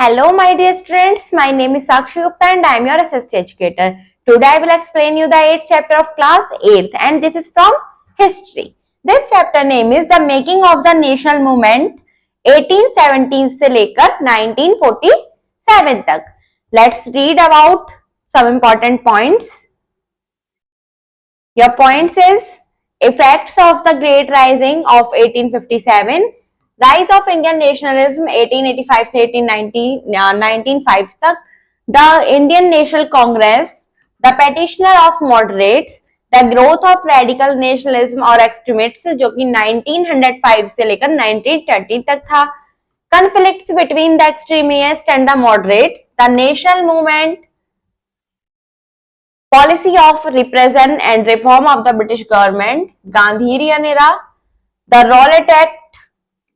Hello, my dear students. My name is Sakshi Gupta and I am your assistant educator. Today, I will explain you the 8th chapter of class 8th and this is from history. This chapter name is The Making of the National Movement 1817 से लेकर 1947 तक. Let's read about some important points. Your points is effects of the Great Rising of 1857. Rise of Indian nationalism 1885 से 1905 तक, the Indian National Congress, the petitioner of moderates, the growth of radical nationalism और extremists जो कि 1905 से लेकर 1930 तक था, conflicts between the extremists and the moderates, the national movement, policy of repression and reform of the British government, Gandhirian era, the Rowlatt Act,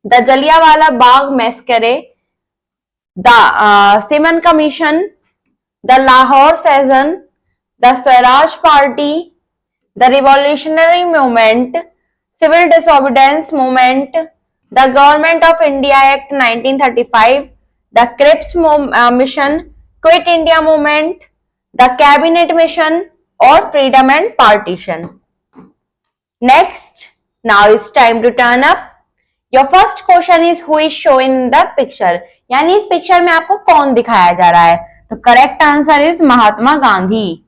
the Jallianwala Bagh massacre, the Simon Commission, the Lahore Session, the Swaraj Party, the Revolutionary Movement, Civil Disobedience Movement, the Government of India Act 1935, the Cripps Mission, Quit India Movement, the Cabinet Mission or Freedom and Partition. Next, now it's time to turn up. Your first question is who is shown in the picture. यानी इस picture में आपको कौन दिखाया जा रहा है? तो correct answer is Mahatma Gandhi.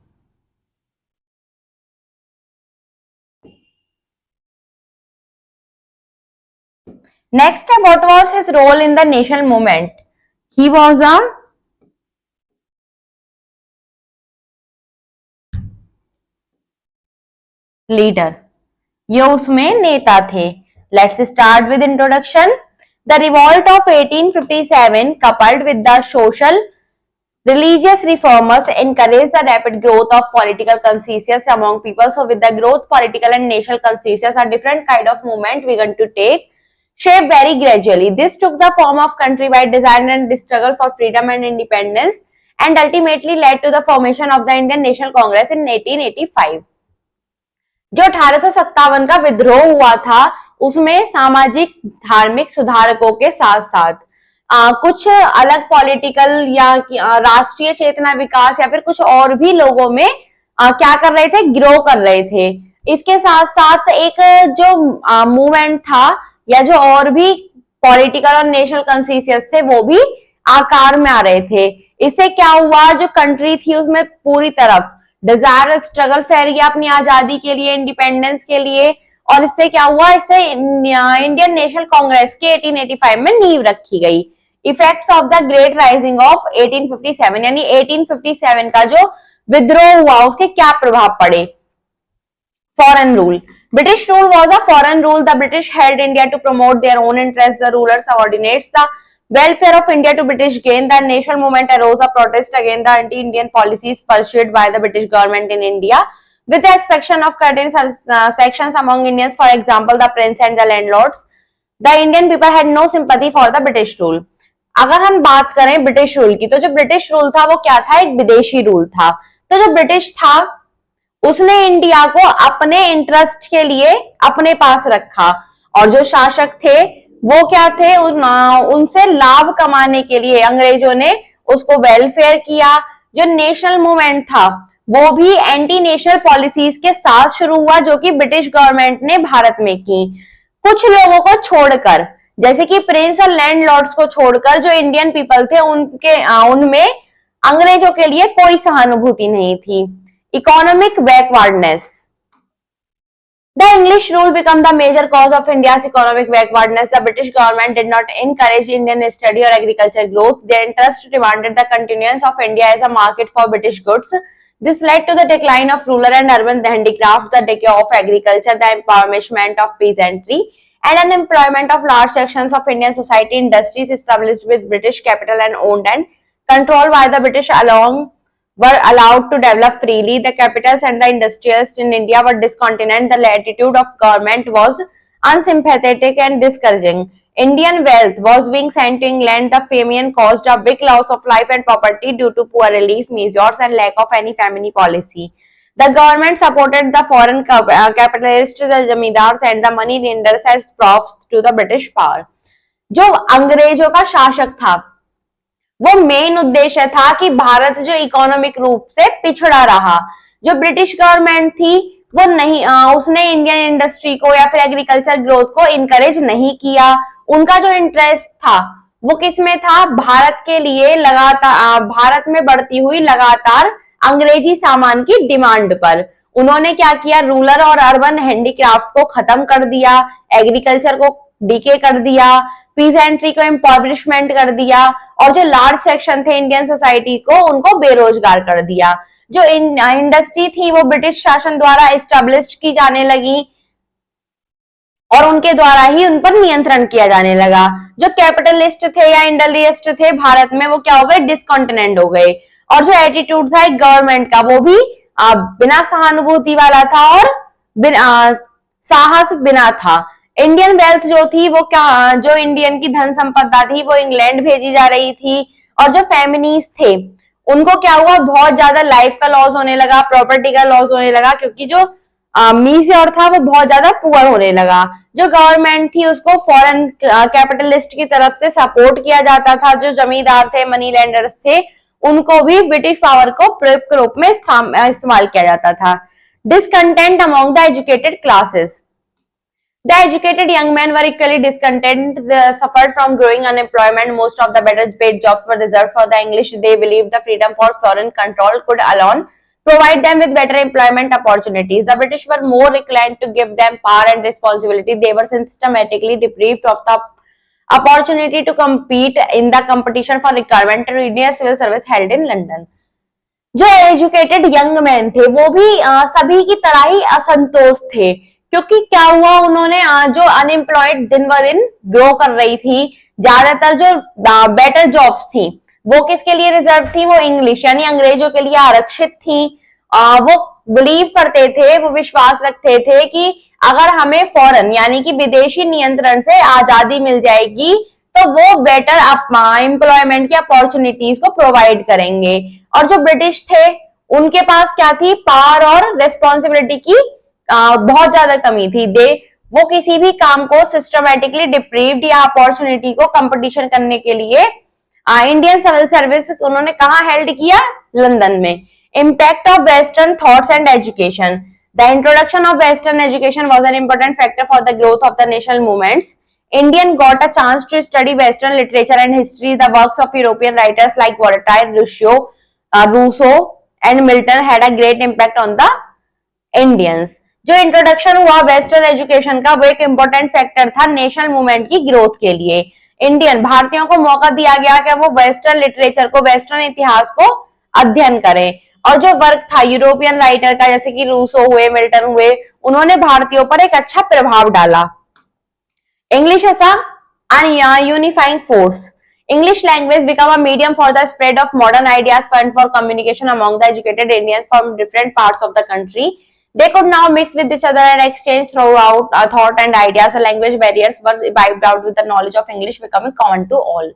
Next, what was his role in the national movement? He was a leader. ये उसमें नेता थे. Let's start with introduction. The revolt of 1857 coupled with the social religious reformers encouraged the rapid growth of political consensus among people. So with the growth, political and national consensus, a different kind of movement began to take shape very gradually. This took the form of countrywide design and struggle for freedom and independence and ultimately led to the formation of the Indian National Congress in 1885. जो 1857 का विद्रोह हुआ था उसमें सामाजिक धार्मिक सुधारकों के साथ साथ कुछ अलग पॉलिटिकल या राष्ट्रीय चेतना विकास या फिर कुछ और भी लोगों में क्या कर रहे थे, ग्रो कर रहे थे. इसके साथ साथ एक जो मूवमेंट था या जो और भी पॉलिटिकल और नेशनल कंसेंसस थे वो भी आकार में आ रहे थे. इससे क्या हुआ, जो कंट्री थी उसमें पूरी तरफ डिजायर स्ट्रगल फैल गया अपनी आजादी के लिए, इंडिपेंडेंस के लिए. और इससे क्या हुआ, इससे इंडियन नेशनल कांग्रेस के 1885 में नींव रखी गई. Effects of the great rising of 1857 यानी 1857 का जो विद्रोह हुआ उसके क्या प्रभाव पड़े. Foreign rule. British rule was a foreign rule. The British held India to promote their own interests. The ruler subordinates the welfare of India to British gain. The national movement arose a protest against the anti-Indian policies pursued by the British government in India, with the exception of certain sections among Indians, for example, the prince and the landlords. The Indian people had no sympathy for the British rule. अगर हम बात करें British rule की, तो जो British rule था वो क्या था, एक विदेशी रूल था. तो जो ब्रिटिश था उसने इंडिया को अपने इंटरेस्ट के लिए अपने पास रखा और जो शासक थे वो क्या थे, उनसे लाभ कमाने के लिए अंग्रेजों ने उसको वेलफेयर किया. जो नेशनल मूवमेंट था वो भी एंटी नेशनल पॉलिसीज के साथ शुरू हुआ जो कि ब्रिटिश गवर्नमेंट ने भारत में की. कुछ लोगों को छोड़कर, जैसे कि प्रिंस और लैंडलॉर्ड्स को छोड़कर जो इंडियन पीपल थे उनमें अंग्रेजों के लिए कोई सहानुभूति नहीं थी. Economic backwardness. The English rule became the major cause of India's economic backwardness. The British government did not encourage Indian study or agriculture growth. Their interest demanded the continuance of India as a market for British goods. This led to the decline of rural and urban handicrafts, the decay of agriculture, the empowerment of peasantry, and unemployment of large sections of Indian society. Industries established with British capital and owned and controlled by the British along were allowed to develop freely. The capitals and the industrialists in India were discontent. The attitude of government was unsympathetic and discouraging. Indian wealth was being sent to England. The famine caused a big loss of life and property due to poor relief measures and lack of any family policy. The government supported the foreign capitalists, the zamindars and the money lenders as props to the British power. जो अंग्रेजों का शासक था वो main उद्देश्य था कि भारत जो इकोनॉमिक रूप से पिछड़ा रहा, जो ब्रिटिश गवर्नमेंट थी वो नहीं उसने इंडियन इंडस्ट्री को या फिर एग्रीकल्चर ग्रोथ को इनकरेज नहीं किया। उनका जो इंटरेस्ट था वो किसमें था, भारत के लिए लगातार भारत में बढ़ती हुई लगातार अंग्रेजी सामान की डिमांड पर। उन्होंने क्या किया, रूरल और अर्बन हैंडीक्राफ्ट को खत्म कर दिया, एग्रीकल्चर को डीके कर दिया, पीजेंट्री को एम्पावरमेंट कर दिया, और जो लार्ज सेक्शन थे इंडियन सोसाइटी को उनको बेरोजगार कर दिया। जो इंडस्ट्री थी वो ब्रिटिश शासन द्वारा एस्टेब्लिश की जाने लगी और उनके द्वारा ही उन पर नियंत्रण किया जाने लगा। जो कैपिटलिस्ट थे या इंडस्ट्रियलिस्ट थे भारत में वो क्या हो गए, डिसकंटिनेंट हो गए। और जो एटीट्यूड था एक गवर्नमेंट का वो भी बिना सहानुभूति वाला था और साहस बिना था। इंडियन वेल्थ जो थी वो क्या, जो इंडियन की धन संपदा थी वो इंग्लैंड भेजी जा रही थी। और जो फेमिनिस्ट थे उनको क्या हुआ, बहुत ज्यादा लाइफ का लॉस होने लगा, प्रॉपर्टी का लॉस होने लगा, क्योंकि जो मीसियोर था वो बहुत ज्यादा पुअर होने लगा। जो गवर्नमेंट थी उसको फॉरेन कैपिटलिस्ट की तरफ से सपोर्ट किया जाता था। जो जमींदार थे, मनी लैंडर्स थे, उनको भी ब्रिटिश पावर को प्रयुक्त रूप में इस्तेमाल किया जाता था। Discontent among the educated classes, the educated young men were equally discontent. They suffered from growing unemployment. Most of the better paid jobs were reserved for the English. They believed the freedom for foreign control could alone provide them with better employment opportunities. The British were more inclined to give them power and responsibility. They were systematically deprived of the opportunity to compete in the competition for requirement to Indian civil service held in London. जो educated young man थे वो भी सभी की तरह ही असंतोष थे, क्योंकि क्या हुआ, उन्होंने जो अनएम्प्लॉयड दिन ब दिन ग्रो कर रही थी, ज्यादातर जो बेटर जॉब्स थी वो किसके लिए रिजर्व थी, वो इंग्लिश यानी अंग्रेजों के लिए आरक्षित थी। वो बिलीव करते थे, वो विश्वास रखते थे कि अगर हमें फॉरेन यानी कि विदेशी नियंत्रण से आजादी मिल जाएगी तो वो बेटर एम्प्लॉयमेंट की अपॉर्चुनिटीज को प्रोवाइड करेंगे। और जो ब्रिटिश थे उनके पास क्या थी, पावर और रेस्पॉन्सिबिलिटी की बहुत ज्यादा कमी थी। वो किसी भी काम को सिस्टमैटिकली डिप्रीव्ड या अपॉर्चुनिटी को कंपटीशन करने के लिए इंडियन सिविल सर्विस उन्होंने कहा हेल्ड किया, लंदन में। Impact of western thoughts and education, the introduction of western education was an important factor for the growth of the national movements. Indian got a chance to study Western literature and history. The works of European writers like Voltaire, Rousseau and Milton had a great impact on the Indians. जो introduction हुआ western education का वो एक important factor था national movement की growth के लिए। Indian भारतीयों को मौका दिया गया कि वो वेस्टर्न लिटरेचर को, वेस्टर्न इतिहास को अध्ययन करें। और जो वर्क था यूरोपियन राइटर का, जैसे कि रूसो हुए, मिल्टन हुए, उन्होंने भारतीयों पर एक अच्छा प्रभाव डाला। English as a unifying force. English language became a medium for the spread of modern ideas and for communication among the educated Indians from different parts of the country. They could now mix with each other and exchange throughout thought and ideas. The language barriers were wiped out with the knowledge of English becoming common to all.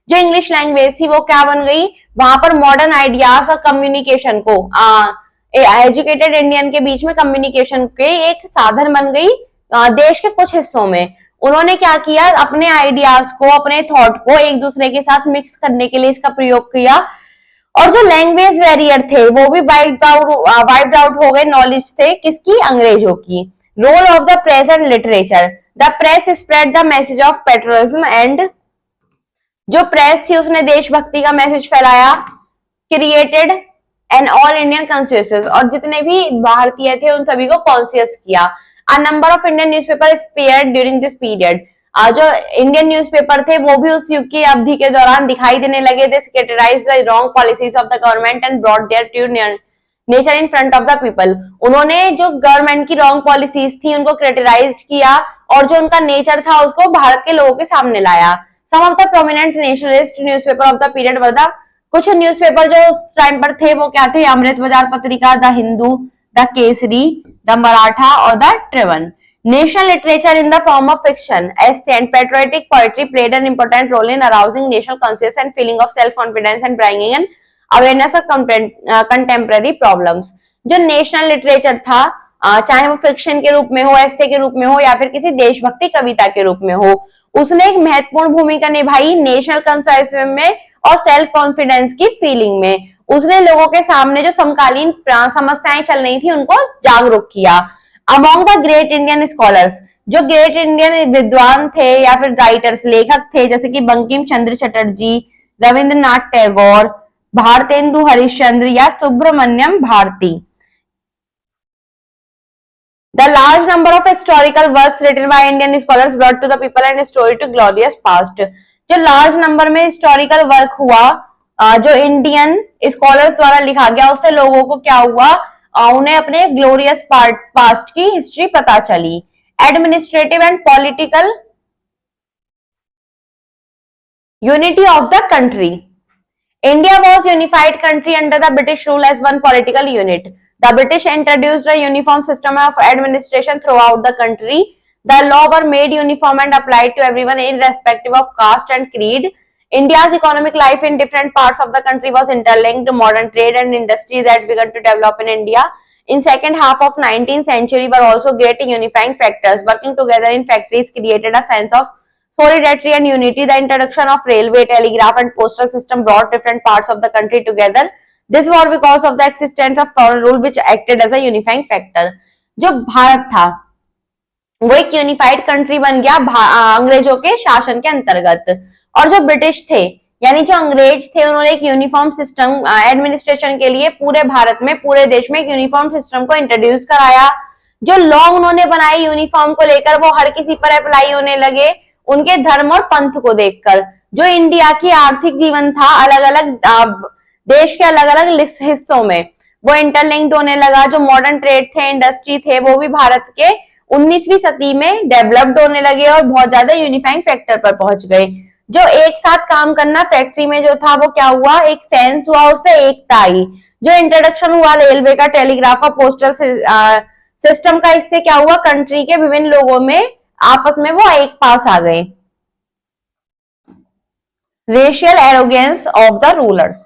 जो English language थी वो क्या बन गई, वहां पर modern ideas और communication को एजुकेटेड इंडियन के बीच में कम्युनिकेशन के एक साधन बन गई देश के कुछ हिस्सों में। उन्होंने क्या किया, अपने आइडियाज को, अपने थॉट को एक दूसरे के साथ मिक्स करने के लिए इसका प्रयोग किया। और जो लैंग्वेज बैरियर थे वो भी वाइप्ड आउट हो गए, नॉलेज थे किसकी, अंग्रेजों की। Role of the press and literature, the press spread the message of patriotism and, जो प्रेस थी उसने देशभक्ति का मैसेज फैलाया। Created an all Indian conscious, और जितने भी भारतीय थे उन सभी को कॉन्शियस किया। A number of Indian newspapers appeared during this period. जो इंडियन न्यूज़पेपर थे वो भी उस युग की अवधि के दौरान दिखाई देने लगे। They satirized the wrong policies of the government and brought their true nature in front of the people. उन्होंने जो गवर्नमेंट की रॉन्ग पॉलिसीज थी उनको क्रिटिसाइज किया और जो उनका नेचर था उसको भारत के लोगों के सामने लाया। Some of the prominent nationalist newspaper of the period were the, कुछ न्यूज़पेपर जो उस टाइम पर थे वो क्या थे, अमृत बाजार पत्रिका, the Hindu, the Kesari, the Maratha और the ट्रिबन। National literature in the form of fiction, essay and patriotic poetry played an important role in arousing national consciousness and feeling of self-confidence and bringing an awareness of contemporary problems. जो national literature था, चाहे वो fiction के रूप में हो, एस्से के रूप में हो या फिर किसी देशभक्ति कविता के रूप में हो, उसने एक महत्वपूर्ण भूमिका निभाई नेशनल कंसेंसस में और सेल्फ कॉन्फिडेंस की फीलिंग में। उसने लोगों के सामने जो समकालीन समस्याएं चल रही थी उनको जागरूक किया। Among the great Indian scholars, जो ग्रेट इंडियन विद्वान थे या फिर राइटर्स लेखक थे, जैसे कि बंकिम चंद्र चटर्जी, रविंद्रनाथ टैगोर, भारतेंदु हरिश्चंद्र या Subramaniam Bharti. The large number of historical works written by Indian scholars brought to the people and story to glorious past। जो large number में historical work हुआ, जो इंडियन स्कॉलर्स द्वारा लिखा गया, उससे लोगों को क्या हुआ, उन्हें अपने ग्लोरियस पास्ट की हिस्ट्री पता चली। Administrative and political unity of the country. India was unified country under the British rule as one political unit. The British introduced a uniform system of administration throughout the country. The law were made uniform and applied to everyone irrespective of caste and creed. India's economic life in different parts of the country was interlinked. Modern trade and industries that began to develop in India in second half of 19th century were also great unifying factors. Working together in factories created a sense of solidarity and unity. The introduction of railway, telegraph and postal system brought different parts of the country together. This was because of the existence of foreign rule which acted as a unifying factor. जो भारत था वो एक unified country बन गया अंग्रेजों के शासन के अंतर्गत, और जो ब्रिटिश थे यानी जो अंग्रेज थे उन्होंने एक यूनिफॉर्म सिस्टम एडमिनिस्ट्रेशन के लिए पूरे भारत में, पूरे देश में एक यूनिफॉर्म सिस्टम को इंट्रोड्यूस कराया। जो लॉ उन्होंने बनाए यूनिफॉर्म को लेकर वो हर किसी पर अप्लाई होने लगे उनके धर्म और पंथ को देखकर। जो इंडिया की आर्थिक जीवन था अलग अलग देश के अलग अलग हिस्सों में वो इंटरलिंक्ड होने लगा। जो मॉडर्न ट्रेड थे, इंडस्ट्री थे, वो भी भारत के 19वीं सदी में डेवलप्ड होने लगे और बहुत ज्यादा यूनिफाइंग फैक्टर पर पहुंच गए। जो एक साथ काम करना फैक्ट्री में जो था वो क्या हुआ, एक सेंस हुआ, उससे एकता आई। जो इंट्रोडक्शन हुआ रेलवे का, टेलीग्राफ का, पोस्टल सिस्टम का, इससे क्या हुआ, कंट्री के विभिन्न लोगों में आपस में वो एक पास आ गए। Racial arrogance of the rulers.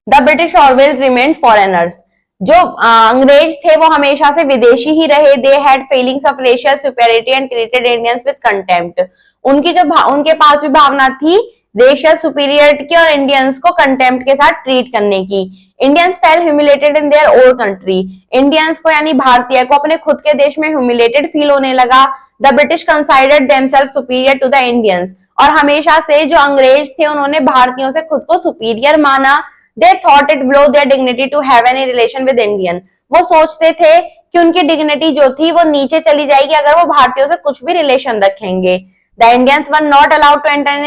The British always remained foreigners. जो अंग्रेज थे वो हमेशा से विदेशी ही रहे। They had feelings of racial superiority and treated Indians with contempt. उनके पास भी भावना थी रेशियल सुपीरियरिटी और इंडियंस को कंटेम्प्ट के साथ ट्रीट करने की। Indians fail humiliated in their own country. Indians को यानी भारतीय को अपने खुद के देश में ह्यूमिलेटेड फील होने लगा। The British considered themselves superior to the Indians. और हमेशा से जो अंग्रेज थे उन्होंने भारतीयों से खुद को सुपीरियर माना। They thought it below their dignity to have any relation with Indian. वो सोचते थे कि उनकी डिग्निटी जो थी वो नीचे चली जाएगी अगर वो भारतीयों से कुछ भी रिलेशन रखेंगे। The Indians were not allowed to enter in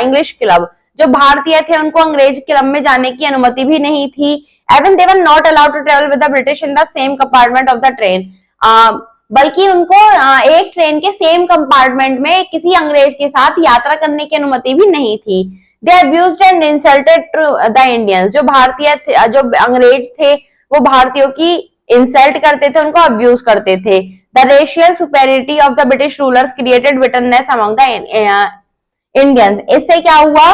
English club. जो भारतीय थे उनको अंग्रेज क्लब में जाने की अनुमति भी नहीं थी। Even they were not allowed to travel with the British in the same compartment of the train. बल्कि उनको एक ट्रेन के सेम कंपार्टमेंट में किसी अंग्रेज के साथ यात्रा करने की अनुमति भी नहीं थी। They abused and insulted the Indians. जो भारतीय जो अंग्रेज थे वो भारतीयों की इंसल्ट करते थे, उनको अब्यूज करते थे। The racial superiority of the British rulers created bitterness among the Indians. इससे क्या हुआ,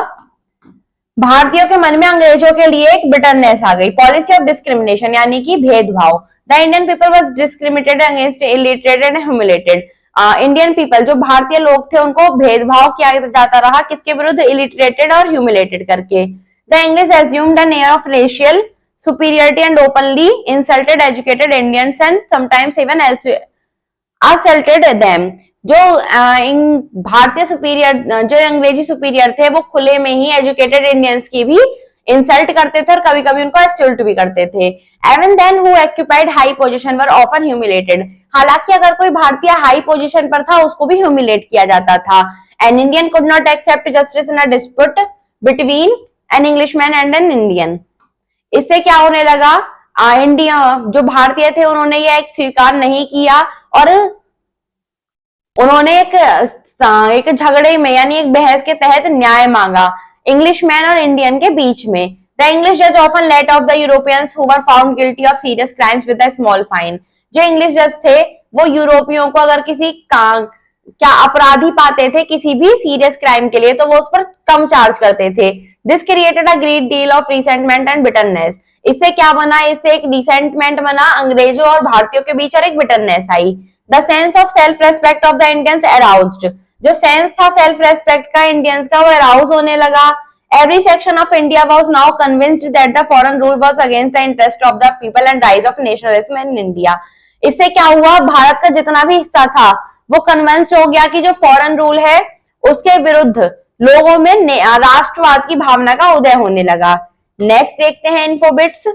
भारतीयों के मन में अंग्रेजों के लिए एक बिटरनेस आ गई। पॉलिसी ऑफ डिस्क्रिमिनेशन यानी कि भेदभाव। The Indian people was discriminated against illiterate and humiliated. Indian people जो भारतीय लोग थे उनको भेदभाव किया जाता रहा, किसके विरुद्ध, इलिटरेटेड और ह्यूमिलेटेड करके। The English assumed an air of racial superiority and openly insulted educated Indians and sometimes even assaulted them। जो भारतीय सुपीरियर, जो अंग्रेजी सुपीरियर थे वो खुले में ही एजुकेटेड इंडियंस की भी इंसल्ट करते थे और कभी कभी उनको असल्ट भी करते थे। Even then who occupied high position were often humiliated. हालांकि अगर कोई भारतीय हाई पोजीशन पर था उसको भी ह्यूमिलेट किया जाता था। An Indian could not accept justice in a dispute between an Englishman and an Indian. इससे क्या होने लगा, इंडिया जो भारतीय थे उन्होंने ये एक स्वीकार नहीं किया और उन्होंने एक झगड़े में यानी एक बहस के तहत न्याय मांगा इंग्लिशमैन और इंडियन के बीच में। द इंग्लिश जज often let off the Europeans who were found guilty of serious crimes with a small fine. जो इंग्लिश जज थे वो यूरोपियों को अगर किसी क्या अपराधी पाते थे किसी भी सीरियस क्राइम के लिए तो वो उस पर कम चार्ज करते थे। This created a great deal of resentment and bitterness. इससे क्या बना, इससे एक रिसेंटमेंट बना अंग्रेजों और भारतीयों के बीच और एक bitterness I. The sense of self respect of the Indians aroused. जो सेंस था सेल्फ रेस्पेक्ट का इंडियंस का, वो अराउज होने लगा। Every section of India was now convinced that the foreign rule was against the interest of the people and rise of nationalism in India. इससे क्या हुआ, भारत का जितना भी हिस्सा था वो कन्विंस्ड हो गया कि जो फॉरेन रूल है उसके विरुद्ध लोगों में राष्ट्रवाद की भावना का उदय होने लगा। नेक्स्ट देखते हैं infobits.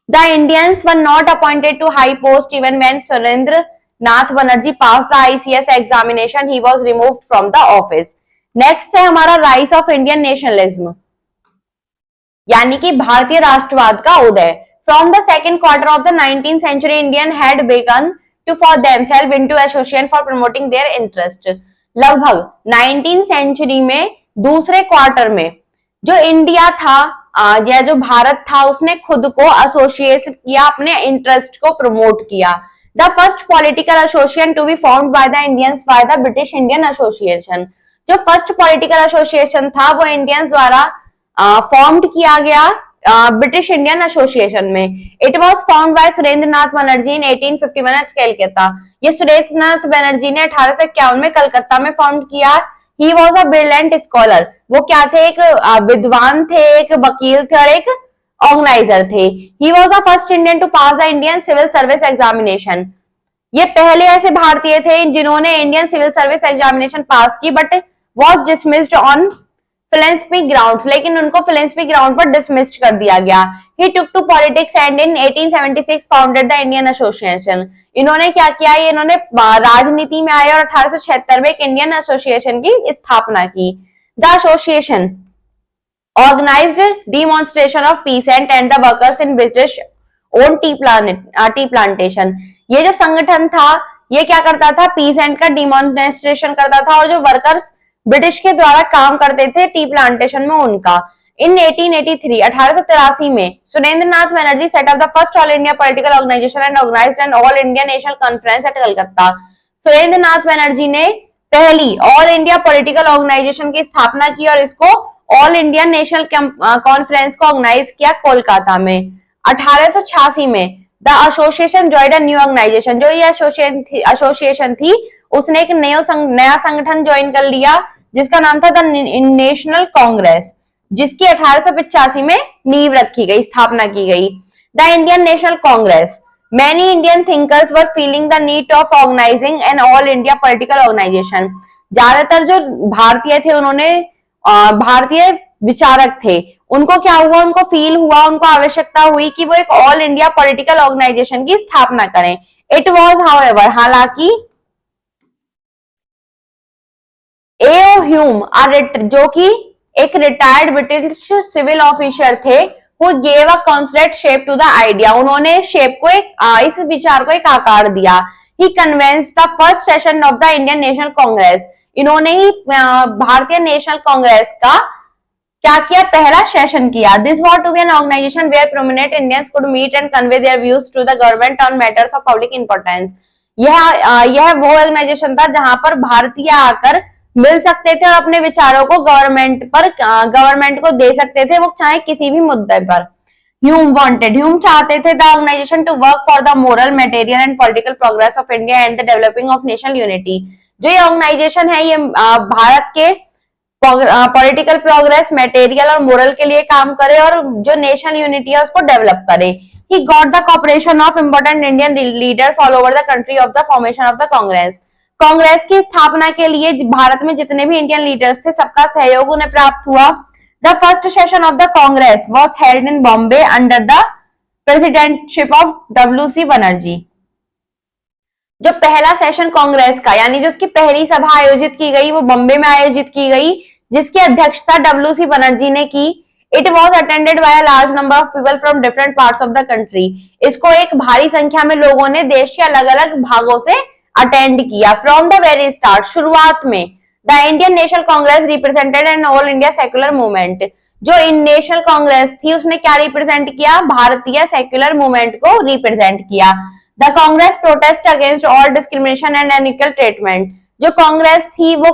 The Indians were not appointed to high post even when Surendra Nath Banerjee pass the ICS examination, he was removed from the office. Next है हमारा राइज ऑफ इंडियन नेशनलिज्म, यानी कि भारतीय राष्ट्रवाद का उदय। From the second quarter of the 19th century, Indian had begun to for themselves into association for promoting their interest। लगभग 19th century में दूसरे क्वार्टर में जो इंडिया था या जो भारत था उसने खुद को एसोसिएट किया, अपने इंटरेस्ट को प्रमोट किया। The first political association to be formed by the Indians by the British Indian association. जो फर्स्ट पॉलिटिकल एसोसिएशन था वो इंडियंस द्वारा फॉर्म्ड किया गया ब्रिटिश इंडियन एसोसिएशन में। It was formed by Surendra Nath Banerjee in 1851 at Calcutta. ये सुरेंद्र नाथ बनर्जी ने 1851 में कलकत्ता में फॉर्म किया। He was a brilliant scholar, वो क्या थे, एक विद्वान थे, एक वकील थे और एक ऑर्गेनाइजर थे। He was the first Indian to pass the Indian civil service examination. ये पहले ऐसे भारतीय थे जिन्होंने Indian civil service examination pass की, but was dismissed on philanthropic grounds, लेकिन उनको फिलेंथ्रोपिक ग्राउंड पर डिसमिस्ड कर दिया गया। He took to politics and in 1876 founded the Indian Association। इन्होंने क्या किया, ये इन्होंने राजनीति में आए और 1876 में एक इंडियन एसोसिएशन की स्थापना की। The association organized demonstration of peasant and the workers in British owned tea plantation। ये जो संगठन था ये क्या करता था, पीसेंट का डिमॉन्स्ट्रेशन करता था और जो वर्कर्स ब्रिटिश के द्वारा काम करते थे टी प्लांटेशन में उनका। इन 1883 में Surendra Nath Banerjee set up the first all India political organisation and organised an all India national conference at Calcutta. Surendra Nath Banerjee ने पहली ऑल इंडिया पॉलिटिकल ऑर्गेनाइजेशन की स्थापना की और इसको ऑल इंडिया नेशनल कॉन्फ्रेंस को ऑर्गेनाइज किया कोलकाता में। 1886 में the association joined a new organisation. जो ये एसोसिएशन थी उसने एक नया संगठन ज्वाइन कर लिया जिसका नाम था द नेशनल कांग्रेस, जिसकी 1885 में नींव रखी गई, स्थापना की गई। The Indian National Congress, many Indian thinkers were feeling the need of organising an all India political organisation. ज्यादातर जो भारतीय थे उन्होंने भारतीय विचारक थे, उनको क्या हुआ, उनको फील हुआ, उनको आवश्यकता हुई कि वो एक ऑल इंडिया पॉलिटिकल ऑर्गेनाइजेशन की स्थापना करें। इट वॉज हाउएवर, हालांकि एओ ह्यूम जो कि एक रिटायर्ड ब्रिटिश सिविल ऑफिसर थे, who gave a concrete shape to the idea। उन्होंने शेप को इस विचार को एक आकार दिया। He convenced the first session of the Indian National Congress। इन्होंने ही भारतीय नेशनल कांग्रेस का क्या किया, पहला सेशन किया। This was to be an organization where prominent Indians could meet and convey their views to the government on matters of public importance। यह वो organisation था जहां पर भारतीय आकर मिल सकते थे और अपने विचारों को गवर्नमेंट को दे सकते थे, वो चाहे किसी भी मुद्दे पर। ह्यूम चाहते थे the organisation to work for the moral, material and political progress of India and the developing of national unity. जो ये ऑर्गेनाइजेशन है ये भारत के पॉलिटिकल प्रोग्रेस, मटेरियल और मोरल के लिए काम करे और जो नेशनल यूनिटी है उसको डेवलप करे। He got the cooperation of important Indian leaders all over the country of the formation of the Congress। Congress की स्थापना के लिए भारत में जितने भी इंडियन लीडर्स थे सबका सहयोग उन्हें प्राप्त हुआ। The first session of the Congress was held in Bombay under the presidentship of W C. Banerjee. जो पहला सेशन कांग्रेस का यानी जो उसकी पहली सभा आयोजित की गई वो बॉम्बे में आयोजित की गई, जिसकी अध्यक्षता डब्ल्यू.सी. बनर्जी ने की। It was attended by a large number of people from different parts of the country. इसको एक भारी संख्या में लोगों ने देश के अलग अलग भागों से अटेंड किया। फ्रॉम द वेरी स्टार्ट, शुरुआत में the Indian National Congress represented an all India secular movement. जो नेशनल कांग्रेस थी उसने क्या रिप्रेजेंट किया, भारतीय सेक्युलर मूवमेंट को रिप्रेजेंट किया। The Congress protest against all discrimination and unequal treatment. जो कांग्रेस थी वो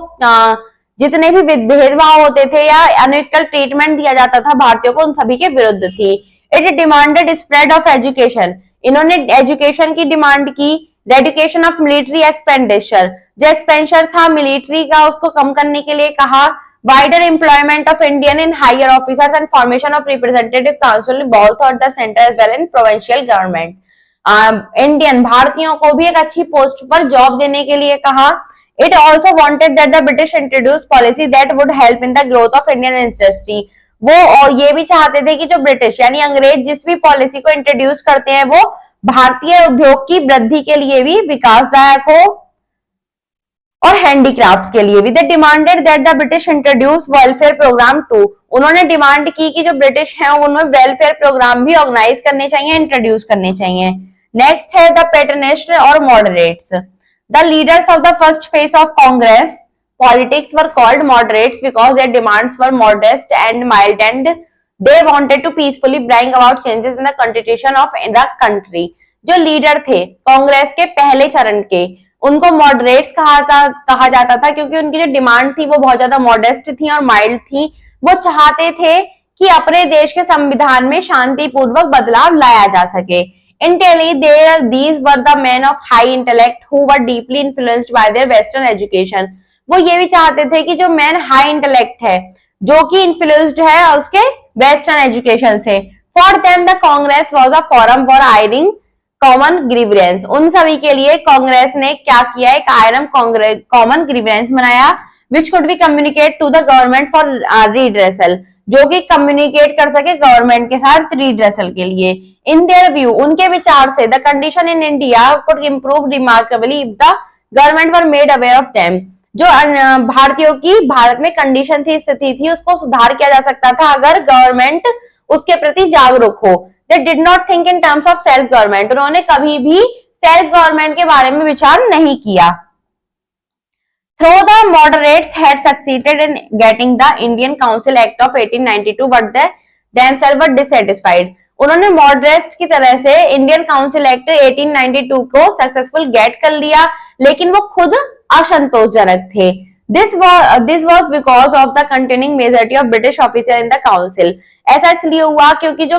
जितने भी भेदभाव होते थे या अनइक्वल ट्रीटमेंट दिया जाता था भारतीयों को, उन सभी के विरुद्ध थी। It demanded spread of education. इन्होंने एजुकेशन की डिमांड की। Dedication of military expenditure. जो एक्सपेंशन था मिलिट्री का उसको कम करने के लिए कहा, wider employment of Indian in higher officers and formation of representative council both of the centre as well in provincial government. Indian भारतीयों को भी एक अच्छी पोस्ट पर जॉब देने के लिए कहा। It also wanted that the British introduce policy that would help in the growth of Indian industry. वो और ये भी चाहते थे कि जो ब्रिटिश यानी अंग्रेज जिस भी पॉलिसी को इंट्रोड्यूस करते हैं वो भारतीय उद्योग की वृद्धि के लिए भी विकासदायक हो और हैंडीक्राफ्ट के लिए भी। They demanded that the British introduce welfare programme too. उन्होंने डिमांड की कि जो ब्रिटिश हैं उन्हें वेलफेयर प्रोग्राम भी ऑर्गेनाइज करने चाहिए, इंट्रोड्यूस करने चाहिए। नेक्स्ट है द पेटर्निस्ट और moderates. The leaders of the first phase of Congress politics were called moderates because their demands were modest and mild and they wanted to peacefully bring about changes in the constitution of the country. जो leader थे कांग्रेस के पहले चरण के उनको moderates कहा जाता था क्योंकि उनकी जो डिमांड थी वो बहुत ज्यादा मॉडेस्ट थी और माइल्ड थी। वो चाहते थे कि अपने देश के संविधान में शांतिपूर्वक बदलाव लाया जा सके। These were the men of high intellect who were deeply influenced by their western education। वो ये भी चाहते थे कि जो मैन हाई इंटेलेक्ट है जो कि इन्फ्लुएंस्ड है उसके वेस्टर्न एजुकेशन से। For them the Congress was a forum for airing common grievances. उन सभी के लिए कांग्रेस ने क्या किया, एक आयरन कॉमन ग्रीवेंस बनाया which could be communicate to the government for redressal, जो कि कम्युनिकेट कर सके गवर्नमेंट के साथ रिड्रेसल के लिए। इन देयर व्यू उनके विचार से the condition in India could improve remarkably if the government were made aware of them. जो भारतीयों की भारत में कंडीशन थी, स्थिति थी, उसको सुधार किया जा सकता था अगर गवर्नमेंट उसके प्रति जागरूक हो। They did not think in terms of self government। उन्होंने कभी भी सेल्फ गवर्नमेंट के बारे में विचार नहीं किया। Though the moderates had succeeded in getting the Indian Council Act of 1892, but they themselves were dissatisfied। उन्होंने मॉडरेट्स की तरह से इंडियन काउंसिल एक्ट 1892 को सक्सेसफुल गेट कर लिया लेकिन वो खुद असंतोषजनक थे। This was because of the continuing majority of British officers in the council। ऐसा इसलिए हुआ क्योंकि जो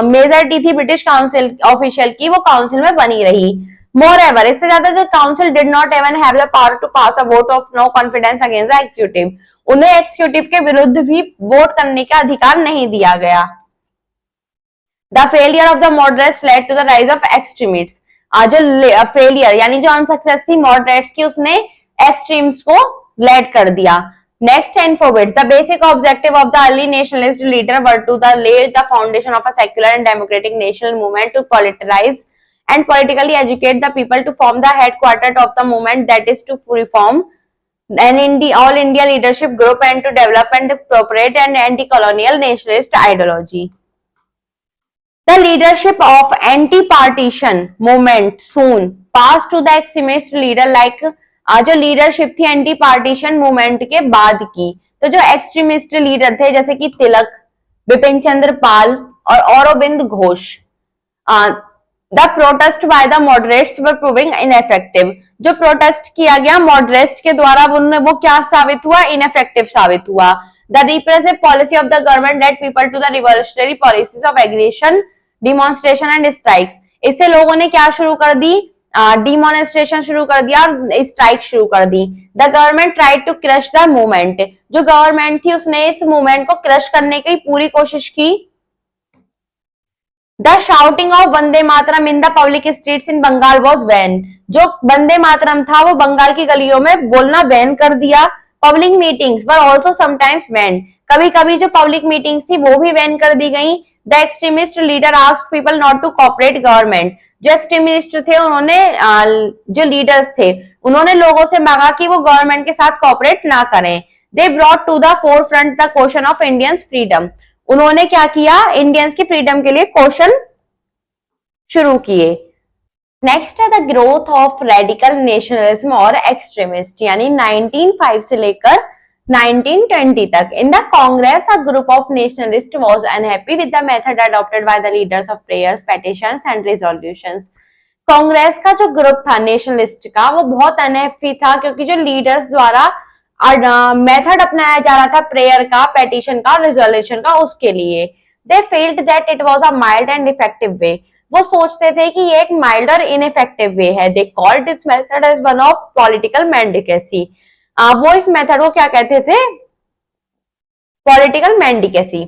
मेजॉरिटी थी ब्रिटिश काउंसिल ऑफिशियल की वो काउंसिल में बनी रही। Moreover, इससे ज्यादा जो council did not even have the power to pass a vote of no confidence against the executive. उन्हें एक्सिक्यूटिव के विरुद्ध भी वोट करने का अधिकार नहीं दिया गया। The failure of the moderates led to the rise of extremists। जो फेलियर यानी जो अनसक्सेस थी मॉडरेट्स की उसने एक्सट्रीम्स को लेड कर दिया। Next 10 forbids। The basic objective of the early nationalist leader were to lay the foundation of a secular and democratic national movement, to politicize and politically educate the people, to form the headquarters of the movement, that is to reform an all India leadership group, and to develop and appropriate an anti-colonial nationalist ideology। The leadership of anti-partition movement soon passed to the extremist leader like जो leadership थी anti partition movement के बाद की, तो जो extremist leader थे जैसे कि तिलक, बिपिन चंद्र पाल और Aurobindo Ghosh. The protest by the moderates were proving ineffective. जो प्रोटेस्ट किया गया मॉडरेट्स के द्वारा वो क्या साबित हुआ, इनएफेक्टिव साबित हुआ। The repressive policy of the government led people to the revolutionary policies of aggression, demonstration and strikes. इससे लोगों ने क्या शुरू कर दी, डिमॉन्स्ट्रेशन शुरू कर दिया और स्ट्राइक शुरू कर दी। The government tried to crush the movement. जो गवर्नमेंट थी उसने इस मूवमेंट को क्रश करने की पूरी कोशिश की। The shouting of Vande Mataram in the public streets in Bengal was ban. जो वंदे मातरम था वो बंगाल की गलियों में बोलना बैन कर दिया। Public meetings were also sometimes ban. कभी कभी जो पब्लिक मीटिंग्स थी वो भी बैन कर दी गई। The extremist leader asked people not to cooperate government. जो एक्सट्रीमिस्ट थे उन्होंने जो लीडर्स थे उन्होंने लोगों से मांगा कि वो गवर्नमेंट के साथ कोऑपरेट ना करें। They brought to the forefront the question of Indians freedom. उन्होंने क्या किया, इंडियंस की फ्रीडम के लिए क्वेश्चन शुरू किए। नेक्स्ट है the growth of radical nationalism और एक्सट्रीमिस्ट, यानी 1905 से लेकर 1920 तक। In the Congress, a group of nationalists was unhappy with the method adopted by the leaders of prayers, petitions and resolutions। Congress का जो ग्रुप था नेशनलिस्ट का वो बहुत अनहैप्पी था क्योंकि जो लीडर्स द्वारा मेथड अपनाया जा रहा था प्रेयर का, पेटिशन का और रिजोल्यूशन का, उसके लिए they failed that it was a mild and effective way. वो सोचते थे कि ये एक माइल्ड और इनइफेक्टिव वे है। They called this method as one of political mendicancy. वो इस मेथड को क्या कहते थे? Political mendicancy.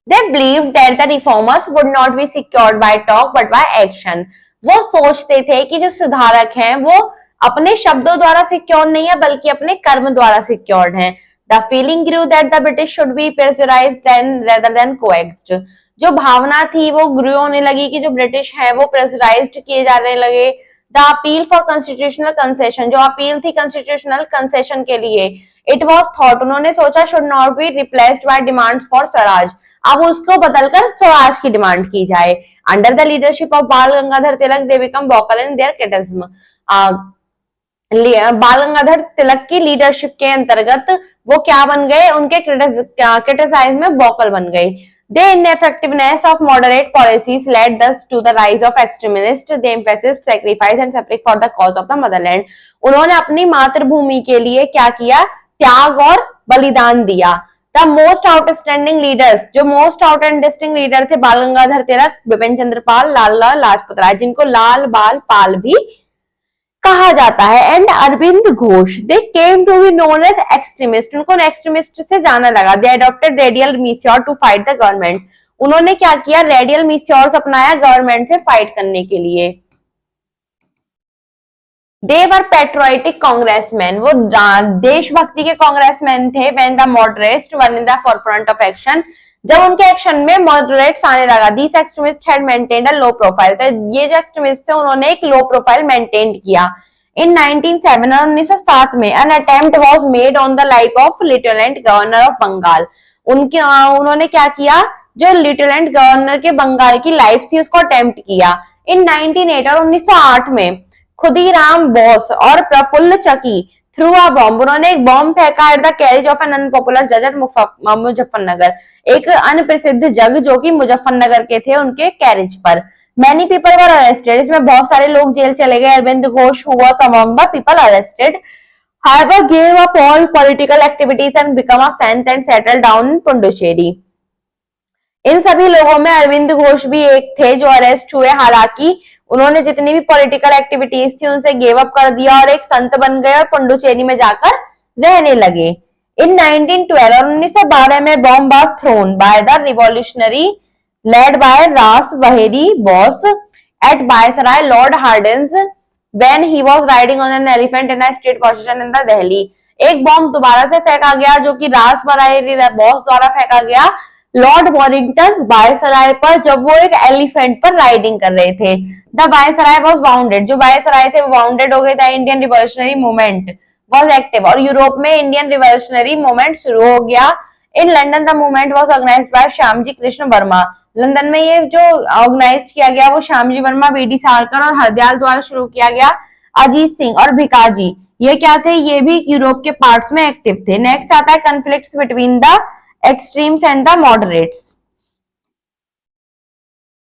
They believed that the reformers would not be secured by talk but by action. वो सोचते थे कि जो सुधारक हैं वो अपने शब्दों द्वारा सिक्योर नहीं है बल्कि अपने कर्म द्वारा सिक्योर्ड हैं। The feeling grew that the British should be pressurized rather than coaxed. जो भावना थी वो ग्रू होने लगी कि जो ब्रिटिश है वो प्रेशराइज्ड किए जाने लगे। The appeal for constitutional concession, जो अपील थी कॉन्स्टिट्यूशनल कंसेशन के लिए, इट वॉज थॉट, उन्होंने सोचा, should not be replaced by demands for Swaraj, अब उसको बदलकर स्वराज की डिमांड की जाए। Under the leadership of Bal Gangadhar Tilak they become vocal in their criticism. Bal Gangadhar तिलक की लीडरशिप के अंतर्गत वो क्या बन गए? उनके क्रिटिसाइज में वोकल बन गए। The ineffectiveness of moderate policies led thus to the rise of extremists. They emphasized sacrifice and suffering for the cause of the motherland. उन्होंने अपनी मातृभूमि के लिए क्या किया? त्याग और बलिदान दिया। The most outstanding leaders, जो most outstanding लीडर थे, बाल गंगाधर तिलक, बिपिन चंद्र पाल, लाला लाजपत राय, जिनको लाल बाल पाल भी कहा जाता है, and Aurobindo Ghosh, they came to be known as extremist, उनको एक्सट्रीमिस्ट से जाना लगा। They adopted radical measure to fight the government, उन्होंने क्या किया? रेडियल मीसियोर्स अपनाया गवर्नमेंट से फाइट करने के लिए। दे वर पैट्रियोटिक कांग्रेसमैन, वो देशभक्ति के कांग्रेसमैन थे। When the moderates were in the forefront of action, जब उनके एक्शन में मॉडरेट्स आने लगा। This extremist had maintained a low profile, तो ये जो एक्सट्रीमिस्ट थे उन्होंने एक लो प्रोफाइल मेंटेन किया। इन 1907 में an attempt was made on the life of lieutenant governor of Bengal, उन्होंने क्या किया? जो लेफ्टिनेंट गवर्नर के बंगाल की लाइफ थी उसको अटेम्प्ट किया। इन 1908 और 1908 में खुदीराम बोस और Prafulla Chaki through a bomb, उन्होंने एक बॉम्ब फेंका at the carriage of an unpopular जज एट मुजफ्फरनगर, एक अनप्रसिद्ध जज जो कि मुजफ्फरनगर के थे उनके कैरेज पर। मैनी पीपल वर अरेस्टेड, इसमें बहुत सारे लोग जेल चले गए। Aurobindo Ghosh who was among the people arrested however gave up all political activities and become a saint and settled down in Puducherry. इन सभी लोगों में अरविंद घोष भी एक थे जो अरेस्ट हुए, हालांकि उन्होंने जितनी भी पॉलिटिकल एक्टिविटीज थी उनसे गिव अप कर दिया और एक संत बन गए और पुडुचेरी में जाकर रहने लगे। इन 1912 और 1912 में bomb was thrown by the revolutionary led by Rash Behari Bose at viceroy Lord Hardinge when he was riding on an elephant in a state procession in the Delhi. एक बॉम्ब दोबारा से फेंका गया जो कि रास बहेरी बॉस द्वारा फेंका गया लॉर्ड वॉरिंगटन बायसराय पर, जब वो एक एलिफेंट पर राइडिंग कर रहे थे। द बायसराय वाज वाउंडेड, जो बायसराय थे वो वाउंडेड हो गए थे। Indian revolutionary movement was active, और यूरोप में इंडियन रिवॉल्यूशनरी मूवमेंट शुरू हो गया। In London the movement was organised by Shyamji Krishna Varma, London में ये जो ऑर्गेनाइज किया गया वो श्यामजी वर्मा, बीडी सावरकर और हरदयाल द्वारा शुरू किया गया। अजीत सिंह और भिकाजी ये क्या थे? ये भी यूरोप के पार्ट्स में एक्टिव थे। नेक्स्ट आता है conflicts between the extremes and the moderates.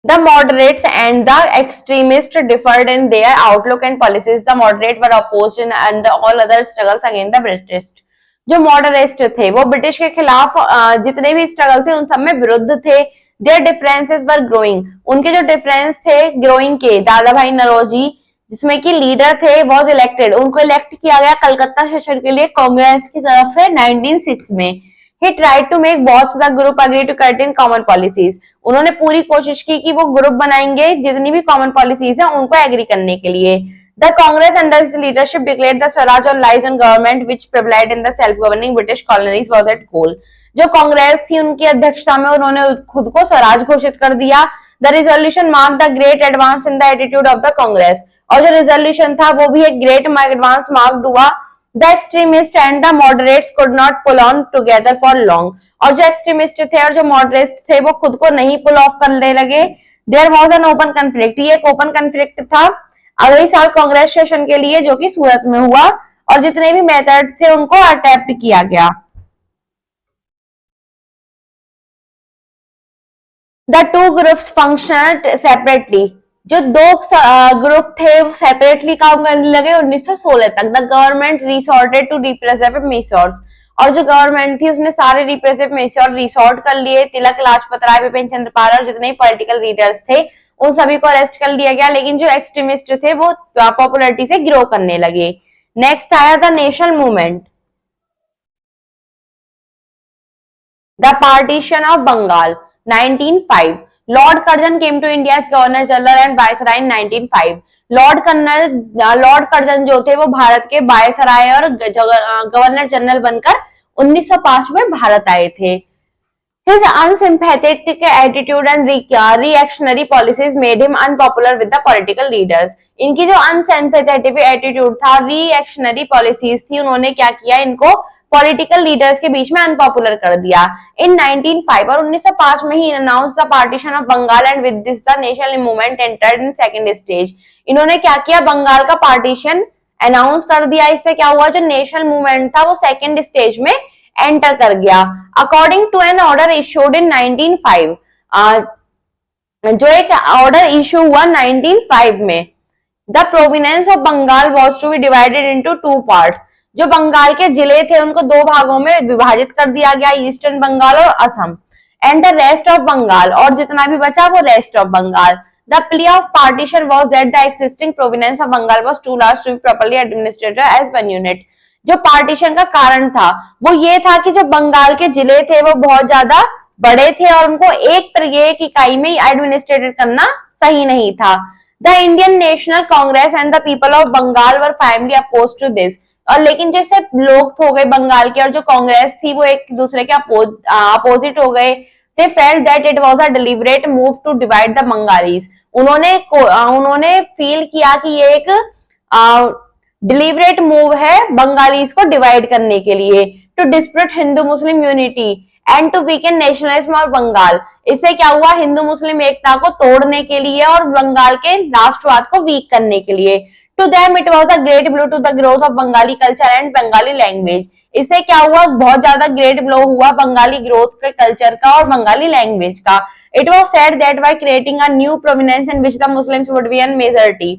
The moderates and the extremists differed in their outlook and policies. The moderate were opposed in and all other struggles against the British. जो moderate थे वो British के खिलाफ जितने भी struggle थे उन सब में विरुद्ध थे। Their differences were growing. उनके जो डिफरेंस थे ग्रोइंग के, दादा भाई नौरोजी जिसमें कि लीडर थे was elected, उनको इलेक्ट किया गया कलकत्ता सेशन के लिए कांग्रेस की तरफ से 1906 में। He tried to make both the group agree to certain common policies. उन्होंने पूरी कोशिश की कि वो ग्रुप बनाएंगे जितनी भी कॉमन पॉलिसीज हैं उनको एग्री करने के लिए। The Congress under his leadership declared the Swaraj or lies on government which prevailed in the self-governing British colonies was at goal. जो कांग्रेस थी उनकी अध्यक्षता में उन्होंने खुद को स्वराज घोषित कर दिया। The resolution marked the great advance in the attitude of the Congress. और जो resolution था वो भी एक great advance marked हुआ। The extremists and the moderates could not pull on together for long. और जो एक्सट्रीमिस्ट थे और जो मॉडरेट्स थे वो खुद को नहीं पुल ऑफ करने लगे। There was an open conflict. ये एक ओपन कन्फ्लिक्ट था अगले साल कांग्रेस सेशन के लिए जो कि सूरत में हुआ, और जितने भी मेथड थे उनको अटेम्प्ट किया गया। The two groups functioned separately. जो दो ग्रुप थे वो सेपरेटली काम करने लगे 1916 तक। The government resorted to repressive measures, और जो गवर्नमेंट थी उसने सारे रिप्रेसिव मेजर रिसोर्ट कर लिए। तिलक, लाजपत राय, बिपिन चंद्र पाल और जितने पॉलिटिकल लीडर्स थे उन सभी को अरेस्ट कर लिया गया, लेकिन जो एक्सट्रीमिस्ट थे वो पॉपुलरिटी से ग्रो करने लगे। नेक्स्ट आया the national movement, the partition of Bengal 1905। Lord Curzon came to India as governor general and viceroy in 1905। Lord Curzon जो थे वो भारत के वायसराय और गवर्नर जनरल बनकर 1905 में भारत आए थे। His unsympathetic attitude and reactionary policies made him unpopular with the political leaders. इनकी जो unsympathetic attitude था, reactionary policies थी, उन्होंने क्या किया, इनको पॉलिटिकल लीडर्स के बीच में अनपॉपुलर कर दिया। इन 1905 और 1905 में he announced the partition of Bengal and with this the national movement entered in second stage. इन्होंने क्या किया, बंगाल का पार्टीशन अनाउंस कर दिया। इससे क्या हुआ, जो नेशनल मूवमेंट था वो सेकंड स्टेज में एंटर कर गया। According to an order issued in 1905, जो एक ऑर्डर इशू हुआ 1905 में, the province of Bengal was to be divided into two parts. जो बंगाल के जिले थे उनको दो भागों में विभाजित कर दिया गया, ईस्टर्न बंगाल और Assam, and the rest of Bengal, और जितना भी बचा वो rest of Bengal. The play of partition was that the existing province of Bengal was too large to be properly administered as one unit. जो पार्टीशन का कारण था वो ये था कि जो बंगाल के जिले थे वो बहुत ज्यादा बड़े थे और उनको एक इकाई में एडमिनिस्ट्रेटेड करना सही नहीं था। The Indian National Congress and the people of Bengal were finally opposed to this. और लेकिन जैसे लोग हो गए बंगाल के और जो कांग्रेस थी वो एक दूसरे के अपोजिट हो गए। They felt that it was a deliberate move to divide the Bengalis. उन्होंने फील किया कि ये एक डिलिबरेट मूव है बंगालीज को डिवाइड करने के लिए, to dispute Hindu Muslim unity and to weaken nationalism of Bengal. इससे क्या हुआ, हिंदू मुस्लिम एकता को तोड़ने के लिए और बंगाल के राष्ट्रवाद को वीक करने के लिए। To them it was a great blow to the growth of Bengali culture and Bengali language. इससे क्या हुआ, बहुत ज्यादा ग्रेट ब्लो हुआ बंगाली ग्रोथ के कल्चर का और बंगाली लैंग्वेज का। It was said that by creating a new province in which the Muslims would be an majority.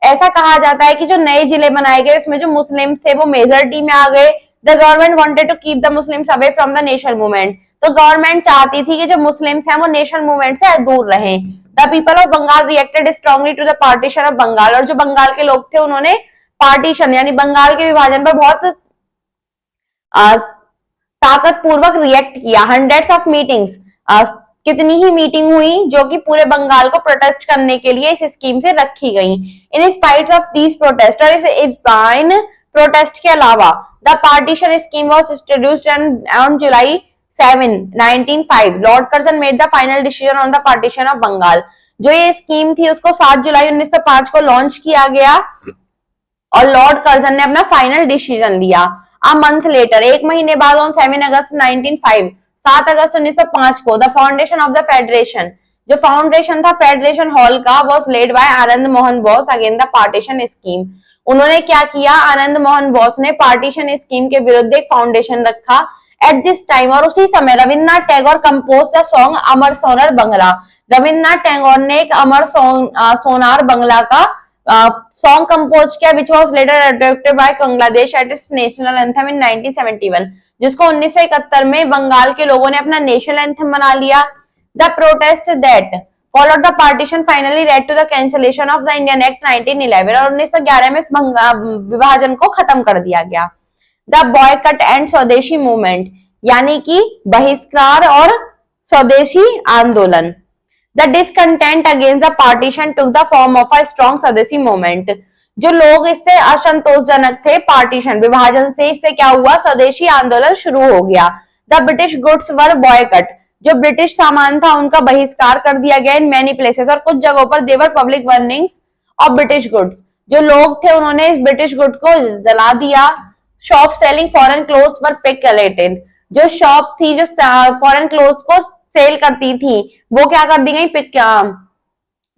ऐसा कहा जाता है कि जो नए जिले बनाए गए उसमें जो मुस्लिम्स थे वो मेजॉरिटी में आ गए। The government wanted to keep the Muslims away from the national movement. तो गवर्नमेंट चाहती थी कि जो मुस्लिम्स हैं वो नेशनल मूवमेंट से दूर रहें। The people of Bengal reacted strongly to the partition of Bengal. और जो बंगाल के लोग थे उन्होंने पार्टीशन यानी बंगाल के विभाजन पर बहुत ताकतपूर्वक रिएक्ट किया। हंड्रेड्स ऑफ मीटिंग्स, कितनी ही मीटिंग हुई जो कि पूरे बंगाल को प्रोटेस्ट करने के लिए इस स्कीम से रखी गई। In spite of these protest और इस प्रोटेस्ट के अलावा the partition scheme was introduced on July 7, 1905। Lord Curzon made the final decision on the partition of Bengal. जो ये स्कीम थी उसको 7 जुलाई 1905 को लॉन्च किया गया और लॉर्ड कर्जन ने अपना फाइनल डिसीजन लिया। अ मंथ लेटर, एक महीने बाद, ऑन 7 अगस्त 1905, 7 अगस्त 1905 को, the foundation of the federation, जो फाउंडेशन था फेडरेशन हॉल का, was led bye Anand Mohan Bose again the partition scheme. उन्होंने क्या किया, आनंद मोहन बोस ने पार्टीशन स्कीम के विरुद्ध एक फाउंडेशन रखा। एट दिस टाइम, और उसी समय, Rabindranath Tagore compose the song Amar Sonar Bangla. Rabindranath Tagore ने एक अमर सोनार बंगला का सॉन्ग कंपोज किया, which was later adopted by Bangladesh at its national anthem in 1971, जिसको 1971 में बंगाल के लोगों ने अपना नेशनल एंथम बना लिया। The protest that followed the partition finally led to the cancellation of the Indian Act 1911, और 1911 में इस विभाजन को खत्म कर दिया गया। द बॉयकट एंड स्वदेशी मूवमेंट, यानी कि बहिष्कार और स्वदेशी आंदोलन। The discontent against the partition took the form of a strong स्वदेशी मूवमेंट। जो लोग इससे असंतोषजनक थे पार्टीशन विभाजन से, इससे क्या हुआ, स्वदेशी आंदोलन शुरू हो गया। The British goods were boy cut, जो ब्रिटिश सामान था उनका बहिष्कार कर दिया गया इन मैनी प्लेसेस, और कुछ जगहों पर there were public burnings of British goods. जो लोग थे उन्होंने इस ब्रिटिश गुड को जला दिया। शॉप सेलिंग फॉरेन क्लोथ्स वर पिकेटेड, जो शॉप थी जो फॉरेन क्लोथ्स को सेल करती थी वो क्या कर दी गई,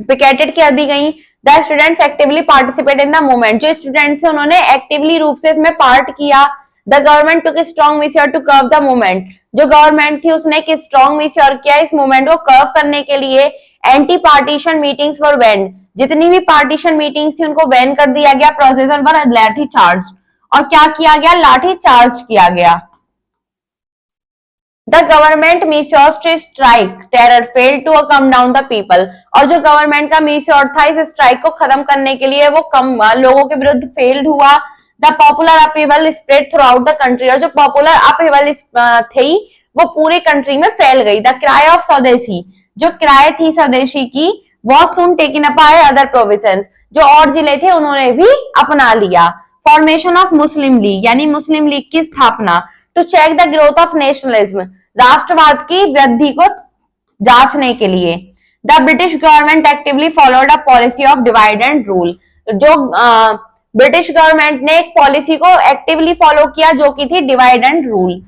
पिकेटेड कर दी गई। The students actively participate in the movement, जो स्टूडेंट्स उन्होंने एक्टिवली रूप से इसमें पार्ट किया। The government took strong measure to curb the movement, जो गवर्नमेंट थी उसने एक स्ट्रॉन्ग मेजर किया इस मूवमेंट को कर्व करने के लिए। एंटी पार्टीशन मीटिंग्स वर बैन, जितनी भी पार्टीशन मीटिंग्स थी उनको बैन कर दिया गया। प्रोसेशन पर लाठी चार्ज, और क्या किया गया, लाठी चार्ज किया गया। The government measures to strike terror failed to calm down the people, और जो गवर्नमेंट का मीसोर था इस स्ट्राइक को खत्म करने के लिए वो कम लोगों के विरुद्ध फेल्ड हुआ। The popular अपीवल spread through out the country, और जो पॉपुलर अपीवल थी वो पूरे कंट्री में फैल गई। द क्राई ऑफ स्वदेशी, जो क्राई थी स्वदेशी की, was soon taken up by other provinces, जो और जिले थे उन्होंने भी अपना लिया। फॉर्मेशन ऑफ मुस्लिम लीग, यानी मुस्लिम लीग की स्थापना। To check the growth of nationalism, राष्ट्रवाद की वृद्धि को जांचने के लिए। The British government actively followed a policy of divide and rule, जो ब्रिटिश गवर्नमेंट ने एक पॉलिसी को एक्टिवली फॉलो किया जो की थी divide and rule.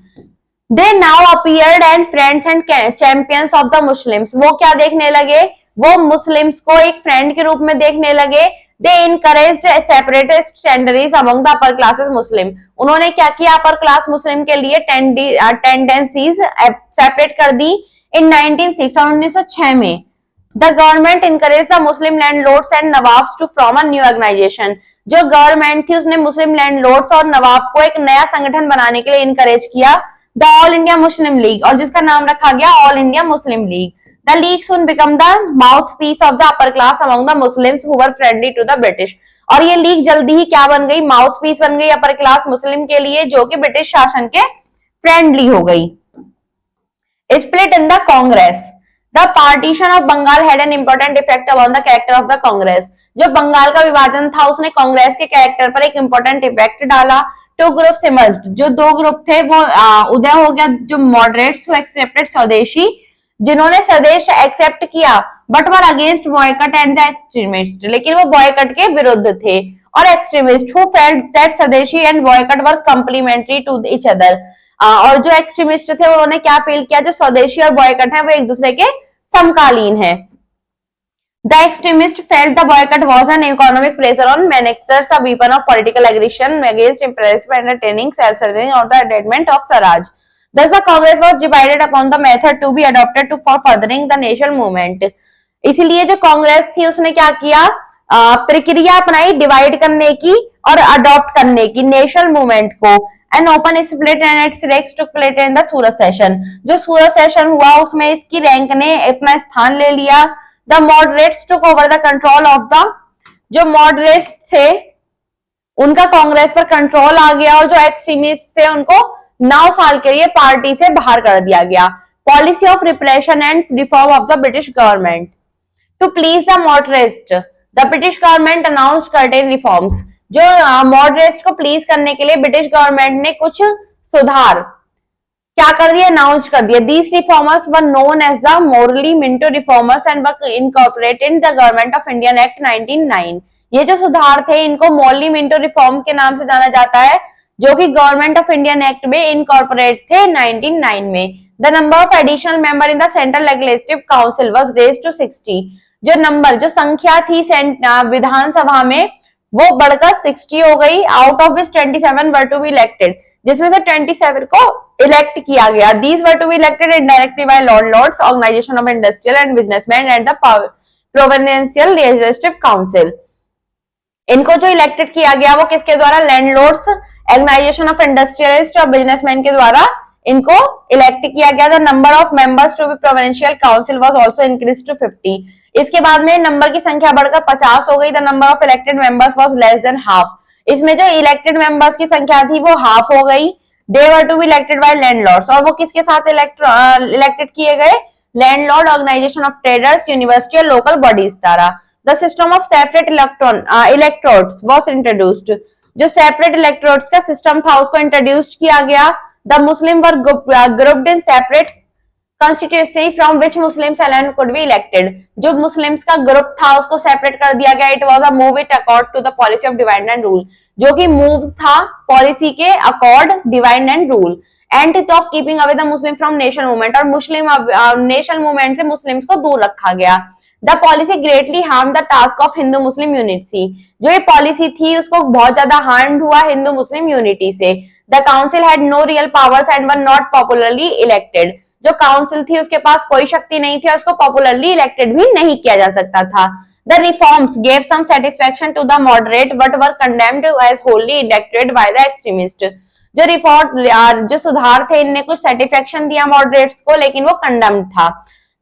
They now appeared and friends and champions of the Muslims, वो क्या देखने लगे, वो मुस्लिम्स को एक फ्रेंड के रूप में देखने लगे। They encouraged separatist tendencies among the upper classes Muslim, उन्होंने क्या किया, अपर क्लास मुस्लिम के लिए टेंडेंसीज सेपरेट कर दी। इन 1906 में the government encourage the Muslim landlords and nawabs to form a new organisation, जो गवर्नमेंट थी उसने मुस्लिम लैंडलॉर्ड्स और नवाब को एक नया संगठन बनाने के लिए इनकरेज किया, the all India Muslim league, और जिसका नाम रखा गया all India Muslim league. The league soon become the mouthpiece of the upper class among the Muslims who were friendly to the British, और ये लीग जल्दी ही क्या बन गई, माउथपीस बन गई अपर क्लास मुस्लिम के लिए जो कि ब्रिटिश शासन के फ्रेंडली हो गई। Split in the Congress, the partition of Bengal had an important effect upon the character of the Congress, जो बंगाल का विभाजन था उसने कांग्रेस के कैरेक्टर पर एक इंपॉर्टेंट इफेक्ट डाला। टू ग्रुप्स इमर्ज्ड, जो दो ग्रुप थे वो उदय हो गया, जो मॉडरेट्स हु एक्सेप्टेड स्वदेशी, जिन्होंने स्वदेश एक्सेप्ट किया, but were against boycott and the extremist, लेकिन वो बॉयकट के विरुद्ध थे, और extremist who felt that swadeshi and boycott were complementary to each other, और जो एक्सट्रीमिस्ट थे उन्होंने क्या फील किया, जो स्वदेशी और बॉयकट है वो एक दूसरे के समकालीन है। The extremist felt the boycott was an economic pressure on Manchester, a weapon of political aggression against imperialism and attaining self-serving or the attainment of Swaraj. Thus, the Congress was divided upon the method to be adopted to for furthering the national movement. इसीलिए जो कांग्रेस थी उसने क्या किया, प्रक्रिया अपनाई divide करने की और अडॉप्ट करने की नेशनल मूवमेंट को। An open split and it's ranks took place in the Surat session, जो सूरत सेशन हुआ उसमें इसकी रैंक ने अपना स्थान ले लिया। The moderates took over the control of the, जो मॉडरेट्स थे उनका कांग्रेस पर कंट्रोल आ गया, और जो एक्सट्रीमिस्ट थे उनको 9 साल के लिए पार्टी से बाहर कर दिया गया। Policy of repression and reform of the British government. To please the moderates, the British government announced certain reforms, जो मॉडरेट्स को प्लीज करने के लिए ब्रिटिश गवर्नमेंट ने कुछ सुधार क्या कर दिया, अनाउंस कर दिया। These reformers were known as the Morley Minto reformers and were incorporated in the government of Indian act 1909। ये जो सुधार थे इनको मोरली मिंटो रिफॉर्म के नाम से जाना जाता है, जो कि गवर्नमेंट ऑफ इंडियन एक्ट में इनकॉर्पोरेट थे 1909 में। The number of additional member in the central legislative council was raised to 60, जो नंबर जो संख्या थी विधानसभा में वो बढ़कर 60 हो गई। Out of which 27 were to be elected, जिसमें से 27 को इलेक्ट किया गया। These were to be elected indirectly by landlords, organisation of industrial and businessman and the provincial legislative council. इनको जो इलेक्टेड किया गया वो किसके द्वारा, लैंडलॉर्ड्स, ऑर्गेनाइजेशन ऑफ इंडस्ट्रियलिस्ट और बिजनेसमैन के द्वारा इनको इलेक्ट किया गया। The number of members to be provincial council was also increased to 50। इसके बाद में नंबर की संख्या बढ़कर 50 हो गई। The number of elected members was less than half, इसमें जो इलेक्टेड मेंबर्स की संख्या थी वो हाफ हो गई। They were to be elected by landlords, और वो किसके साथ इलेक्टेड किए गए, landlord, organisation of traders, university और लोकल बॉडीज द्वारा। The system of separate electrodes was introduced, जो सेपरेट इलेक्ट्रोड्स का सिस्टम था उसको इंट्रोड्यूस किया गया। The Muslim were grouped in separate constituency from which Muslims alone could be elected, जो Muslims का ग्रुप था उसको सेपरेट कर दिया गया। It was a move it accord to the policy of divide and rule, जो कि मूव था पॉलिसी के accord divide and rule, and of keeping away the Muslim from national movement, और मुस्लिम नेशनल मूवमेंट से Muslims को दूर रखा गया। The policy greatly harm the task of Hindu Muslim unity, जो ये पॉलिसी थी उसको बहुत ज्यादा हार्म हुआ हिंदू मुस्लिम यूनिटी से। The council had no real powers and were not popularly elected, जो काउंसिल थी उसके पास कोई शक्ति नहीं थी, उसको पॉपुलरली इलेक्टेड भी नहीं किया जा सकता था। The reforms gave some satisfaction to the moderate but were condemned as wholly elected by the extremist, जो रिफॉर्म जो सुधार थे इनने कुछ सेटिस्फेक्शन दिया मॉडरेट्स को, लेकिन वो कंडम्ड था।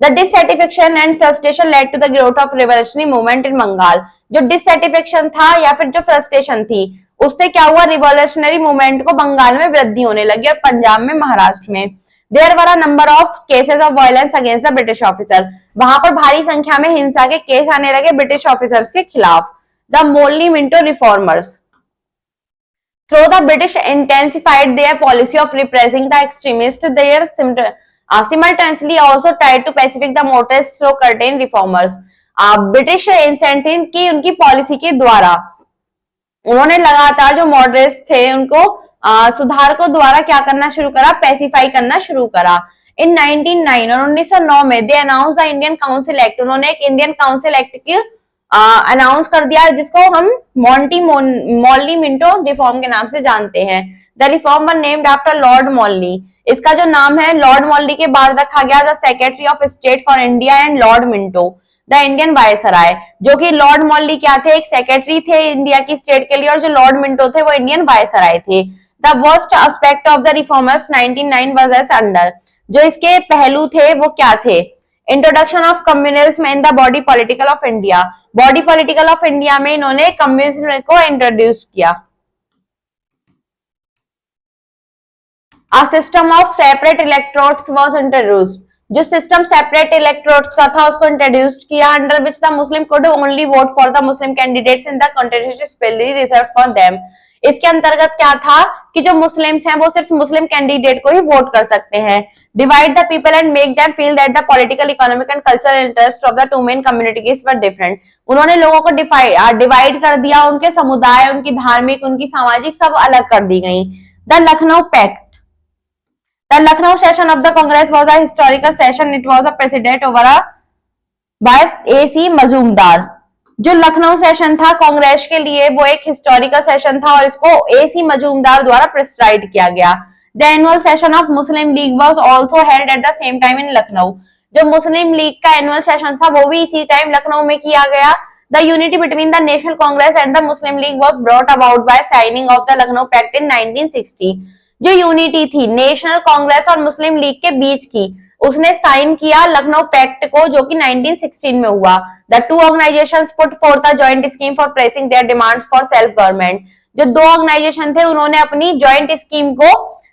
The dissatisfaction and frustration led to the growth of revolutionary movement in Bengal. जो dissatisfaction था या फिर जो frustration थी, उससे क्या हुआ, रिवोल्यूशनरी मूवमेंट को बंगाल में वृद्धि होने लगी और पंजाब में, महाराष्ट्र में। There were a number of cases of violence against the British officer, वहां पर भारी संख्या में हिंसा के केस आने लगे ब्रिटिश ऑफिसर्स के खिलाफ। The Morley Minto reformers through the British intensified their policy of repressing the extremists, their simultaneously also tried to pacify the motorists through curtain reformers. British incentive की उनकी पॉलिसी के द्वारा उन्होंने लगातार जो मॉडरेट्स थे उनको सुधारकों द्वारा क्या करना शुरू करा, पैसिफाई करना शुरू करा। इन 1909 और 1909 में दे announce the Indian council act, उन्होंने एक इंडियन काउंसिल एक्ट की अनाउंस कर दिया जिसको हम मॉर्ली मिंटो रिफॉर्म के नाम से जानते हैं। The reform were named after Lord Morley, इसका जो नाम है लॉर्ड मॉर्ली के बाद रखा गया। The secretary of state for India and Lord Minto the Indian viceroy, जो कि लॉर्ड मॉर्ली क्या थे, एक सेक्रेटरी थे इंडिया की स्टेट के लिए, और जो लॉर्ड मिंटो थे वो इंडियन वायसराय थे। The worst aspect of the reformers 1909 was as under, जो इसके पहलू थे वो क्या थे, introduction of communism in the body political of India, body political of India में इन्होंने कम्युनिज्म को इंट्रोड्यूस किया। A system of separate electrodes was introduced, जो सिस्टम सेपरेट इलेक्ट्रोड्स का था उसको इंट्रोड्यूस किया, under which the Muslim could only vote for the Muslim candidates in the constitution specially reserved for them. इसके अंतर्गत क्या था कि जो मुस्लिम्स हैं वो सिर्फ मुस्लिम कैंडिडेट को ही वोट कर सकते हैं। Divide the people and make them feel that the political, economic and cultural interest of the two main communities were different. उन्होंने लोगों को डिवाइड कर दिया, उनके समुदाय, उनकी धार्मिक, उनकी सामाजिक सब अलग कर दी गई। The Lucknow pact, the Lucknow session of the Congress was a historical session. It was a president over by A.C. Mazumdar. जो लखनऊ सेशन था कांग्रेस के लिए वो एक हिस्टोरिकल सेशन था और इसको A.C. मजूमदार द्वारा प्रिसाइड किया गया। The annual session of Muslim League was also held at the same time in Lucknow. जो मुस्लिम लीग का एनुअल सेशन था वो भी इसी टाइम लखनऊ में किया गया। The unity between the National Congress and the Muslim League was brought about by signing of the Lucknow Pact in 1960. जो यूनिटी थी नेशनल कांग्रेस और मुस्लिम लीग के बीच की, उसने साइन किया लखनऊ पैक्ट को, जो कि 1916 में हुआ। The two organisations put forth a joint scheme for pressing their demands for self government. जो दो ऑर्गेनाइजेशन थे उन्होंने अपनी जॉइंट स्कीम को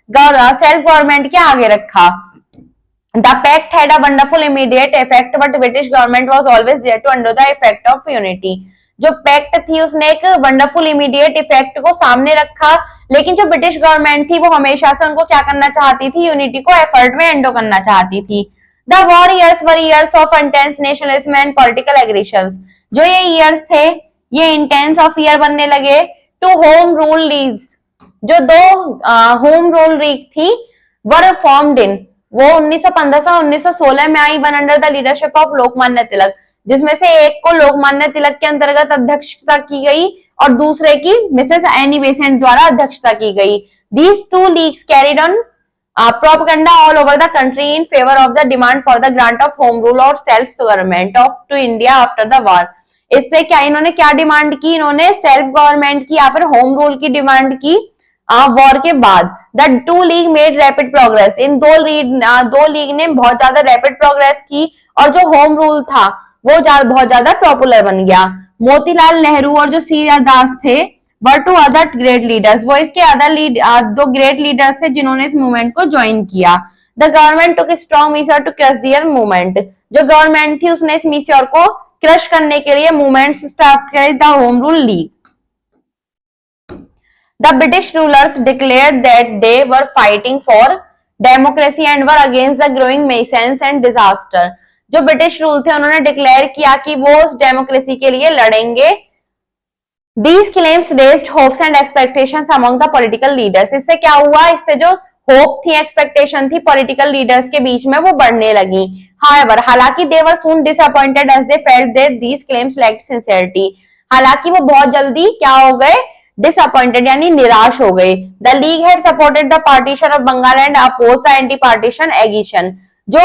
सेल्फ गवर्नमेंट के आगे रखा। The pact had a wonderful immediate effect but British government was always there to under the effect of unity. जो पैक्ट थी उसने एक वंडरफुल इमीडिएट इफेक्ट को सामने रखा, लेकिन जो ब्रिटिश गवर्नमेंट थी वो हमेशा से उनको क्या करना चाहती थी, यूनिटी को एफर्ट में एंडो करना चाहती थी। The war years were years of intense nationalism and political aggressions. जो ये ईयर्स थे ये इंटेंस ऑफ ईयर बनने लगे टू होम रूल लीग्स। जो दो होम रूल लीग थी वर फॉर्म्ड इन, वो 1915 से 1916 में आई, one under the leadership of Lokmanya Tilak, जिसमें से एक को लोकमान्य तिलक के अंतर्गत अध्यक्षता की गई और दूसरे की मिसेस एनी बेसेंट द्वारा अध्यक्षता की गई। These two leagues carried on propaganda all over the country in favor of the demand for the grant of home rule or self government of to India after the war. इससे क्या इन्होंने क्या demand की, इन्होंने self government की या फिर home rule की डिमांड की वॉर के बाद। The two league made rapid progress, इन दो लीग ने बहुत ज्यादा रैपिड प्रोग्रेस की और जो होम रूल था वो बहुत ज्यादा पॉपुलर बन गया। मोतीलाल नेहरू और जो सी आर दास थे वर टू अदर ग्रेट लीडर्स, वो इसके अदर दो ग्रेट लीडर्स थे जिन्होंने इस मूवमेंट को ज्वाइन किया। The government took strong measure to crush their movement, जो गवर्नमेंट थी उसने इस मीजर को क्रश करने के लिए मूवमेंट स्टार्ट करे the home rule league. The British rulers declared that they were fighting for democracy and were against the growing missions and disaster. जो ब्रिटिश रूल थे उन्होंने डिक्लेयर किया कि वो उस डेमोक्रेसी के लिए लड़ेंगे। These claims raised hopes and expectations among the political leaders. इससे क्या हुआ, इससे जो होप थी, एक्सपेक्टेशन थी पॉलिटिकल लीडर्स के बीच में वो बढ़ने लगी। However, हालांकि they were soon disappointed as they felt that these claims lacked sincerity. हालांकि वो बहुत जल्दी क्या हो गए, डिसअपॉइंटेड यानी निराश हो गए। The league had supported the partition of Bengal and oppose the anti partition agitation. जो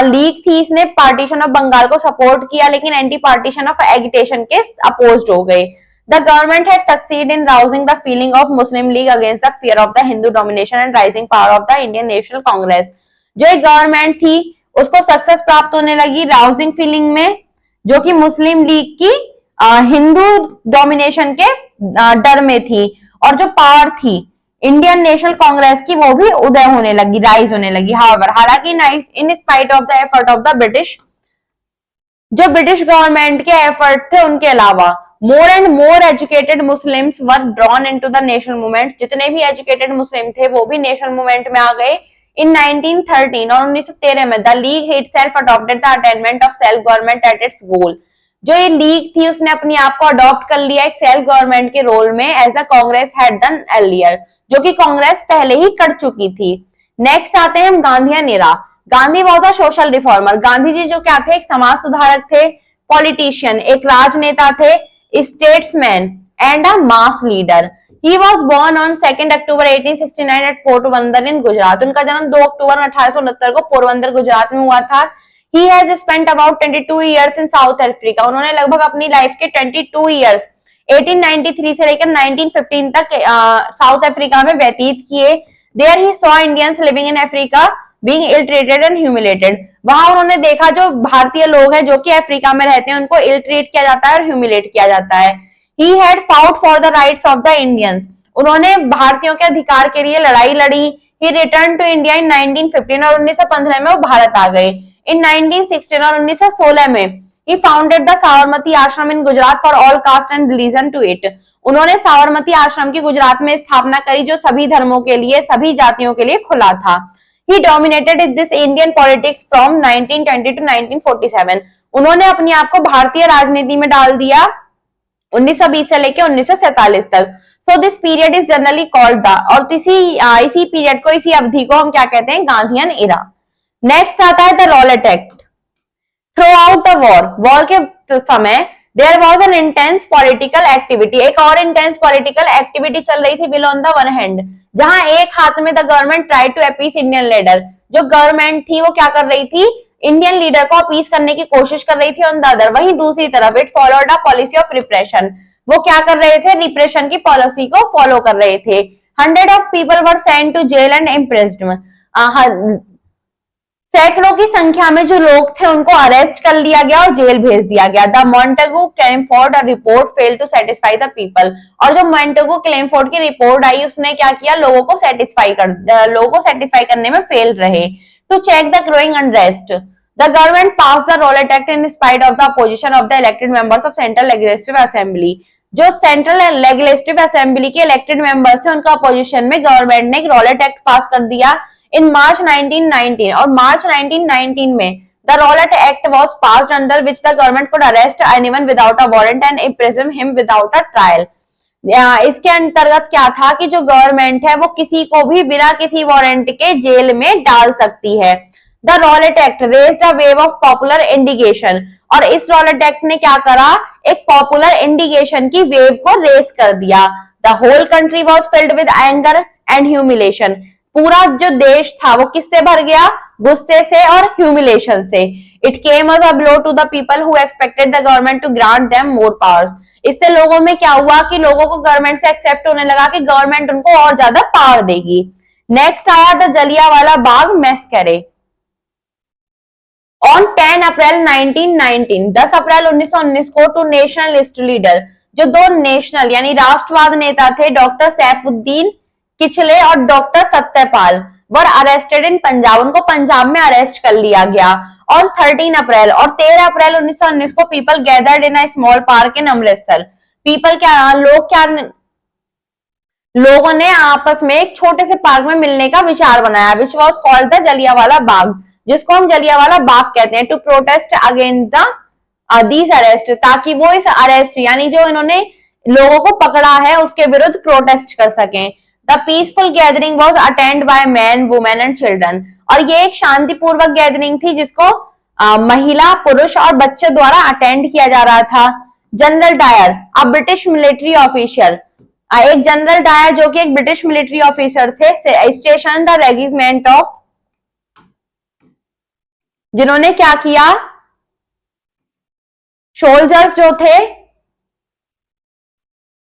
लीग थी इसने पार्टीशन ऑफ बंगाल को सपोर्ट किया लेकिन एंटी पार्टीशन ऑफ एगिटेशन के अपोज्ड हो गए। The government had succeeded in rousing the feeling of Muslim League against the fear of the Hindu domination and rising power of the Indian National Congress. जो एक government थी उसको success प्राप्त होने लगी राउजिंग फीलिंग में, जो कि मुस्लिम लीग की हिंदू डोमिनेशन के डर में थी, और जो पावर थी इंडियन नेशनल कांग्रेस की वो भी उदय होने लगी, राइज होने लगी। हाउएवर, हालांकि इन spite of the effort of the British, जो ब्रिटिश गवर्नमेंट के एफर्ट थे उनके अलावा, more and more educated Muslims were drawn into the national movement, जितने भी एजुकेटेड मुस्लिम थे वो भी नेशनल मूवमेंट में आ गए। इन 1913 और 1913 में the league itself adopted the attainment of self government at its goal. जो ये लीग थी उसने अपने आप को अडॉप्ट कर लिया एक सेल्फ गवर्नमेंट के रोल में, as the Congress had done earlier, जो कि कांग्रेस पहले ही कर चुकी थी। नेक्स्ट आते हैं हम Gandhian era. Gandhi was a social reformer. Gandhi ji जो क्या थे, एक समाज सुधारक थे, पॉलिटिशियन, एक राजनेता थे, statesman and a mass leader. He was born on 2 October 1869 at Porbandar in Gujarat. उनका जन्म 2 अक्टूबर 1869 को पोरबंदर गुजरात में हुआ था। He has spent about 22 years in South Africa. उन्होंने लगभग अपनी लाइफ के 22 years 1893 से लेकर 1915 तक साउथ अफ्रीका में व्यतीत किए। There he saw Indians living in Africa being ill treated and humiliated. वहां उन्होंने देखा जो भारतीय लोग हैं जो कि अफ्रीका में रहते हैं उनको इल ट्रीट किया जाता है और ह्यूमिलेट किया जाता है। He had fought for the rights of the Indians. उन्होंने भारतीयों के अधिकार के लिए लड़ाई लड़ी। He returned to India in 1915 और 1915 में वो भारत आ गए। In 1916 और 1916 में he founded the साबरमती आश्रम in Gujarat for all caste and religion to it. उन्होंने साबरमती आश्रम की गुजरात में स्थापना करी जो सभी धर्मों के लिए, सभी जातियों के लिए खुला था। He dominated this Indian politics from 1920 to 1947. उन्होंने अपने आप को भारतीय राजनीति में डाल दिया 1920 से लेकर 1947 तक। So this period is generally called the, और इसी पीरियड को, इसी अवधि को हम क्या कहते हैं, गांधीयन एरा। नेक्स्ट आता है the Rowlatt Act. Throughout the war के समय there was an intense political activity. एक और इंटेंस पॉलिटिकल एक्टिविटी चल रही थी while on the one hand, जहां एक हाथ में the government try to appease Indian leader. जो गवर्नमेंट थी वो क्या कर रही थी, इंडियन लीडर को अपीस करने की कोशिश कर रही थी ऑन द अदर। वहीं दूसरी तरफ it followed a policy of repression. वो क्या कर रहे थे, रिप्रेशन की पॉलिसी को फॉलो कर रहे थे। 100 of people were sent to jail and imprisoned. सैकड़ों की संख्या में जो लोग थे उनको अरेस्ट कर लिया गया और जेल भेज दिया गया। The Montagu Chelmsford report fail to satisfy the people. और जो मॉन्टेगू क्लेमफोर्ड की रिपोर्ट आई उसने क्या किया, लोगों को सेटिस्फाई करने में फेल रहे। To check the growing unrest the government pass the Rowlatt act in spite of the opposition of the elected members of central legislative assembly. जो सेंट्रल लेजिस्लेटिव असेंबली के इलेक्टेड मेंबर्स थे उनका opposition में government ने एक Rowlatt act पास कर दिया इन March 1919। और मार्च 1919 में the Rowlatt act was passed under which the government could arrest anyone without a warrant and imprison him without a trial. इसके अंतर्गत क्या था कि जो गवर्नमेंट है वो किसी को भी बिना किसी वारंट के जेल में डाल सकती है। The Rowlatt Act raised a wave of popular indignation. और इस रॉलेट एक्ट ने क्या करा, एक पॉपुलर इंडिगेशन की वेव को रेज कर दिया। The whole country was filled with anger and humiliation. पूरा जो देश था वो किससे भर गया, गुस्से से और ह्यूमिलेशन से। It came as a blow to the people who expected the government to grant them more powers. इससे लोगों में क्या हुआ कि लोगों को गवर्नमेंट से एक्सेप्ट होने लगा कि गवर्नमेंट उनको और ज्यादा पावर देगी। नेक्स्ट आया the Jallianwala Bagh massacre. On 10 अप्रैल 1919, 10 अप्रैल 1919 को टू नेशनलिस्ट लीडर, जो दो नेशनल यानी राष्ट्रवाद नेता थे, डॉक्टर सैफुद्दीन किचले और doctor Satyapal, were arrested in Punjab. उनको पंजाब में अरेस्ट कर लिया गया। ऑन 13 अप्रैल और 13 अप्रैल 1919 को people gathered in a small park इन अमृतसर। लोगों ने आपस में एक छोटे से पार्क में मिलने का विचार बनाया, which was called the Jallianwala Bagh, जिसको हम जलियांवाला बाग कहते हैं। To protest against the these arrest, ताकि वो इस अरेस्ट यानी जो इन्होंने लोगों को पकड़ा है उसके विरुद्ध प्रोटेस्ट कर सकें। The peaceful gathering was attend by man, women and children. और ये एक शांतिपूर्वक गैदरिंग थी जिसको महिला, पुरुष और बच्चे द्वारा अटेंड किया जा रहा था। General Dyer, a British military official, एक जनरल डायर जो कि एक ब्रिटिश मिलिट्री ऑफिसर थे, स्टेशन द रेजिमेंट ऑफ, जिन्होंने क्या किया, सोल्जर्स जो थे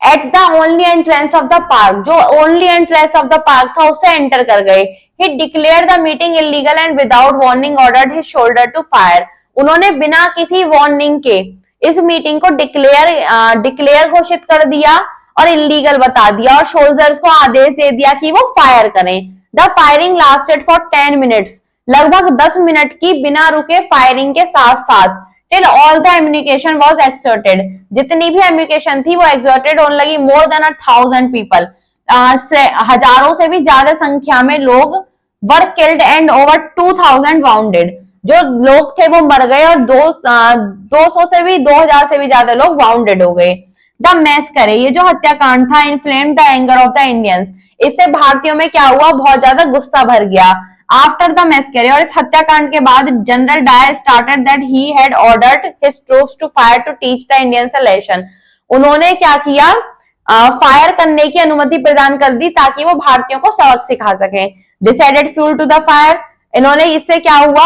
at the only entrance of the park, जो only entrance of the park था उससे एंटर कर गए। He declare the meeting illegal and without warning ordered his soldiers to fire, उन्होंने बिना किसी वार्निंग के इस मीटिंग को डिक्लेयर घोषित कर दिया और इलीगल बता दिया और सोल्जर्स को आदेश दे दिया कि वो फायर करें। The firing lasted for 10 minutes, लगभग 10 मिनट की बिना रुके फायरिंग के साथ साथ till all the ammunition was exhausted, जितनी भी एम्युनिकेशन थी वो एक्सर्टेड होने लगी। मोर देन 1000 पीपल, हजारों से भी ज्यादा संख्या में लोग were killed and over 2000 bounded, जो लोग थे वो मर गए और 200 से भी 2000 से भी ज्यादा लोग वाउंडेड हो गए। द मैसकर, ये जो हत्याकांड था, inflamed the anger of the Indians, इससे भारतीयों में क्या हुआ, बहुत ज्यादा गुस्सा भर गया। आफ्टर द मैसकर, और इस हत्याकांड के बाद general Dyer started that he had ordered his troops to fire to teach the Indians a lesson, उन्होंने क्या किया, फायर करने की अनुमति प्रदान कर दी ताकि वो भारतीयों को सबक सिखा सके। Decided fuel to the fire, इन्होंने, इससे क्या हुआ,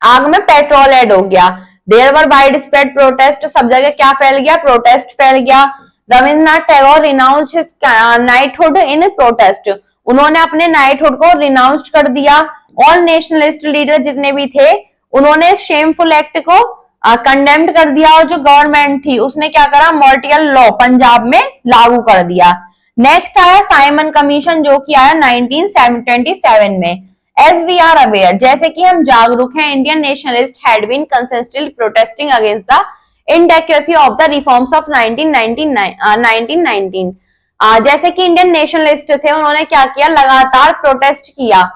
आग में पेट्रोल ऐड हो गया। There were wide spread protest, सब जगह क्या फैल गया, प्रोटेस्ट फैल गया। Rabindranath Tagore renounce his knighthood in protest, उन्होंने अपने नाइटहुड को रिनाउंस कर दिया। ऑल नेशनलिस्ट लीडर जितने भी थे उन्होंने शेमफुल एक्ट को कंडेम्ड कर दिया और जो गवर्नमेंट थी उसने क्या करा, मॉर्टियल लॉ पंजाब में लागू कर दिया। नेक्स्ट आया साइमन कमीशन, जो कि आया 1927 में। एज वी आर अवेयर, जैसे कि हम जागरूक हैं, Indian nationalist had been consistently protesting against the inadequacy of the reforms of 1919। जैसे कि इंडियन नेशनलिस्ट थे, उन्होंने क्या किया, लगातार प्रोटेस्ट किया।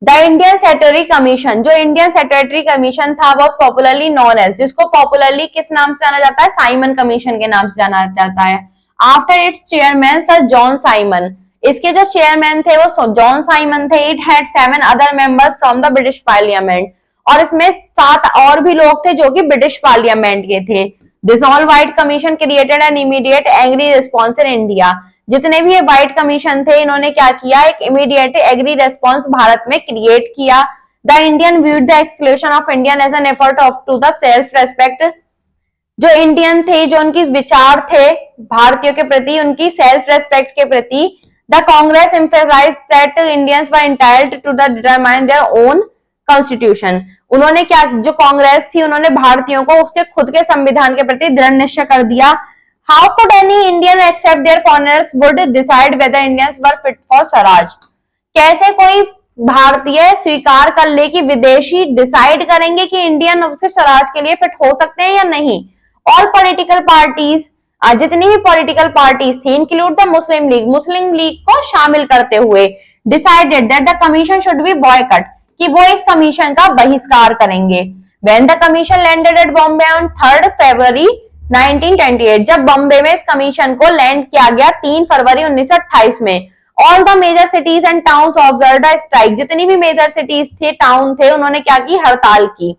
द इंडियन सेटेटरी कमीशन, जो इंडियन सेटेटरी कमीशन था, वॉज पॉपुलरली नोन एज, जिसको पॉपुलरली किस नाम से जाना जाता है, साइमन कमीशन के नाम से जाना जाता है। After it's chairman sir John Simon, इसके जो चेयरमैन थे वो जॉन साइमन थे। It had 7 other members from the British parliament, और इसमें 7 और भी लोग थे जो कि ब्रिटिश पार्लियामेंट के थे। This all white commission created an immediate agree response in India, जितने भी ये व्हाइट कमीशन थे इन्होंने क्या किया, एक इमीडिएट एग्री रिस्पॉन्स भारत में क्रिएट किया। The Indian viewed the exclusion of Indian as an effort of to the self respect, जो इंडियन थे, जो उनकी विचार थे भारतीयों के प्रति, उनकी सेल्फ रेस्पेक्ट के प्रति। The Congress emphasised that Indians were entitled to the determine their own constitution, उन्होंने क्या, जो कांग्रेस थी उन्होंने भारतीयों को उसके खुद के संविधान के प्रति दृढ़ निश्चय कर दिया। How could any Indian accept their foreigners would decide whether Indians were fit for Swaraj, कैसे कोई भारतीय स्वीकार कर ले कि विदेशी डिसाइड करेंगे कि इंडियन सिर्फ स्वराज के लिए फिट हो सकते हैं या नहीं। ऑल पॉलिटिकल पार्टीज, जितनी भी पॉलिटिकल पार्टीज थी, इंक्लूड द मुस्लिम लीग को शामिल करते हुए, decided that the commission should be boy cut, कि वो इस कमीशन का बहिष्कार करेंगे। When the commission landed eight Bombay on 3 फरवरी 1928, जब बॉम्बे में इस कमीशन को लैंड किया गया 3 फरवरी 1928 में, all the major cities and towns observed a strike, जितनी भी मेजर सिटीज थे, टाउन थे, उन्होंने क्या की, हड़ताल की।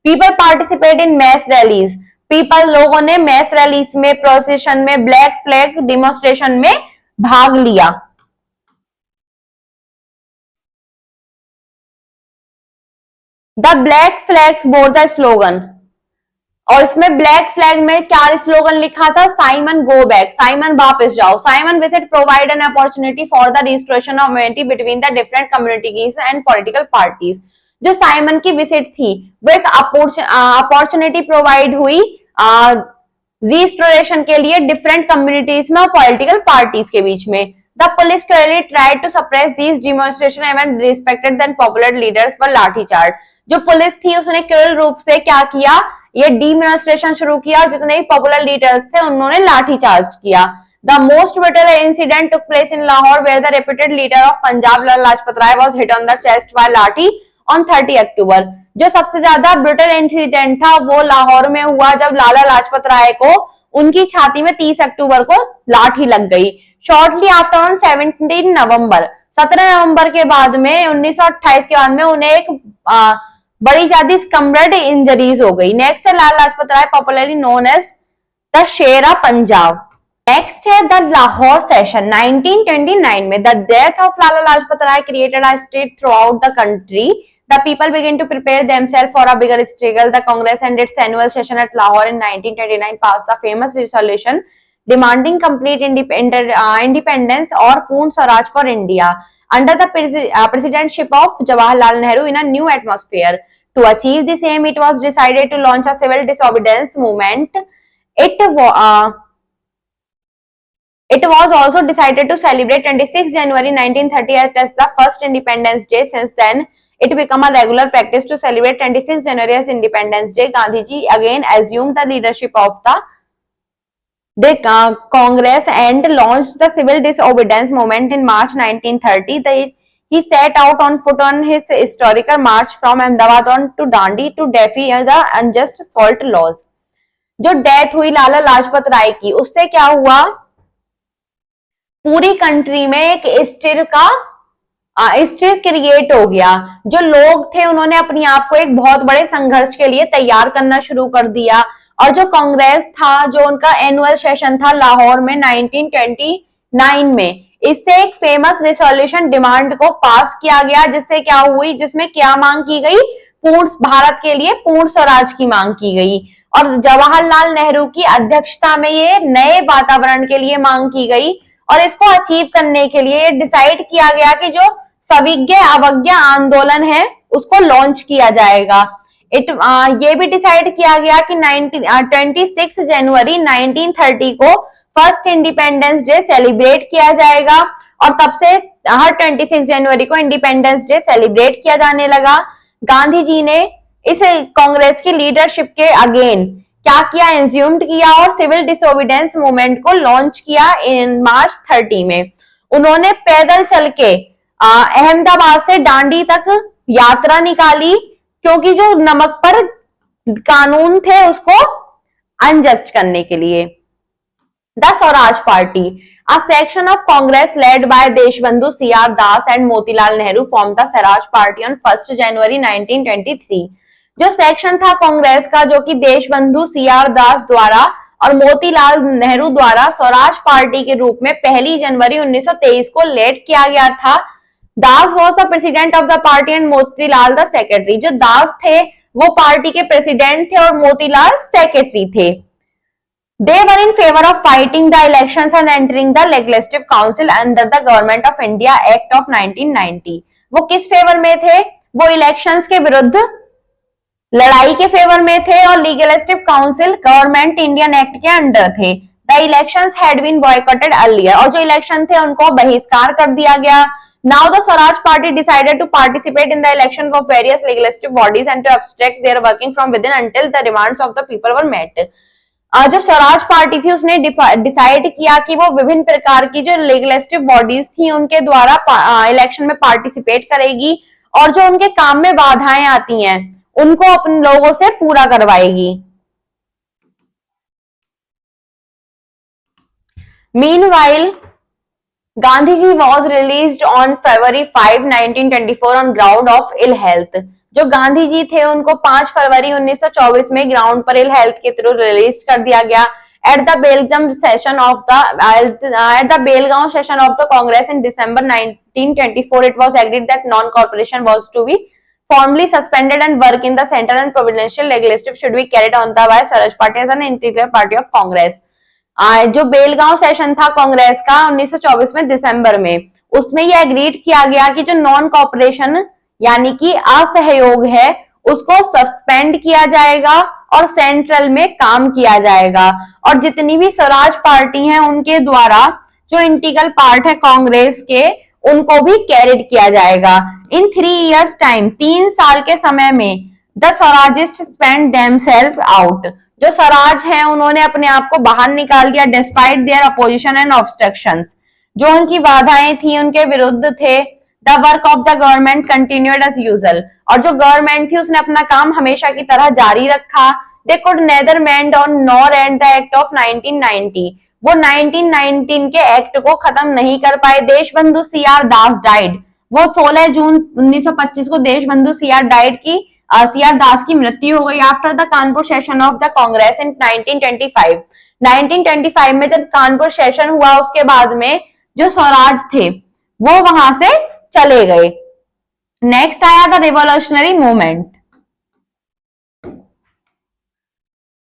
People participate in mass rallies, लोगों ने मैस रैलीज में, प्रोसेशन में, ब्लैक फ्लैग डिमोन्स्ट्रेशन में भाग लिया। The black flags bore the slogan, और इसमें ब्लैक फ्लैग में क्या स्लोगन लिखा था, साइमन गो बैक, साइमन वापस जाओ। Simon visit provide an opportunity for the restoration of unity between the different communities and political parties, जो साइमन की विजिट थी वो एक अपॉर्चुनिटी प्रोवाइड हुई रिस्टोरेशन के लिए डिफरेंट कम्युनिटीज में और पॉलिटिकल पार्टीज के बीच में। The police clearly tried to suppress these demonstration and respected then popular leaders for lathi charge, जो पुलिस थी उसने क्रूर रूप से क्या किया, ये डिमॉन्स्ट्रेशन शुरू किया और जितने भी पॉपुलर लीडर्स थे उन्होंने लाठीचार्ज किया। The most brutal incident took place in Lahore where the reputed leader of Punjab Lala Lajpat Rai was hit on the chest by lathi on 30 October, जो सबसे ज्यादा ब्रूटल इंसिडेंट था वो लाहौर में हुआ जब लाला लाजपत राय को उनकी छाती में 30 अक्टूबर को लाठी लग गई। शॉर्टली आफ्टर ऑन 17 नवंबर के बाद में 1928 के बाद में उन्हें एक बड़ी ज्यादा स्कम्बर्ड इंजरीज हो गई। नेक्स्ट है Lala Lajpat Rai, popularly known as the Sher of Punjab. Next है द लाहौर सेशन 1929 में। The death of Lala Lajpat Rai created a state throughout the country The people begin to prepare themselves for a bigger struggle. The Congress and its annual session at Lahore in 1929 passed the famous resolution demanding complete independence or Poorn Swaraj for India under the presidentship of Jawaharlal Nehru in a new atmosphere. To achieve the same, it was decided to launch a civil disobedience movement. It was also decided to celebrate 26 January 1930 as the first Independence Day. Since then, it became a regular practice to celebrate 26 January as Independence Day. Gandhiji again assumed the leadership of the Congress and launched the civil disobedience movement in March 1930. He set out on foot on his historical march from Ahmedabad on to Dandi to defy the unjust salt laws. जो death हुई लाला लाजपत राय की, उससे क्या हुआ, पूरी country में एक stir create हो गया। जो लोग थे उन्होंने अपने आप को एक बहुत बड़े संघर्ष के लिए तैयार करना शुरू कर दिया। और जो कांग्रेस था, जो उनका एनुअल सेशन था लाहौर में 1929 में, इससे एक फेमस रेजोल्यूशन डिमांड को पास किया गया, जिससे क्या हुई, जिसमें क्या मांग की गई, पूर्ण भारत के लिए पूर्ण स्वराज की मांग की गई। और जवाहरलाल नेहरू की अध्यक्षता में ये नए वातावरण के लिए मांग की गई और इसको अचीव करने के लिए डिसाइड किया गया कि जो सविज्ञ अवज्ञा आंदोलन है उसको लॉन्च किया जाएगा। ये भी डिसाइड किया गया कि 26 जनवरी 1930 को फर्स्ट इंडिपेंडेंस डे सेलिब्रेट किया जाएगा और तब से हर 26 जनवरी को इंडिपेंडेंस डे सेलिब्रेट किया जाने लगा। गांधी जी ने इस कांग्रेस की लीडरशिप के अगेन क्या किया, एज्यूम्ड किया और सिविल डिसोबीडियंस मूवमेंट को लॉन्च किया इन मार्च 30 में। उन्होंने पैदल चल के अहमदाबाद से डांडी तक यात्रा निकाली, क्योंकि जो नमक पर कानून थे उसको अनजस्ट करने के लिए। The Swaraj party, a section of Congress led by Deshbandhu C.R. Das and Motilal Nehru formed the Swaraj Party on 1st January 1923। जो सेक्शन था कांग्रेस का, जो कि देशबंधु सीआर दास द्वारा और मोतीलाल नेहरू द्वारा स्वराज पार्टी के रूप में 1 जनवरी 1923 को लेड किया गया था। Das was the president of the party and Motilal the secretary. जो दास थे वो पार्टी के प्रेसिडेंट थे और मोतीलाल सेक्रेटरी थे। They were in favor of fighting the elections and entering the Legislative Council under the Government of India Act of 1990। वो किस favour में थे, वो इलेक्शंस के विरुद्ध लड़ाई के फेवर में थे और legislative council government Indian act के अंडर थे। The elections had been boycotted earlier, और जो इलेक्शन थे उनको बहिष्कार कर दिया गया। Now the Swaraj party decided to participate in the election of various legislative bodies and to obstruct their working from within until the demands of the people were met. जो Swaraj party थी उसने decide किया कि वो विभिन्न प्रकार की जो लीगलिस्टिव बॉडीज थी उनके द्वारा इलेक्शन में पार्टिसिपेट करेगी और जो उनके काम में बाधाएं आती हैं उनको अपने लोगों से पूरा करवाएगी। Meanwhile, Gandhiji was released on February 5, 1924 on ground of ill health। जो गांधी जी थे उनको 5 फरवरी 1924 में ग्राउंड पर इल हेल्थ के थ्रू रिलीज कर दिया गया। At the Belgaum session of the Congress in December 1924 it was agreed that non-corporation was to be formally suspended and work in the central and provincial legislative should be carried on by Swaraj Party as an integral party of Congress। जो Belgaum session था कांग्रेस का 1924 में दिसंबर में, उसमें यह agreed किया गया कि जो नॉन कॉर्पोरेशन यानी कि असहयोग है उसको सस्पेंड किया जाएगा और सेंट्रल में काम किया जाएगा और जितनी भी स्वराज पार्टी है उनके द्वारा जो इंटीग्रल पार्ट है कांग्रेस के उनको भी कैरिड किया जाएगा। इन 3 years टाइम, 3 साल के समय में the Swarajist spend themselves out. जो स्वराज है उन्होंने अपने आप को बाहर निकाल दिया despite their opposition and obstructions. जो उनकी बाधाएं थी उनके विरुद्ध थे। The work of the government continued as usual, और जो गवर्नमेंट थी उसने अपना काम हमेशा की तरह जारी रखा। They could neither mend on nor and the act of 1990, वो 1919 के एक्ट को खत्म नहीं कर पाए। देशबंधु सीआर दास डाइड, वो 16 जून 1925 को देशबंधु सीआर दास की मृत्यु हो गई after the Kanpur session of the Congress in 1925 में जब कानपुर सेशन हुआ उसके बाद में जो स्वराज थे वो वहां से चले गए। नेक्स्ट आया the revolutionary movement.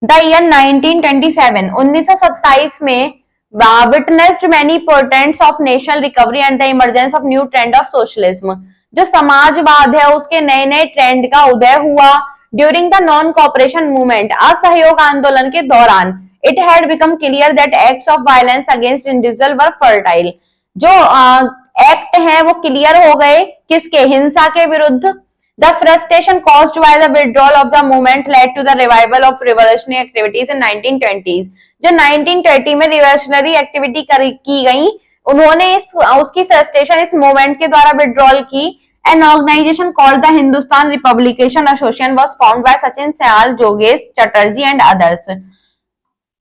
The year 1927 1927 में witnessed many portents of national recovery and the emergence of new trend of socialism। जो समाजवाद है उसके नए नए ट्रेंड का उदय हुआ। During the non cooperation movement असहयोग आंदोलन के दौरान it had become clear that acts of violence against individual were fertile. जो एक्ट हैं वो क्लियर हो गए किसके, हिंसा के विरुद्ध। The frustration caused by the withdrawal of the movement led to the revival of revolutionary activities in 1920s। जो 1920 में revolutionary activity की गई, उन्होंने उसकी frustration इस movement के द्वारा withdrawal की। An organization called the Hindustan Republican Association was formed by Sachin Sayal, Yogesh Chatterjee and others।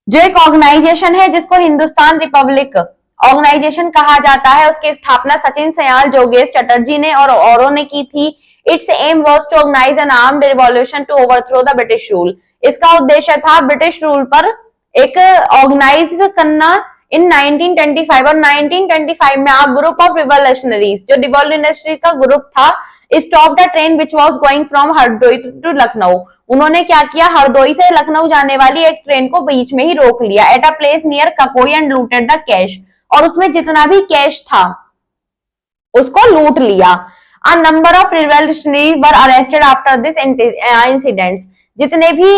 जो एक ऑर्गेनाइजेशन है जिसको हिंदुस्तान रिपब्लिक ऑर्गेनाइजेशन कहा जाता है, उसकी स्थापना सचिन सयाल, योगेश चटर्जी ने और औरों ने की थी। Its aim was to organize an armed revolution to overthrow the British rule। इसका उद्देश्य था ब्रिटिश रूल पर एक ऑर्गेनाइज करना। इन 1925 और 1925 में आ ग्रुप ऑफ रिवोल्यूशनरीज, जो रिवोल्यूशनरी का ग्रुप था, stop the train which was going from Hardoi to Lucknow. उन्होंने क्या किया, हरदोई से लखनऊ जाने वाली एक ट्रेन को बीच में ही रोक लिया at a place near Kakori and looted the cash. और उसमें जितना भी कैश था उसको लूट लिया। A number of revolutionaries were arrested after this incidents। जितने भी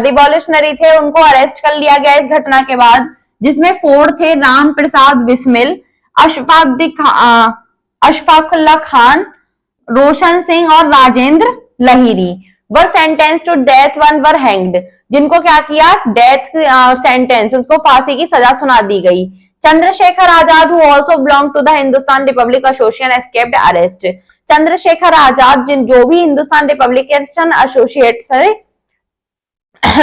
रिवॉल्यूशनरी थे उनको अरेस्ट कर लिया गया इस घटना के बाद, जिसमें 4 थे राम प्रसाद बिस्मिल, अशफाकुल्ला खान, रोशन सिंह और Rajendra Lahiri. Were sentence to death, one were hanged. जिनको क्या किया, डेथ सेंटेंस, उनको फांसी की सजा सुना दी गई। Chandrashekhar Azad who also belonged to the Hindustan Republic Association escaped arrest। Chandrashekhar Azad जो भी हिंदुस्तान रिपब्लिकन एसोसिएट से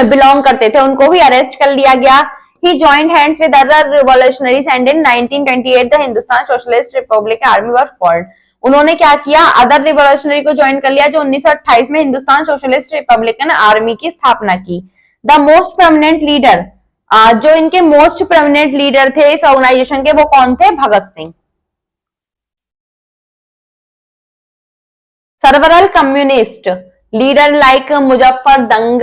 बिलोंग करते थे उनको भी अरेस्ट कर लिया गया। He joined hands with other revolutionaries and in 1928 the Hindustan Socialist Republic Army were formed। उन्होंने क्या किया, अदर रिवोल्यूशनरी को ज्वाइन कर लिया जो 1928 में हिंदुस्तान सोशलिस्ट रिपब्लिकन आर्मी की स्थापना की। द मोस्ट प्रोमिनेंट लीडर, जो इनके मोस्ट प्रोमिनेंट लीडर थे इस ऑर्गेनाइजेशन के, वो कौन थे, Bhagat Singh. Several communist leader like Muzaffar दंग,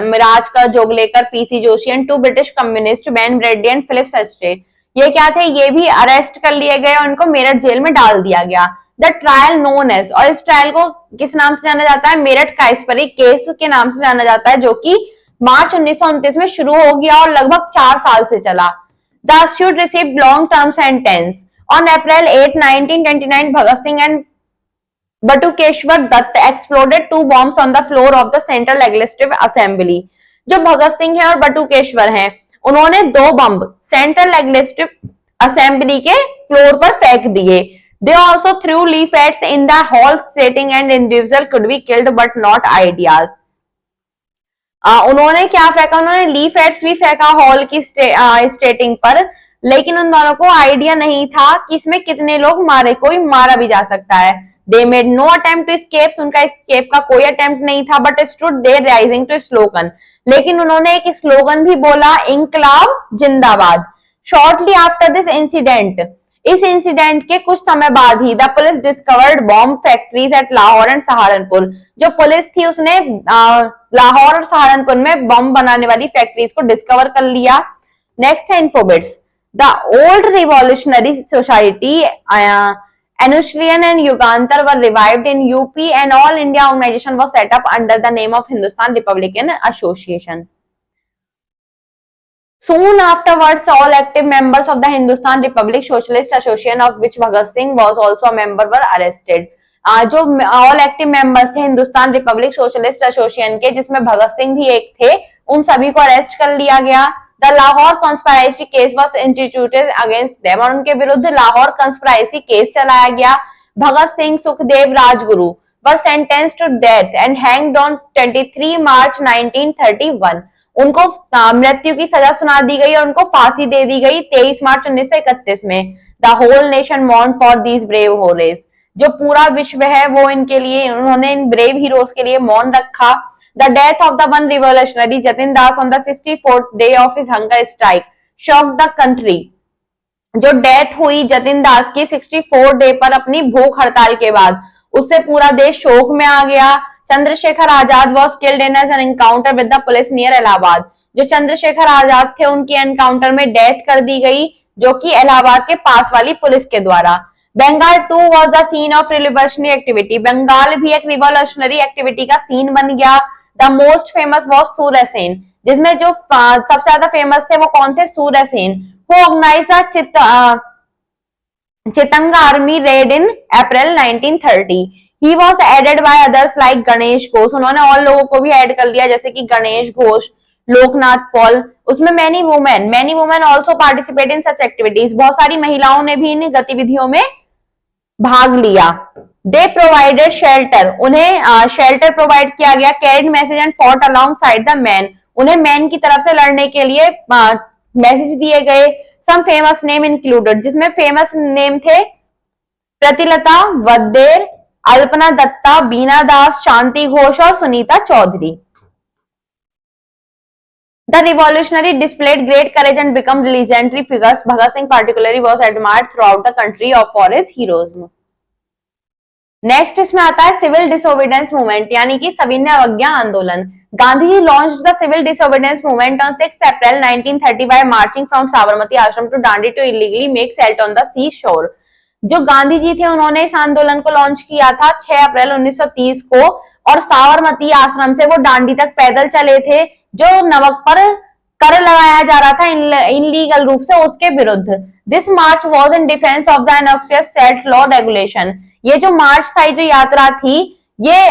मिराज का Joglekar, P C Joshi and 2 British communist Ben Bradley and Philip सेस्ट्रेट। ये क्या थे, ये भी अरेस्ट कर लिए गए और उनको मेरठ जेल में डाल दिया गया। द ट्रायल नोन एज, और इस ट्रायल को किस नाम से जाना जाता है, मेरठ काइसपरी केस के नाम से जाना जाता है, जो कि मार्च 1929 में शुरू हो गया और लगभग 4 साल से चला। The accused received long term sentence। On April 8, 1929, Bhagat Singh and Batukeshwar Dutt exploded 2 bombs on the floor of the Central Legislative Assembly। जो भगत सिंह है और बटुकेश्वर हैं, उन्होंने 2 बम सेंट्रल लेजिस्लेटिव असेंबली के फ्लोर पर फेंक दिए। They also threw leaflets in the hall stating an individual could be killed but not ideas। उन्होंने क्या फेंका, उन्होंने लीफलेट्स भी फेंका हॉल की स्टेटिंग पर, लेकिन उन दोनों को आइडिया नहीं था कि इसमें कितने लोग मारे, कोई मारा भी जा सकता है। They made no attempt to escape, उनका एस्केप का कोई अटेम्प्ट नहीं था, but stood there rising to slogan, लेकिन उन्होंने एक स्लोगन भी बोला, इंकलाब जिंदाबाद। शॉर्टली आफ्टर दिस इंसिडेंट, इस इंसिडेंट के कुछ समय बाद ही the police discovered bomb factories at Lahore and Saharanpur. जो पुलिस थी उसने लाहौर और सहारनपुर में बम बनाने वाली फैक्ट्रीज को डिस्कवर कर लिया। नेक्स्ट है infobits. The old revolutionary society Anushrian and Yugantar were revived in UP and all India organization was set up under the name of Hindustan Republican Association। Soon afterwards, all active members of the Hindustan Republic Socialist Association, of which Bhagat Singh was also a member, were arrested। जो all active members थे Hindustan Republic socialist association के, जिसमें भगत सिंह भी एक थे, उन सभी को अरेस्ट कर लिया गया। The Lahore conspiracy case was instituted against them, और उनके विरुद्ध लाहौर कॉन्स्पिरेसी केस चलाया गया। Bhagat Singh, Sukhdev, Rajguru were sentenced to death and hanged on 23 मार्च 1931। उनको मृत्यु की सजा सुना दी गई और उनको फांसी दे दी गई 23 मार्च 1931 में। The whole nation mourn for these brave heroes. जो पूरा विश्व है वो इनके लिए, उन्होंने इन ब्रेव हीरोज के लिए मौन रखा। The death of the one revolutionary Jatin Das on the 64th day of his hunger strike shocked the country. जो डेथ हुई जतिन दास की 64 डे पर अपनी भूख हड़ताल के बाद, उससे पूरा देश शोक में आ गया। Chandrashekhar Azad was killed in an encounter with the police near Allahabad. जो चंद्रशेखर आजाद थे उनकी एनकाउंटर में डेथ कर दी गई, जो कि इलाहाबाद के पास वाली पुलिस के द्वारा। Bengal too was the scene of revolutionary activity. Bengal भी एक रिवॉल्यूशनरी एक्टिविटी का सीन बन गया। The most famous was Surya Sen, जिसमें जो सबसे ज्यादा फेमस थे वो कौन थे? Surya Sen. Who organised the Chittagong army raid in April 1930। He was added by others like Ganesh Ghosh. उन्होंने और लोगों को भी ऐड कर लिया, जैसे कि गणेश घोष, लोकनाथ पॉल। उसमें many women also participate in such activities। बहुत सारी महिलाओं ने भी इन गतिविधियों में भाग लिया। They provided shelter। उन्हें शेल्टर प्रोवाइड किया गया। Carried message and fought alongside the men। उन्हें मैन की तरफ से लड़ने के लिए मैसेज दिए गए। Some famous name included, जिसमें फेमस नेम थे प्रतिलता वद्देर, अल्पना दत्ता, बीना दास, शांति घोष और Sunita Chaudhary. The revolutionary displayed great courage and become legendary figures. Bhagat Singh particularly was admired throughout the country for his heroism. Next इसमें आता है सिविल डिसोबीडियंस मूवमेंट, यानी कि सविनय अवज्ञा आंदोलन। Gandhi ji launched the civil disobedience movement on 6 April 1930 by marching from Sabarmati Ashram to Dandi to illegally make salt on the sea shore। जो गांधी जी थे उन्होंने इस आंदोलन को लॉन्च किया था 6 अप्रैल 1930 को, और साबरमती आश्रम से वो दांडी तक पैदल चले थे, जो नमक पर कर लगाया जा रहा था इनलीगल रूप से, उसके विरुद्ध। This march was in defence of the obnoxious salt law regulation. ये जो मार्च था, जो यात्रा थी, ये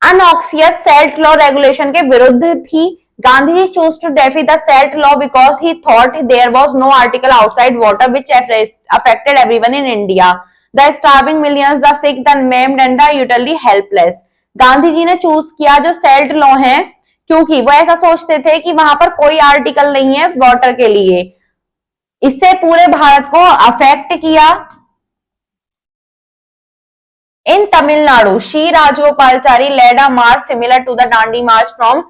अनऑक्सियस सेल्ट लॉ रेगुलेशन के विरुद्ध थी। Gandhi ji chose to defy the salt law because he thought there was no article outside water which affected everyone in India, the starving millions, the sick, the maimed and the utterly helpless. Gandhi ji ने chose किया जो sailed law है, क्योंकि वो ऐसा सोचते थे कि वहां पर कोई आर्टिकल नहीं है वाटर के लिए। इससे पूरे भारत को अफेक्ट किया। In Tamil Nadu, Shri Rajagopalachari led a march similar to the Dandi march from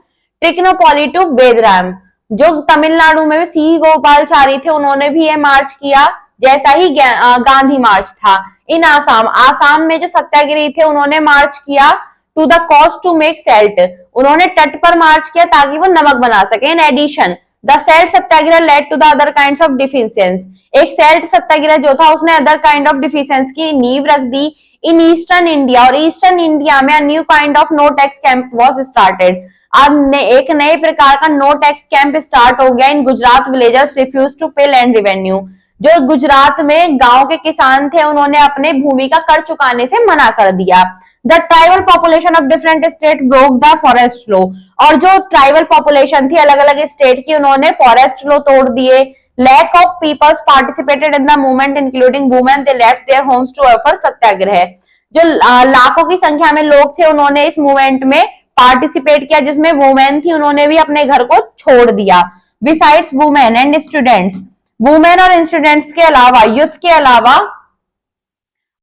Trichinopoly to Bedram। जो तमिलनाडु में सी गोपालचारी थे उन्होंने भी ये मार्च किया, जैसा ही गांधी मार्च था। इन आसाम में जो सत्याग्रही थे उन्होंने मार्च किया to the coast to make salt. उन्होंने तट पर मार्च किया ताकि वो नमक बना सके। In addition the salt Satyagraha led to the other kinds of defiance. एक सेल्ट सत्याग्रह जो था उसने अदर काइंड ऑफ डिफिशियंस की नींव रख दी। इन ईस्टर्न इंडिया, और ईस्टर्न इंडिया में new kind of no tax camp was started. अब एक नए प्रकार का नो टैक्स कैंप स्टार्ट हो गया। इन गुजरात विलेजर्स रिफ्यूज टू पे लैंड रेवेन्यू। जो गुजरात में गांव के किसान थे उन्होंने अपने भूमि का कर चुकाने से मना कर दिया। The tribal population of different state broke the forest law. और जो ट्राइबल पॉपुलेशन थी अलग अलग स्टेट की, उन्होंने फॉरेस्ट लॉ तोड़ दिए। Lack of peoples participated in the movement including women, they left their homes to offer सत्याग्रह। जो लाखों की संख्या में लोग थे उन्होंने इस मूवमेंट में पार्टिसिपेट किया, जिसमें वुमेन थी उन्होंने भी अपने घर को छोड़ दिया। Besides women and students, women और स्टूडेंट्स के अलावा, यूथ के अलावा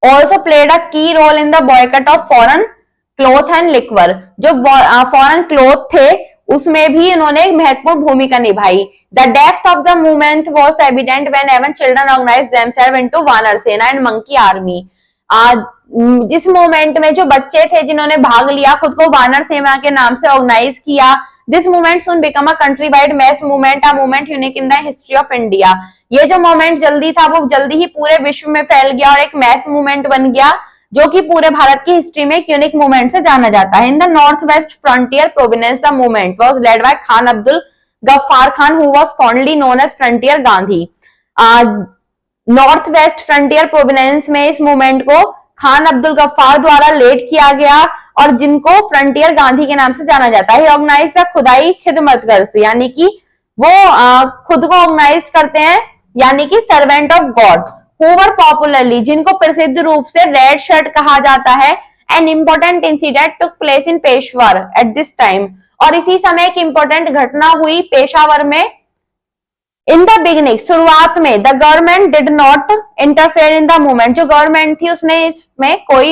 also played a key role in the boycott of foreign cloth and liquor। जो फॉरेन क्लोथ थे उसमें भी उन्होंने एक महत्वपूर्ण भूमिका निभाई। The depth of the movement was evident when even children organized themselves into वानर सेना and monkey army। जिस मूवमेंट में जो बच्चे थे जिन्होंने भाग लिया, खुद को वानर सेना के नाम से ऑर्गेनाइज किया। This movement soon became a country-wide mass movement, a movement unique in the history of India। ये जो मूवमेंट जल्दी था वो जल्दी ही पूरे विश्व में फैल गया और एक मैस मूवमेंट बन गया, जो कि पूरे भारत की हिस्ट्री में एक यूनिक मूवमेंट से जाना जाता है। In the north west frontier province the movement was led by Khan Abdul Gaffar Khan, who was fondly known as frontier Gandhi. North west frontier province में इस मूवमेंट को खान अब्दुल गफ्फार द्वारा लेड किया गया और जिनको फ्रंटियर गांधी के नाम से जाना जाता है। ऑर्गेनाइज द खुदाई खिदमतगर्स, यानी कि वो खुद को ऑर्गेनाइज करते हैं, यानी कि servant of God. Who were popularly, जिनको प्रसिद्ध रूप से रेड शर्ट कहा जाता है। An important incident took place इन पेशवर एट दिस टाइम, और इसी समय एक इंपॉर्टेंट घटना हुई पेशावर में। इन द बिगिनिंग, शुरुआत में, the government did not interfere in the movement. जो गवर्नमेंट थी उसने इसमें कोई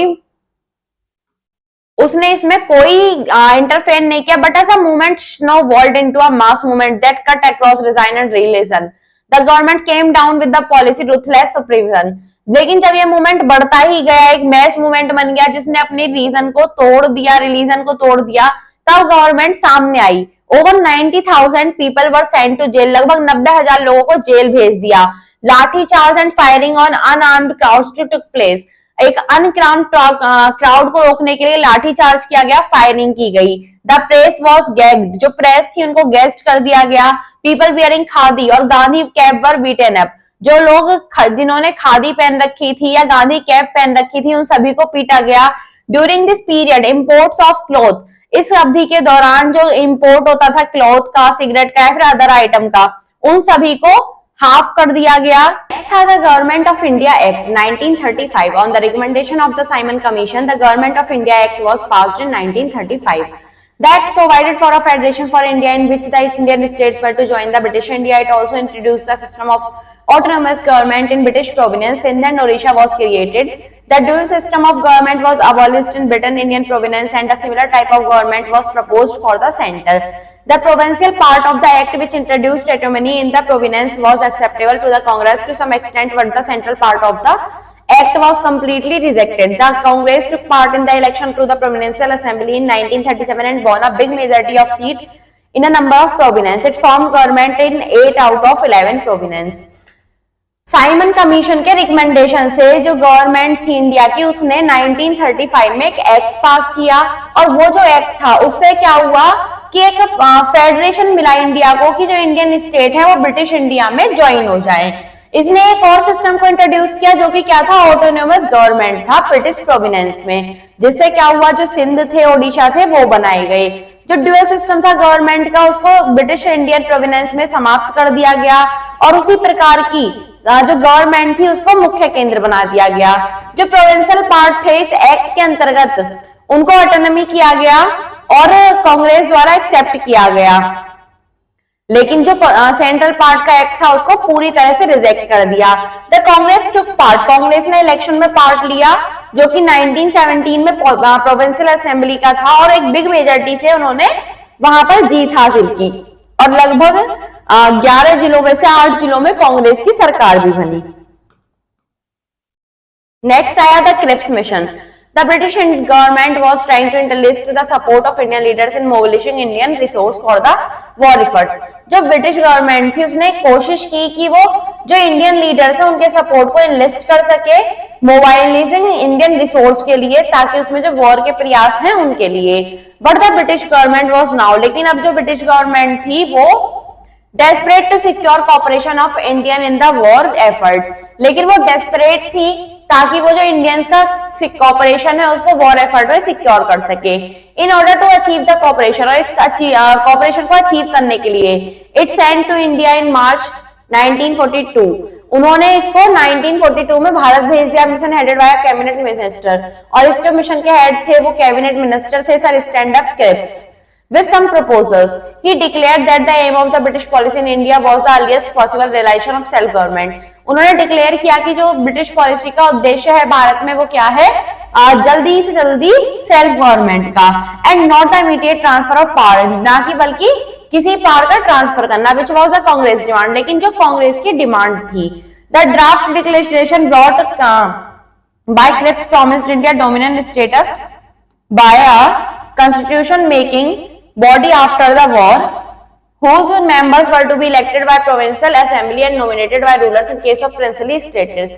इंटरफेयर नहीं किया। But as a movement evolved into a mass movement that cut across region and religion, the government came down with the policy ruthless supervision. लेकिन जब ये मूवमेंट बढ़ता ही गया, एक मैस मूवमेंट बन गया जिसने अपनी रीजन को तोड़ दिया, रिलीजन को तोड़ दिया, तब गवर्नमेंट सामने आई। Over 90,000 people were sent to jail, लगभग 90,000 लोगों को जेल भेज दिया। Lathi charge and firing on unarmed crowds took place, एक अनक्राउड क्राउड को रोकने के लिए लाठी चार्ज किया गया, फायरिंग की गई। द प्रेस वॉज गैग्ड, जो प्रेस थी उनको गेस्ट कर दिया गया। पीपल वियरिंग खादी और Gandhi cap were beaten up, जो लोग जिन्होंने खादी पहन रखी थी या गांधी कैप पहन रखी थी उन सभी को पीटा गया। During this period imports of cloth, इस अवधि के दौरान जो इम्पोर्ट होता था क्लॉथ का, सिगरेट का या फिर अदर आइटम का, उन सभी को हाफ कर दिया गया। था the government of India act 1935 on the recommendation of the Simon commission. The government of India act was passed in 1935 that provided for a federation for India in which the Indian states were to join the British India. It also introduced the system of autonomous government in British province. Sindh and Odisha was created. The dual system of government was abolished in Britain Indian province and a similar type of government was proposed for the center. The provincial part of the act which introduced autonomy in the province was acceptable to the Congress to some extent, but the central part of the act was completely rejected. The Congress took part in the election to the Provincial Assembly in 1937 and won a big majority of seats in a number of provinces. It formed government in 8 out of 11 provinces. Simon commission के recommendation से जो government थी India की, उसने 1935 में एक act पास किया, और वो जो एक्ट था उससे क्या हुआ कि एक फेडरेशन मिला इंडिया को कि जो इंडियन स्टेट है वो ब्रिटिश इंडिया में ज्वाइन हो जाए। इसने एक और सिस्टम को इंट्रोड्यूस किया जो कि क्या था, ऑटोनोमस गवर्नमेंट था ब्रिटिश प्रोविनेंस में, जिससे क्या हुआ, जो सिंध थे, ओडिशा थे, वो बनाए गए। जो ड्यूअल सिस्टम था गवर्नमेंट का, उसको ब्रिटिश इंडियन प्रोविनेंस में समाप्त कर दिया गया, और उसी प्रकार की जो गवर्नमेंट थी उसको मुख्य केंद्र बना दिया गया। जो प्रोविंशियल पार्ट थे इस एक्ट के अंतर्गत उनको ऑटोनॉमी किया गया और कांग्रेस द्वारा एक्सेप्ट किया गया, लेकिन जो सेंट्रल पार्ट का एक्ट था उसको पूरी तरह से रिजेक्ट कर दिया। The Congress took part, Congress ने इलेक्शन में पार्ट लिया जो कि 1917 में प्रोविंशियल असेंबली का था, और एक बिग मेजॉरिटी से उन्होंने वहां पर जीत हासिल की, और लगभग 11 जिलों में से 8 जिलों में कांग्रेस की सरकार भी बनी। नेक्स्ट आया the Cripps mission. The British government was trying to enlist the support of Indian leaders in mobilizing Indian resource for the war efforts. जो ब्रिटिश गवर्नमेंट थी उसने कोशिश की कि वो जो इंडियन लीडर्स हैं उनके सपोर्ट को इनलिस्ट कर सके मोबाइलाइजिंग इंडियन रिसोर्स के लिए, ताकि उसमें जो वॉर के प्रयास हैं उनके लिए। But the British government was now, लेकिन अब जो ब्रिटिश गवर्नमेंट थी वो desperate to secure cooperation of Indian in the war effort, लेकिन वो डेस्परेट थी ताकि वो जो इंडियंस का कॉपरेशन है उसको वॉर एफर्ट में सिक्योर कर सके। In order to achieve the cooperation, और इस कॉपरेशन को अचीव करने के लिए it sent to India in March 1942, उन्होंने इसको 1942 में भारत भेज दिया, mission headed by cabinet minister, और इस जो मिशन के हेड थे वो कैबिनेट मिनिस्टर थे Sir Standard Cripps. With some proposals, he declared that the aim of the British policy in India was the earliest possible realization of self government. उन्होंने declare किया कि जो ब्रिटिश पॉलिसी का उद्देश्य है भारत में वो क्या है, जल्दी से जल्दी सेल्फ गवर्नमेंट का, and not the immediate transfer of power, ना कि बल्कि किसी पावर का ट्रांसफर करना, which was the Congress demand, लेकिन जो कांग्रेस की डिमांड थी। The draft declaration brought by Cripps promised India dominant status by a constitution making body after the war, whose members were to be elected by provincial assembly and nominated by rulers in case of princely status.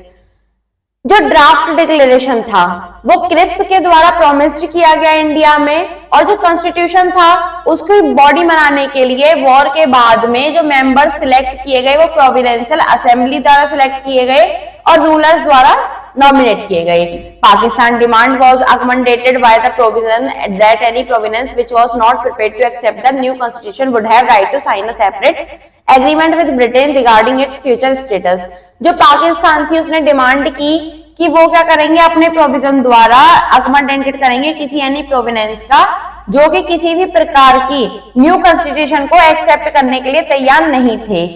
जो draft declaration था वो Cripps के द्वारा promised किया गया India में, और जो कॉन्स्टिट्यूशन था उसकी बॉडी बनाने के लिए वॉर के बाद में जो मेंबर्स सिलेक्ट किए गए वो प्रोविंशियल असेंबली द्वारा सिलेक्ट किए गए और रूलर्स द्वारा नॉमिनेट किए गए। Pakistan demand was accommodated by the provision that any province which was not prepared to accept the new constitution would have right to sign a separate agreement with Britain regarding its future status. जो पाकिस्तान थी उसने demand की कि वो क्या करेंगे, अपने provision द्वारा अकोमोडेटेड करेंगे किसी यानी प्रोविनेंस का जो कि किसी भी प्रकार की न्यू कॉन्स्टिट्यूशन को एक्सेप्ट करने के लिए तैयार नहीं थे।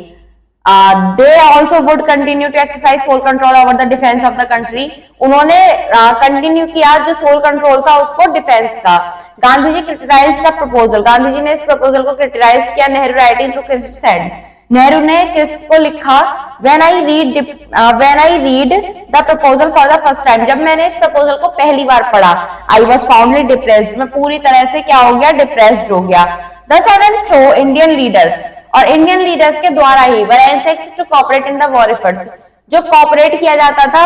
They also would continue to exercise sole control over the defense of the country. उन्होंने कंटिन्यू किया जो सोल कंट्रोल था उसको डिफेंस का। Gandhi ji criticised the proposal, Gandhi ji ने इस प्रपोजल को क्रिटिसाइज किया। Nehru writing to Cripps said, Nehru ने क्रिस्प को लिखा, when I read the proposal for the first time, जब मैंने इस प्रपोजल को पहली बार पढ़ा, I was foundly depressed, मैं पूरी तरह से क्या हो गया, डिप्रेस्ड हो गया. The sudden throw Indian leaders, और इंडियन लीडर्स के द्वारा ही were anxious to cooperate in the war efforts, जो कॉपरेट किया जाता था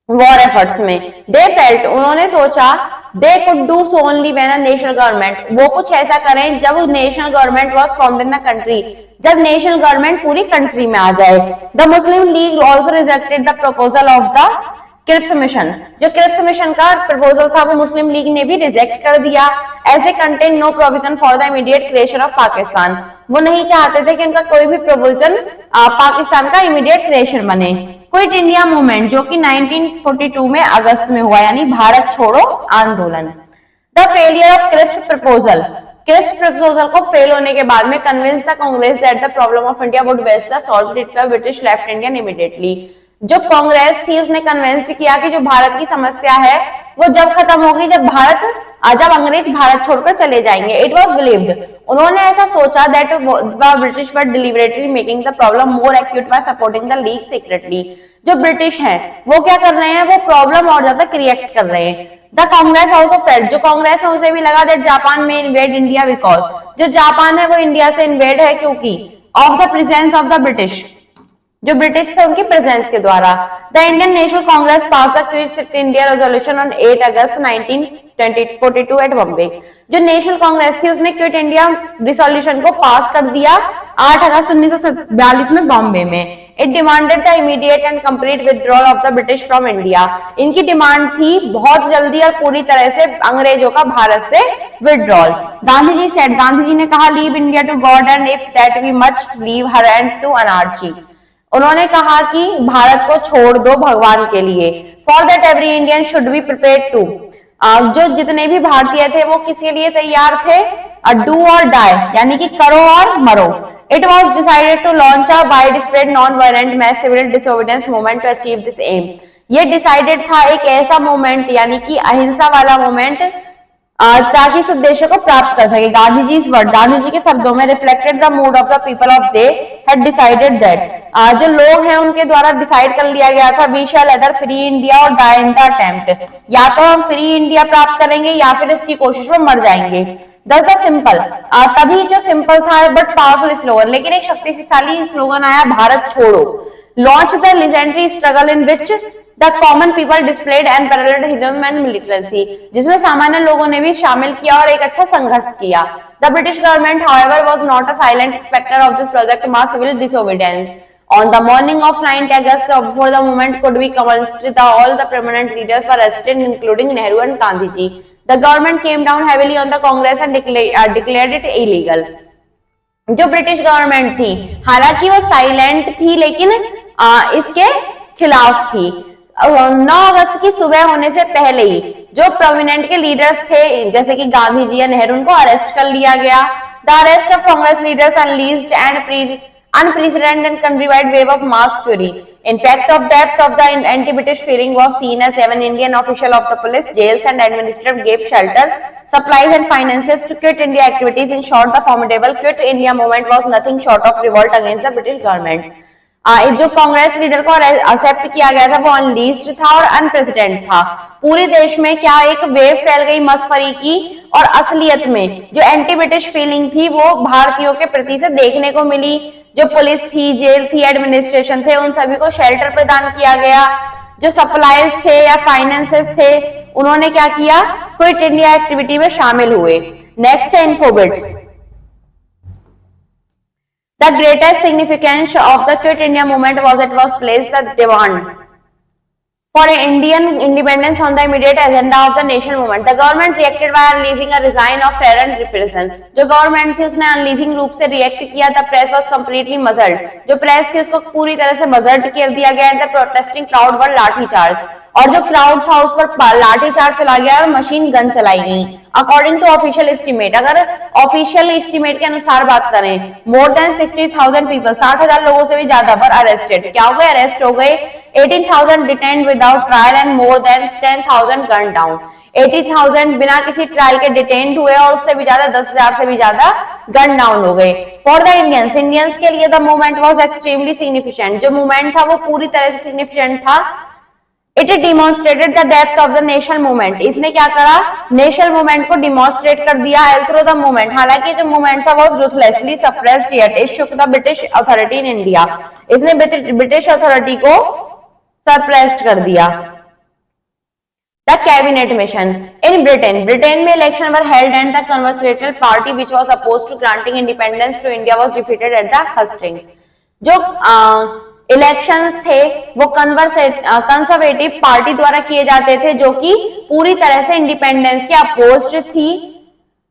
वॉर एफर्ट्स में. दे फेल्ट, उन्होंने सोचा, they could do so only when a national government, वो कुछ ऐसा करें जब national government was formed in the country, जब नेशनल गवर्नमेंट पूरी कंट्री में आ जाए. The Muslim League also rejected the proposal of the Cripps mission, जो क्रिप्स मिशन का प्रपोजल था वो मुस्लिम लीग ने भी रिजेक्ट कर दिया. As they contain no provision for the immediate creation of Pakistan, वो नहीं चाहते थे कि उनका कोई भी प्रोविजन पाकिस्तान का इमीडिएट क्रिएशन बने. क्विट इंडिया मूवमेंट, जो कि 1942 में अगस्त में हुआ, यानी भारत छोड़ो आंदोलन. The failure of Cripps proposal, Cripps proposal को फेल होने के बाद में convince the Congress that the problem of India would best the solve it the British left Indian immediately, जो कांग्रेस थी उसने कन्विंस्ड किया कि जो भारत की समस्या है वो जब खत्म होगी जब अंग्रेज भारत छोड़कर चले जाएंगे. इट वॉज बिलीव्ड, उन्होंने ऐसा सोचा that the British were deliberately making the problem more acute bye supporting the league secretly, जो ब्रिटिश हैं वो क्या कर रहे हैं, वो प्रॉब्लम और ज्यादा क्रिएट कर रहे हैं. द कांग्रेस ऑल्सो फेल्ट, जो कांग्रेस है उसे भी लगा that Japan may invade India because, जो जापान है वो इंडिया से इन्वेड है क्योंकि of the presence of the British, जो ब्रिटिश थे उनकी प्रेजेंस के द्वारा. The Indian National Congress passed the Quit India resolution on 8 August 1942 at Bombay, जो नेशनल कांग्रेस थी उसने क्विट इंडिया रिजोल्यूशन को पास कर दिया 8 अगस्त 1942 में बॉम्बे में. It demanded the immediate and complete withdrawal of the British from India, इनकी डिमांड थी बहुत जल्दी और पूरी तरह से अंग्रेजों का भारत से विथड्रॉल. गांधी जी सेड, गांधी जी ने कहा, leave India to God and if that we must leave her and to anarchy, उन्होंने कहा कि भारत को छोड़ दो भगवान के लिए. For that every Indian should be prepared to, जो जितने भी भारतीय थे वो किसके लिए तैयार थे, डू और डाई, यानी कि करो और मरो. It was decided to launch a widespread non violent mass civil disobedience movement to achieve this aim, ये डिसाइडेड था एक ऐसा मूवमेंट यानी कि अहिंसा वाला मूवमेंट ताकि इस उद्देश्य को प्राप्त कर सके. गांधी जी इस वर्ड, गांधी जी के शब्दों में, reflected the mood off the people of they had decided that, जो लोग हैं उनके द्वारा डिसाइड कर लिया गया था, we shall either free India और डाई इन द अटेम्प्ट, या तो हम फ्री इंडिया प्राप्त करेंगे या फिर इसकी कोशिश में मर जाएंगे. दस द सिंपल, तभी जो सिंपल था बट पावरफुल स्लोगन, लेकिन एक शक्तिशाली स्लोगन आया, भारत छोड़ो. Launch the legendary struggle in which the common people displayed and parallel heroism and militancy, जिसमें सामान्य लोगों ने भी शामिल किया और एक अच्छा संघर्ष किया. The British government however was not a silent spectator of this project mass civil disobedience. On the morning of 9th August, before the movement could be commenced, all the prominent leaders were arrested, including Nehru and Gandhi ji. The government came down heavily on the Congress and declared it illegal. जो British government थी हालांकि वो silent थी लेकिन इसके खिलाफ थी. 9 अगस्त की सुबह होने से पहले ही जो प्रोमिनेंट के लीडर्स थे जैसे कि गांधी जी या नेहरू, उनको अरेस्ट कर लिया गया. The arrest of Congress leaders unleashed and unprecedented and countrywide wave of mass fury. In fact, of depth of the anti-British feeling was seen as an Indian official of the police, jails and administrative gave shelter, supplies and finances to Quit India activities. In short, the formidable Quit India movement was nothing short of revolt against the British government. जो Congress leader को accept किया गया था वो अनलीज्ड था और unprecedented था. पूरे देश में क्या एक वेव फैल गई मसफरी की, और असलियत में जो एंटी ब्रिटिश फीलिंग थी वो भारतीयों के प्रति से देखने को मिली. जो पुलिस थी, जेल थी, एडमिनिस्ट्रेशन थे, उन सभी को शेल्टर प्रदान किया गया. जो सप्लाईज थे या फाइनेंसेस थे उन्होंने क्या किया, क्विट इंडिया एक्टिविटी में शामिल हुए. नेक्स्ट है इन्फोबिट्स. The greatest significance of the Quit India movement was it was placed the demand for Indian independence on the immediate agenda of the nation movement. The government reacted by unleashing a resign of terror and repression. जो government थी उसने unleashing रूप से react किया. The press was completely muzzled. जो press थी उसको पूरी तरह से muzzled कर दिया गया. The protesting crowd were lathi charge, और जो क्राउड था उस पर लाठीचार्ज चला गया और मशीन गन चलाई गई. अकॉर्डिंग टू ऑफिशियल एस्टीमेट, अगर ऑफिशियल एस्टीमेट के अनुसार बात करें, मोर देन 60,000 पीपल, 60,000 लोगों से भी ज्यादा पर अरेस्टेड, क्या हो गए, अरेस्ट हो गए. 18,000 detained without trial and more than 10,000 gun down. 80,000 बिना किसी ट्रायल के डिटेन्ड हुए और उससे भी ज्यादा 10,000 से भी ज्यादा गन डाउन हो गए। फॉर द इंडियंस के लिए the movement was extremely significant, जो मूवमेंट था वो पूरी तरह से सिग्निफिकेंट था। It demonstrated the depth of the national movement, इसने क्या करा, नेशनल मूवमेंट को डिमॉन्स्ट्रेट कर दिया थ्रू द मूवमेंट। हालांकि जो मूवमेंट था वो ruthlessly suppressed yet it shook the British authority in India, इसने ब्रिटिश अथॉरिटी को सरप्रेस्ड कर दिया। The cabinet mission in Britain में election were held and the Conservative Party which was opposed to granting independence to India was defeated at the hustings। जो elections थे वो conservative party द्वारा किए जाते थे जो कि पूरी तरह से इंडिपेंडेंस के अपोज्ड थी।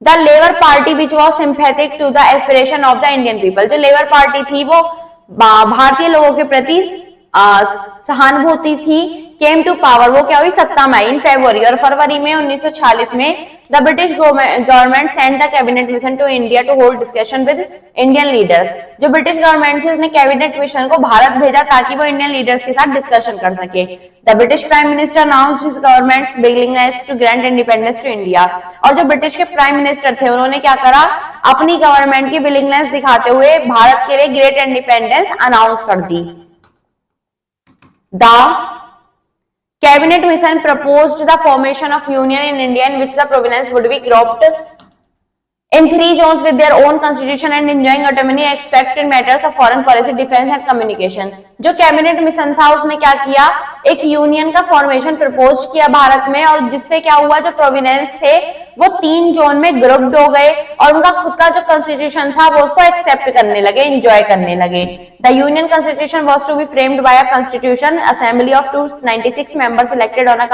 The Labour Party which was sympathetic to the aspiration of the Indian people, जो लेबर पार्टी थी वो भारतीय लोगों के प्रति सहानुभूति थी। केम टू पावर, वो क्या हुई, सत्ता में आई इन फरवरी, और फरवरी में 1946 में the British government send the cabinet mission to India to hold discussion with Indian leaders. जो ब्रिटिश गवर्नमेंट थी उसने कैबिनेट मिशन को भारत भेजा ताकि वो इंडियन लीडर्स के साथ डिस्कशन कर सके। The British prime minister announced his government's willingness to grant independence to India, और जो ब्रिटिश के प्राइम मिनिस्टर थे उन्होंने क्या करा, अपनी गवर्नमेंट की विलिंगनेस दिखाते हुए भारत के लिए ग्रेट इंडिपेंडेंस अनाउंस कर दी। The cabinet mission proposed the formation of union in India in which the provinces would be grouped in 3 zones with their own constitution and enjoying autonomy except in matters of foreign policy, defense and communication। जो cabinet mission था उसने क्या किया, एक union का formation propose किया भारत में, और जिससे क्या हुआ, जो प्रोविनेंस थे वो 3 जोन में ग्रुप्ड हो गए और उनका खुद का जो कॉन्स्टिट्यूशन था वो उसको एक्सेप्ट करने लगे, एंजॉय करने लगे। The union constitution was to be framed by a constitution assembly of 296 members elected on a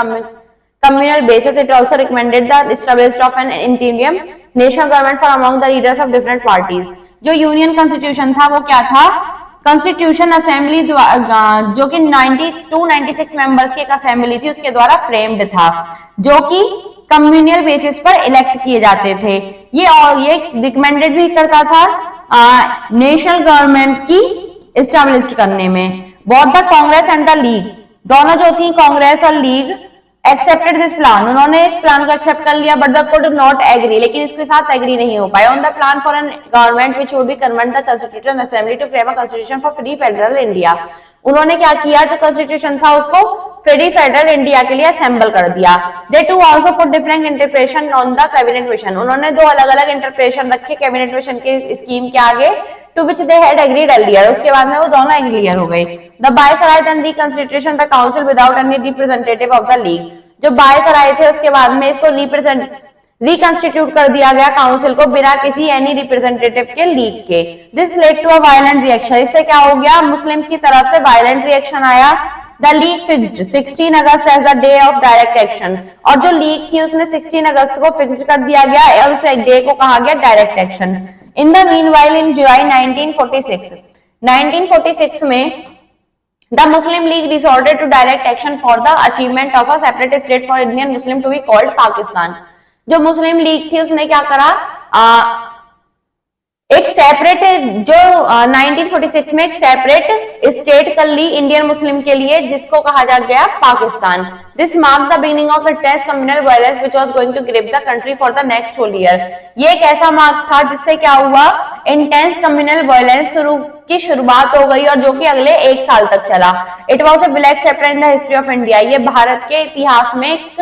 communal basis। It also recommended the establishment of an interim national government for among the leaders of different parties। जो union constitution था वो क्या था, constitution assembly जो कि 296 members की एक assembly थी उसके द्वारा फ्रेम्ड था, जो कि कम्युनल बेसिस पर इलेक्ट किए जाते थे। ये रिकमेंडेड भी करता था नेशनल गवर्नमेंट की एस्टैब्लिश करने में। Both the Congress and the league, दोनों जो थी कांग्रेस और लीग, एक्सेप्टेड दिस प्लान, उन्होंने इस प्लान को एक्सेप्ट कर लिया, but the could not agree, लेकिन इसके साथ एग्री नहीं हो पाए। On the plan for an government which would be convert the constitution assembly to frame a constitution for free federal India. उन्होंने क्या किया, जो कॉन्स्टिट्यूशन था उसको फ्री फेडरल इंडिया के लिए असेंबल कर दिया। They too also put different interpretation on the cabinet mission, उन्होंने 2 अलग-अलग इंटरप्रिटेशन रखे कैबिनेट मिशन के स्कीम के आगे, to which they had agreed earlier। उसके बाद में वो दोनों एग्री हो गए। The Viceroy then reconstituted the council without any representative of the league। जो Viceroy थे उसके बाद में इसको रिकंस्टिट्यूट कर दिया गया काउंसिल को बिना किसी एनी रिप्रेजेंटेटिव के लीग के। This led to a violent reaction, इससे क्या हो गया, मुस्लिम्स की तरफ से वायलेंट रिएक्शन आया। The League fixed 16 August as the day of direct action, और जो लीग थी उसने 16 अगस्त को फिक्स कर दिया गया और उस डे को कहा गया direct action. In the meanwhile, in July 1946 में the Muslim League resorted to direct action for the achievement of a separate state for Indian Muslim to be called Pakistan। जो मुस्लिम लीग थी उसने क्या करा, एक सेपरेट, जो 1946 में एक सेपरेट स्टेट कर ली इंडियन मुस्लिम के लिए, जिसको कहा जा गया Pakistan. This mark the beginning of intense communal violence which was going to grip the country for the next whole year. ये एक ऐसा मार्क था जिससे क्या हुआ, इंटेंस कम्युनल वायलेंस की शुरुआत हो गई और जो कि अगले 1 साल तक चला। It was a black chapter in the history of India, ये भारत के इतिहास में एक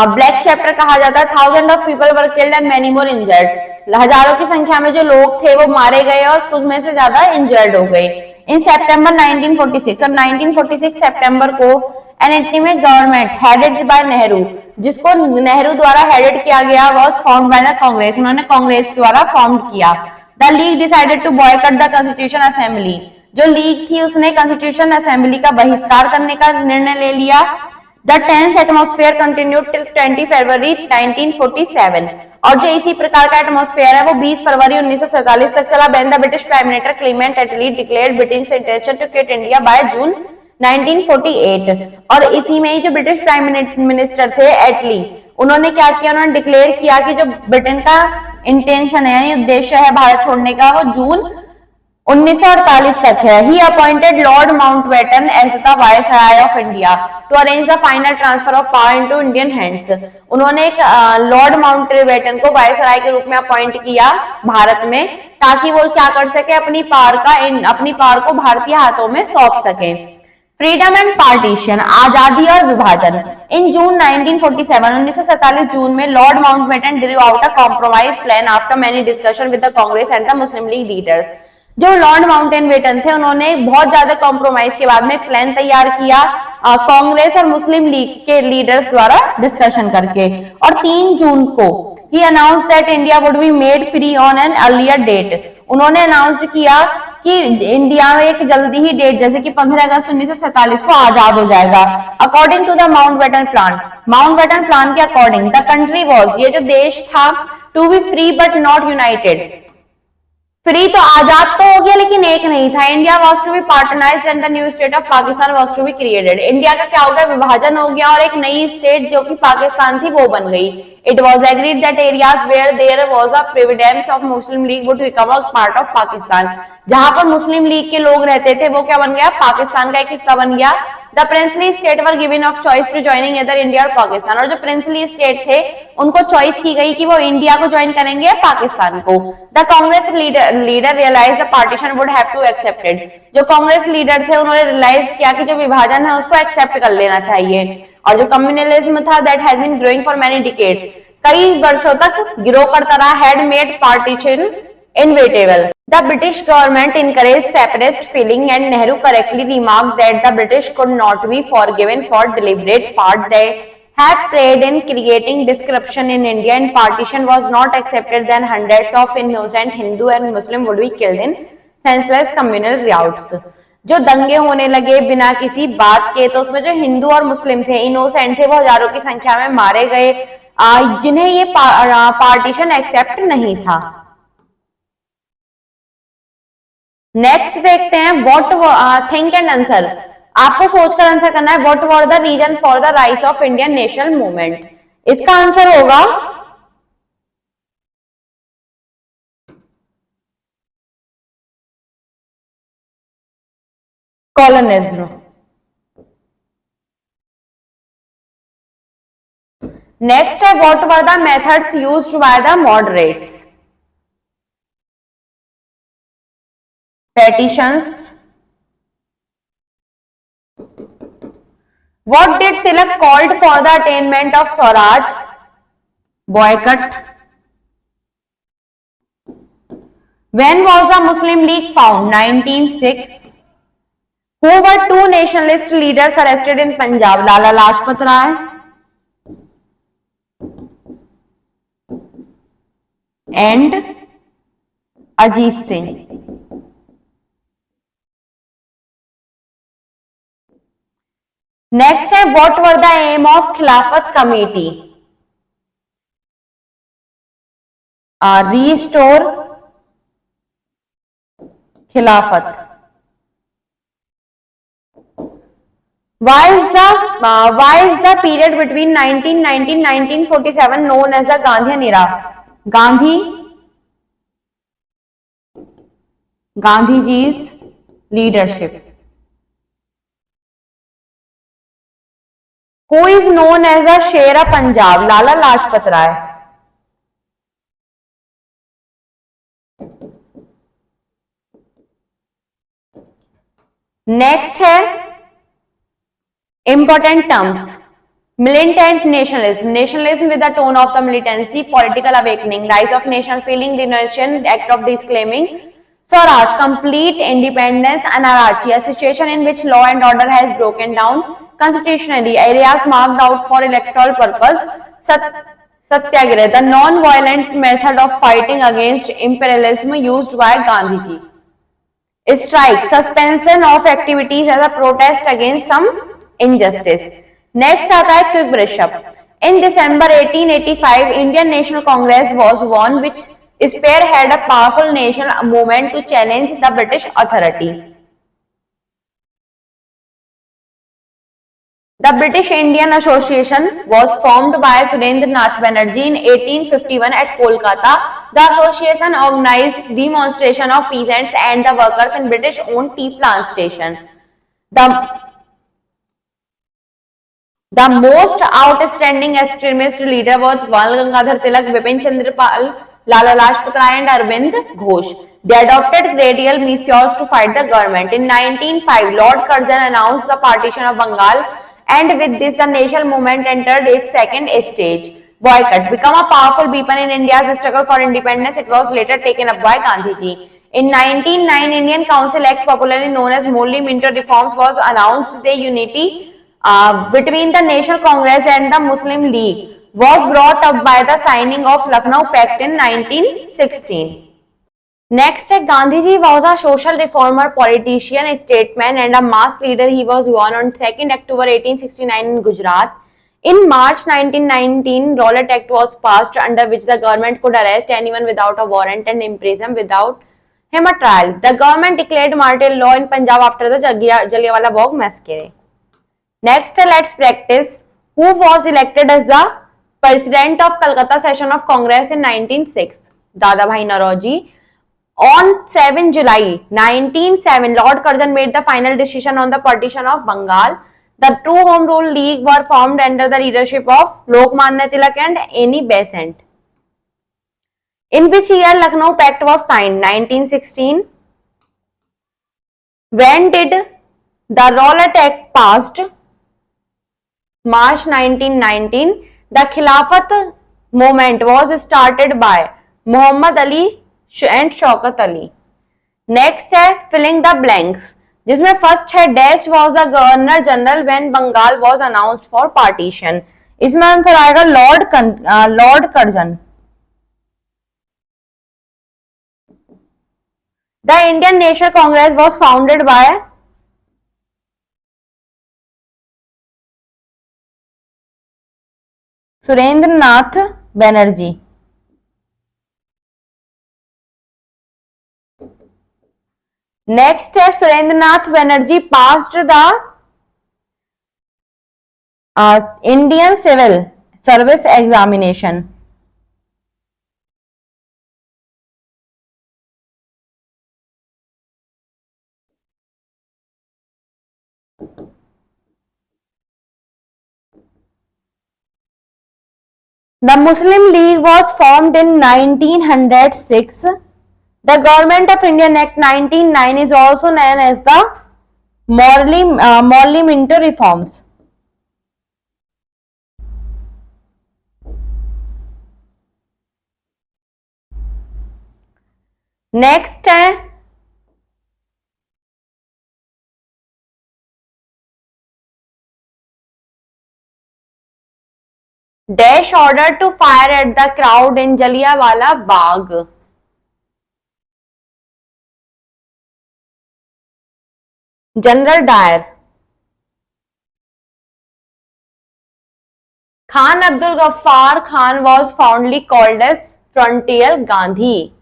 ब्लैक चैप्टर कहा जाता है। Thousand of people were killed and many more injured, हजारों की संख्या में जो लोग थे वो मारे गए और कुछ में से ज्यादा इंजर्ड हो गए। इन सितंबर 1946 और 1946 सितंबर को an intimate government headed by Nehru, जिसको नेहरू द्वारा हेडेड किया गया, was formed by the Congress, उन्होंने कांग्रेस द्वारा फॉर्म किया। The League decided to boycott the constitution assembly, जो लीग थी उसने कॉन्स्टिट्यूशन असेंबली का बहिष्कार करने का निर्णय ले लिया। The tense atmosphere continued till 20 February 1947, और जो इसी प्रकार का एटमॉस्फेयर है वो 20 फरवरी 1947 तक चला। When the British Prime Minister Clement Attlee declared Britain's intention to quit India by June 1948, और इसी में ही जो ब्रिटिश प्राइम मिनिस्टर थे एटली, उन्होंने क्या किया, उन्होंने डिक्लेयर किया कि जो ब्रिटेन का इंटेंशन है यानी उद्देश्य है भारत छोड़ने का, वो जून 1948 तक है। He appointed Lord Mountbatten as the viceroy of India to arrange the final transfer of power into Indian hands. उन्होंने एक लॉर्ड माउंटबेटन को वायसराय के रूप में अपॉइंट किया भारत में, ताकि वो क्या कर सके, अपनी पावर को भारतीय हाथों में सौंप सके। फ्रीडम एंड पार्टीशन, आजादी और विभाजन। इन जून 1947 जून में Lord Mountbatten Drew out a compromise plan after many discussion with the Congress and the Muslim league leaders. जो लॉर्ड माउंटबेटन थे, उन्होंने बहुत ज्यादा कॉम्प्रोमाइज के बाद में प्लान तैयार किया कांग्रेस और मुस्लिम लीग के लीडर्स द्वारा डिस्कशन करके। और 3 जून को ही announce that India would be made free on an earlier date. उन्होंने अनाउंस किया कि इंडिया में एक जल्दी ही डेट, जैसे कि 15 अगस्त 1947 को आजाद हो जाएगा। According to the Mountbatten plan के अकॉर्डिंग द कंट्री वॉज, ये जो देश था, to be free but not united. Free तो आजाद तो हो गया लेकिन एक नहीं था। India was to be partitioned and the new state of Pakistan was to be created. India का क्या हो गया, विभाजन हो गया और एक नई स्टेट जो कि पाकिस्तान थी वो बन गई। It was agreed that areas where there was a precedence of Muslim League would become a part of Pakistan. जहां पर मुस्लिम लीग के लोग रहते थे वो क्या बन गया, पाकिस्तान का एक हिस्सा बन गया। The princely state were given of choice to joining either India और पाकिस्तान। और जो प्रिंसली स्टेट थे उनको चॉइस की गई कि वो इंडिया को ज्वाइन करेंगे या पाकिस्तान को। The Congress leader realise the partition would have to accepted. जो कांग्रेस लीडर थे उन्होंने रियलाइज किया कि जो विभाजन है उसको एक्सेप्ट कर लेना चाहिए। और जो कम्युनलिज्म था, that has been growing for many decades, कई वर्षों तक ग्रो करता रहा, had made partition inevitable. The British government encouraged separatist feeling and Nehru correctly remarked that the British could not be forgiven for deliberate part they had played in creating disruption in India, and partition was not accepted, then hundreds of innocent Hindu and Muslim would be killed in senseless communal riots. जो दंगे होने लगे बिना किसी बात के, तो उसमें जो हिंदू और मुस्लिम थे, इनोसेंट थे, वो हजारों की संख्या में मारे गए, जिन्हें ये पार्टीशन एक्सेप्ट नहीं था। नेक्स्ट देखते हैं व्हाट थिंक एंड आंसर। आपको सोचकर आंसर करना है। What were the reason for the rise of Indian national movement. इसका आंसर होगा कॉलोनिज्म। नेक्स्ट है what were the methods used by the moderates. Petitions. What did Tilak called for the attainment of Swaraj? Boycott. When was the Muslim League found? 1906. Who were 2 nationalist leaders arrested in Punjab? Lala Lajpat Rai and Ajit Singh. Next है what were the aim of Khilafat committee? Restore Khilafat. Why is the period between 1919 1947 known as the Gandhian era? Gandhiji's leadership. Who is known as the Sher of Punjab? Lala Lajpat Rai. Next है important terms. militant nationalism, nationalism with the tone of the militancy, political awakening, rise of national feeling, renunciation, act of disclaiming Swaraj, complete independence, anarchy, a situation in which law and order has broken down constitutionally, areas marked out for electoral purpose, satyagrah, the non-violent method of fighting against imperialism used by Gandhiji. Strike, suspension of activities as a protest against some injustice. Next आता है quick brush-up. In December 1885, Indian National Congress was won, which spearheaded a powerful national movement to challenge the British authority. The British Indian Association was formed by Surendranath Banerjee in 1851 at Kolkata. The association organized demonstration of peasants and the workers in British-owned tea plantation. The most outstanding extremist leader was Bal Gangadhar Tilak, Bipin Chandra Pal, Lala Lajpat Rai and Arvind Ghosh. They adopted gradual measures to fight the government. In 1905, Lord Curzon announced the partition of Bengal, and with this the national movement entered its second stage. Boycott became a powerful weapon in India's struggle for independence. It was later taken up by Gandhiji. In 1909, Indian Council Act, popularly known as Molli Minto reforms, was announced. The unity between the National Congress and the Muslim League was brought up by the signing of Lucknow Pact in 1916. Next, Gandhiji was a social reformer, politician, statesman and a mass leader. He was born on 2nd October 1869 in Gujarat. In March 1919, Rowlatt Act was passed, under which the government could arrest anyone without a warrant and imprison without him a trial. The government declared martial law in Punjab after the Jallianwala Bagh massacre. Next, let's practice who was elected as the president of Calcutta session of Congress in 1906. Dadabhai Naoroji. On 7 July 1907, Lord Curzon made the final decision on the partition of Bengal. The two Home Rule League were formed under the leadership of Lokmanya Tilak and Annie Besant. In which year Lucknow Pact was signed? 1916. When did the Rowlatt Act passed? March 1919. The Khilafat movement was started by Muhammad Ali and Shaukat Ali. Next है filling the blanks, जिसमें first है dash was the governor general when Bengal was announced for partition. इसमें answer आएगा Lord Curzon. The Indian National Congress was founded by Surendranath Banerjee. Next है Surendranath Banerjee passed the Indian Civil Service examination. The Muslim League was formed in 1906. The Government of Indian Act 1909 is also known as the Morley Minto reforms. Next है Dash ordered to fire at the crowd in Jallianwala Bagh. General Dyer. Khan Abdul Ghaffar Khan was fondly called as Frontier Gandhi.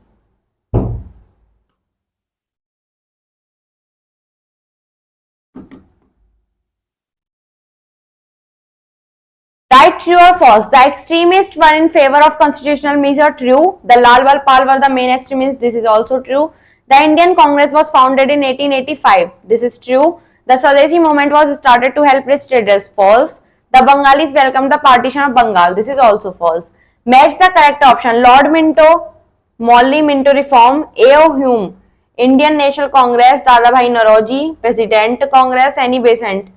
Right, true or false? The extremists were in favor of constitutional measure. True. The Lal Pal were the main extremists. This is also true. The Indian Congress was founded in 1885. This is true. The Swadeshi movement was started to help rich traders. False. The Bengalis welcomed the partition of Bengal. This is also false. Match the correct option. Lord Minto, Molly Minto reform. A.O. Hume, Indian National Congress. Dadabhai Naoroji, President Congress. Annie Besant,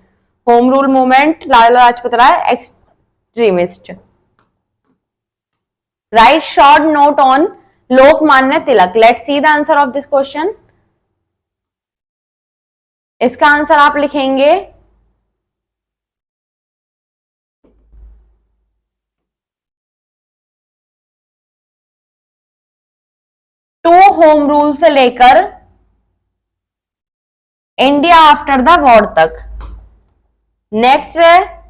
Home Rule movement. Lala Lajpat Rai, extremist. Write short note on Lokmanya Tilak. Let's see the answer of this question. इसका answer आप लिखेंगे to home rule से लेकर India after the war तक. Next है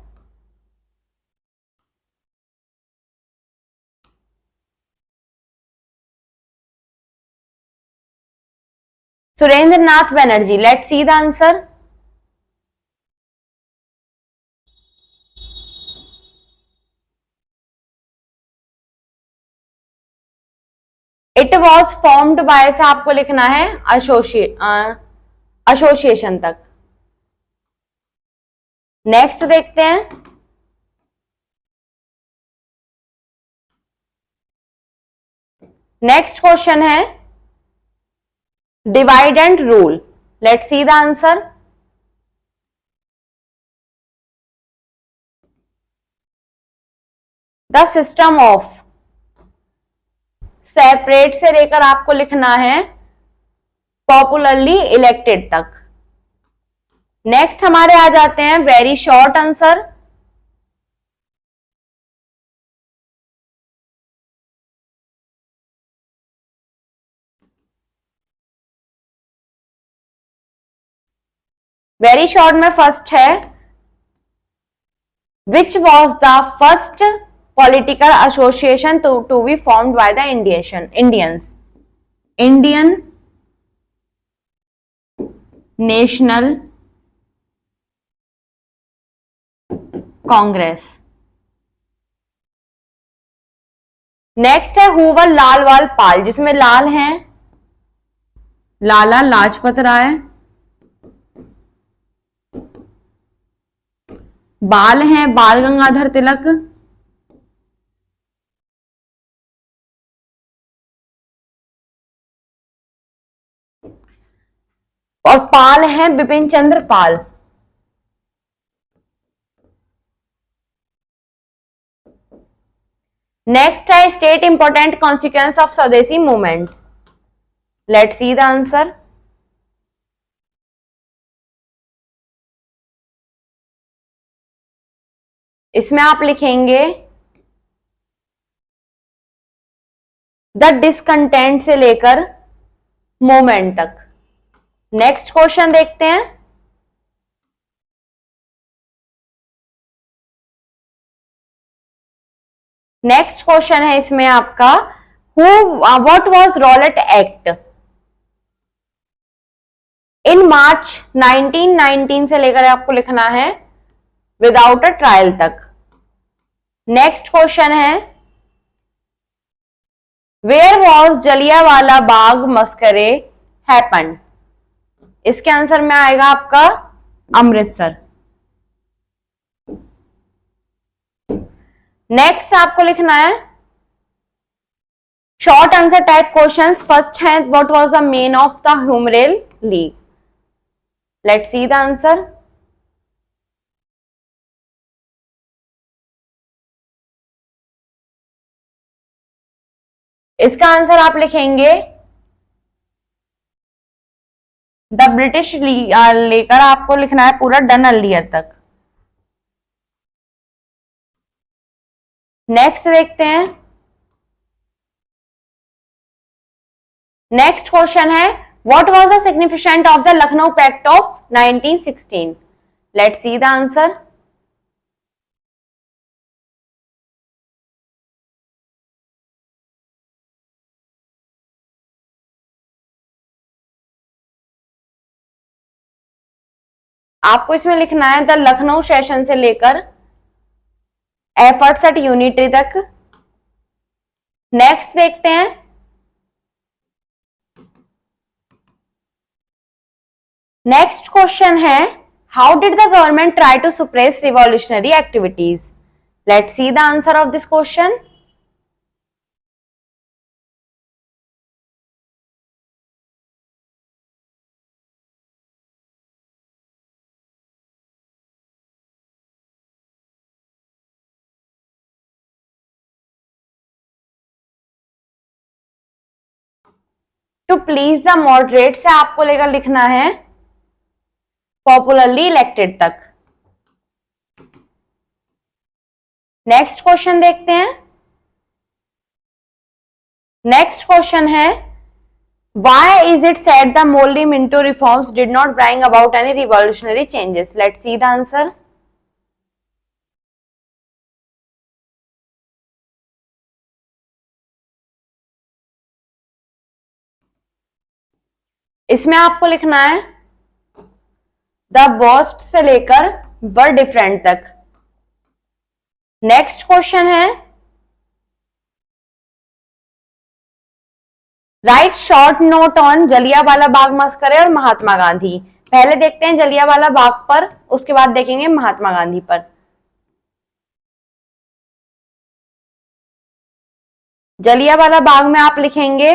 Surendranath Banerjee. Let's see the answer. It was formed by से आपको लिखना है एसोसिएशन तक। नेक्स्ट देखते हैं, नेक्स्ट क्वेश्चन है divide and rule. Let's see the answer. The system of, separate से लेकर आपको लिखना है पॉपुलरली इलेक्टेड तक। नेक्स्ट हमारे आ जाते हैं very short answer. Very short में फर्स्ट है, which was the first political association to be formed by the Indians. Indian National Congress. Next है हु वर लाल वाल पाल, जिसमें लाल हैं लाला लाजपत राय, बाल हैं बाल गंगाधर तिलक, और पाल हैं बिपिन चंद्र पाल। नेक्स्ट है स्टेट इंपॉर्टेंट कॉन्सिक्वेंस ऑफ स्वदेशी movement. Let's see the answer. इसमें आप लिखेंगे द डिसकंटेंट से लेकर मूवमेंट तक। नेक्स्ट क्वेश्चन देखते हैं, नेक्स्ट क्वेश्चन है इसमें आपका what was Rowlatt act in March 1919 से लेकर आपको लिखना है विदाउट अ ट्रायल तक। नेक्स्ट क्वेश्चन है where was Jallianwala Bagh massacre happen. इसके आंसर में आएगा आपका अमृतसर। नेक्स्ट आपको लिखना है short answer type questions. First है what was the main of the home rule league. Let's see the answer. इसका आंसर आप लिखेंगे द ब्रिटिश लेकर आपको लिखना है पूरा डनल ईयर तक। नेक्स्ट देखते हैं, नेक्स्ट क्वेश्चन है what was the significant of the Lucknow pact of 1916। Let's see the answer. आपको इसमें लिखना है द लखनऊ सेशन से लेकर एफर्ट्स एट यूनिटी तक। नेक्स्ट देखते हैं, नेक्स्ट क्वेश्चन है how did the government try to suppress revolutionary activities. Let's see the answer of this question. To please the moderate से आपको लेकर लिखना है पॉपुलरली इलेक्टेड तक। नेक्स्ट क्वेश्चन देखते हैं, नेक्स्ट क्वेश्चन है why is it said the Morley Minto reforms did not bring about any revolutionary changes. Let's see the answer. इसमें आपको लिखना है द वर्स्ट से लेकर वर डिफरेंट तक। नेक्स्ट क्वेश्चन है write short note on Jallianwala Bagh massacre और महात्मा गांधी। पहले देखते हैं जलियांवाला बाग पर, उसके बाद देखेंगे महात्मा गांधी पर। जलियांवाला बाग में आप लिखेंगे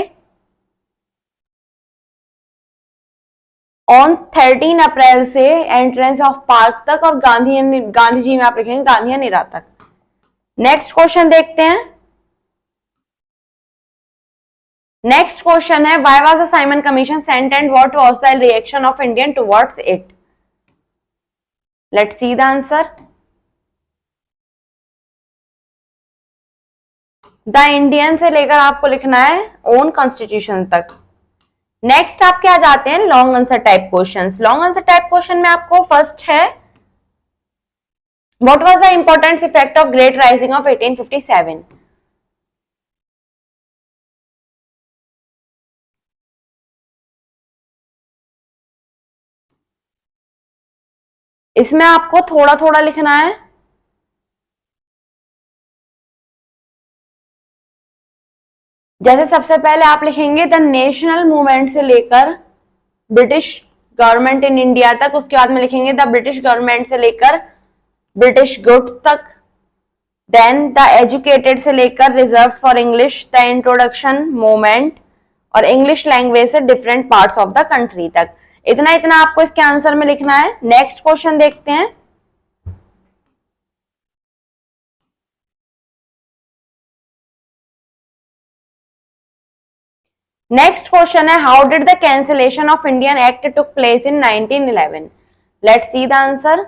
ऑन 13 अप्रैल से एंट्रेंस ऑफ पार्क तक, और गांधी जी में आप लिखेंगे गांधी निरा तक। नेक्स्ट क्वेश्चन देखते हैं। नेक्स्ट क्वेश्चन है why was the Simon commission sent and what was the reaction of Indian towards it. Let's see the answer. The Indian से लेकर आपको लिखना है ओन कॉन्स्टिट्यूशन तक। नेक्स्ट आप क्या जाते हैं long answer type questions. Long answer type question में आपको फर्स्ट है what was the importance effect of great rising of 1857। इसमें आपको थोड़ा थोड़ा लिखना है। जैसे सबसे पहले आप लिखेंगे द नेशनल मूवमेंट से लेकर ब्रिटिश गवर्नमेंट इन इंडिया तक, उसके बाद में लिखेंगे द ब्रिटिश गवर्नमेंट से लेकर ब्रिटिश गुड्स तक, देन द एजुकेटेड से लेकर reserve for English, the introduction movement और इंग्लिश लैंग्वेज से different parts of the country तक। इतना इतना आपको इसके आंसर में लिखना है। नेक्स्ट क्वेश्चन देखते हैं। नेक्स्ट क्वेश्चन है how did the cancellation of Indian act took place in 1911। Let's see the answer.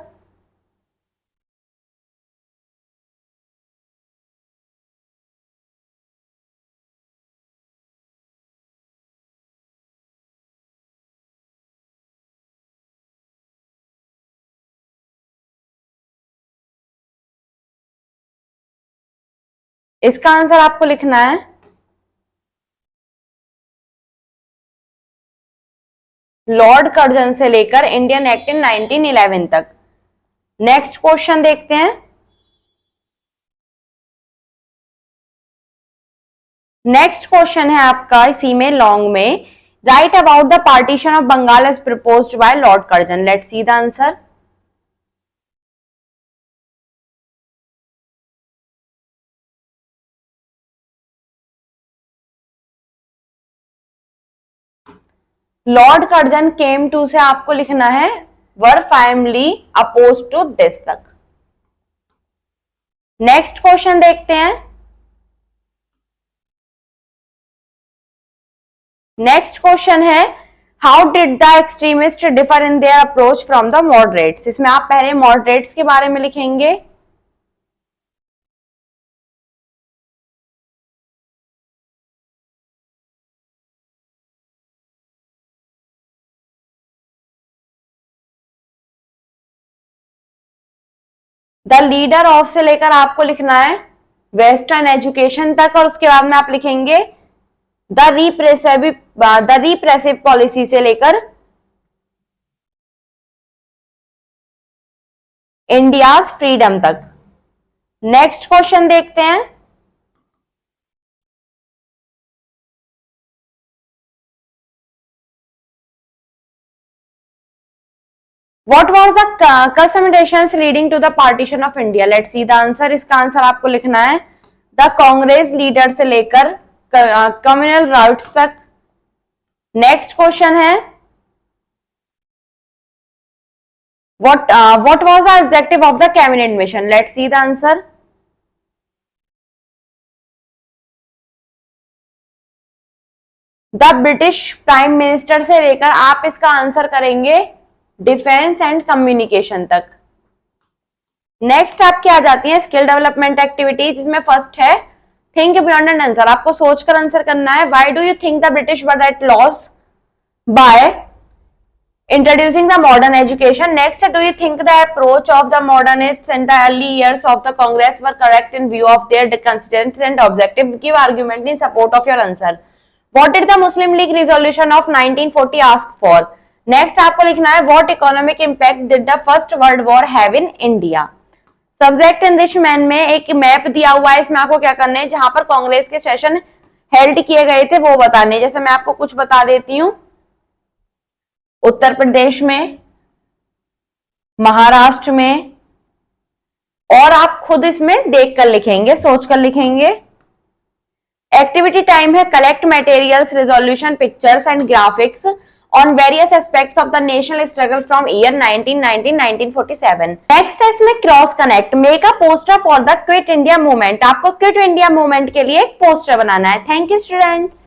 इसका आंसर आपको लिखना है लॉर्ड कर्जन से लेकर इंडियन एक्ट इन 1911 तक। नेक्स्ट क्वेश्चन देखते हैं। नेक्स्ट क्वेश्चन है आपका इसी में लॉन्ग में write about the partition of Bengal as proposed by Lord Curzon. Let's see the answer. Lord Curzon came to से आपको लिखना है were formally oppose to this तक। नेक्स्ट क्वेश्चन देखते हैं। नेक्स्ट क्वेश्चन है how did the extremist differ in their approach from the moderates. इसमें आप पहले मॉडरेट्स के बारे में लिखेंगे। द लीडर ऑफ से लेकर आपको लिखना है वेस्टर्न एजुकेशन तक, और उसके बाद में आप लिखेंगे द रिप्रेसिव पॉलिसी से लेकर इंडियाज फ्रीडम तक। नेक्स्ट क्वेश्चन देखते हैं। What was the considerations leading to the partition of India? Let's see the answer. इसका आंसर आपको लिखना है द कांग्रेस लीडर से लेकर कम्युनल राइट्स तक। नेक्स्ट क्वेश्चन है what was the objective of the cabinet mission? Let's see the answer. The British prime minister से लेकर आप इसका आंसर करेंगे डिफेंस एंड कम्युनिकेशन तक। नेक्स्ट आप क्या आ जाती है स्किल डेवलपमेंट एक्टिविटीज। इसमें फर्स्ट है थिंक बियॉन्ड एंड आंसर। आपको सोचकर आंसर करना है। Why do you think the British were at loss by introducing the modern education. Next do you think the approach of the modernists in the early years of the Congress were correct in view of their constituents and objective. Give argument in support of your answer. What did the Muslim league resolution of 1940 ask for. Next आपको लिखना है what economic impact did the first world war have in India. Subject enrichment में एक map दिया हुआ है। इसमें आपको क्या करना है जहां पर कांग्रेस के सेशन हेल्ड किए गए थे वो बताने। जैसे मैं आपको कुछ बता देती हूं, उत्तर प्रदेश में, महाराष्ट्र में, और आप खुद इसमें देखकर लिखेंगे, सोचकर लिखेंगे। एक्टिविटी टाइम है collect materials, resolution, pictures and graphics on various aspects of the national struggle from year 1919-1947। Next है इसमें cross connect, make a poster for the Quit India movement. आपको क्विट इंडिया मूवमेंट के लिए एक poster बनाना है। Thank you students.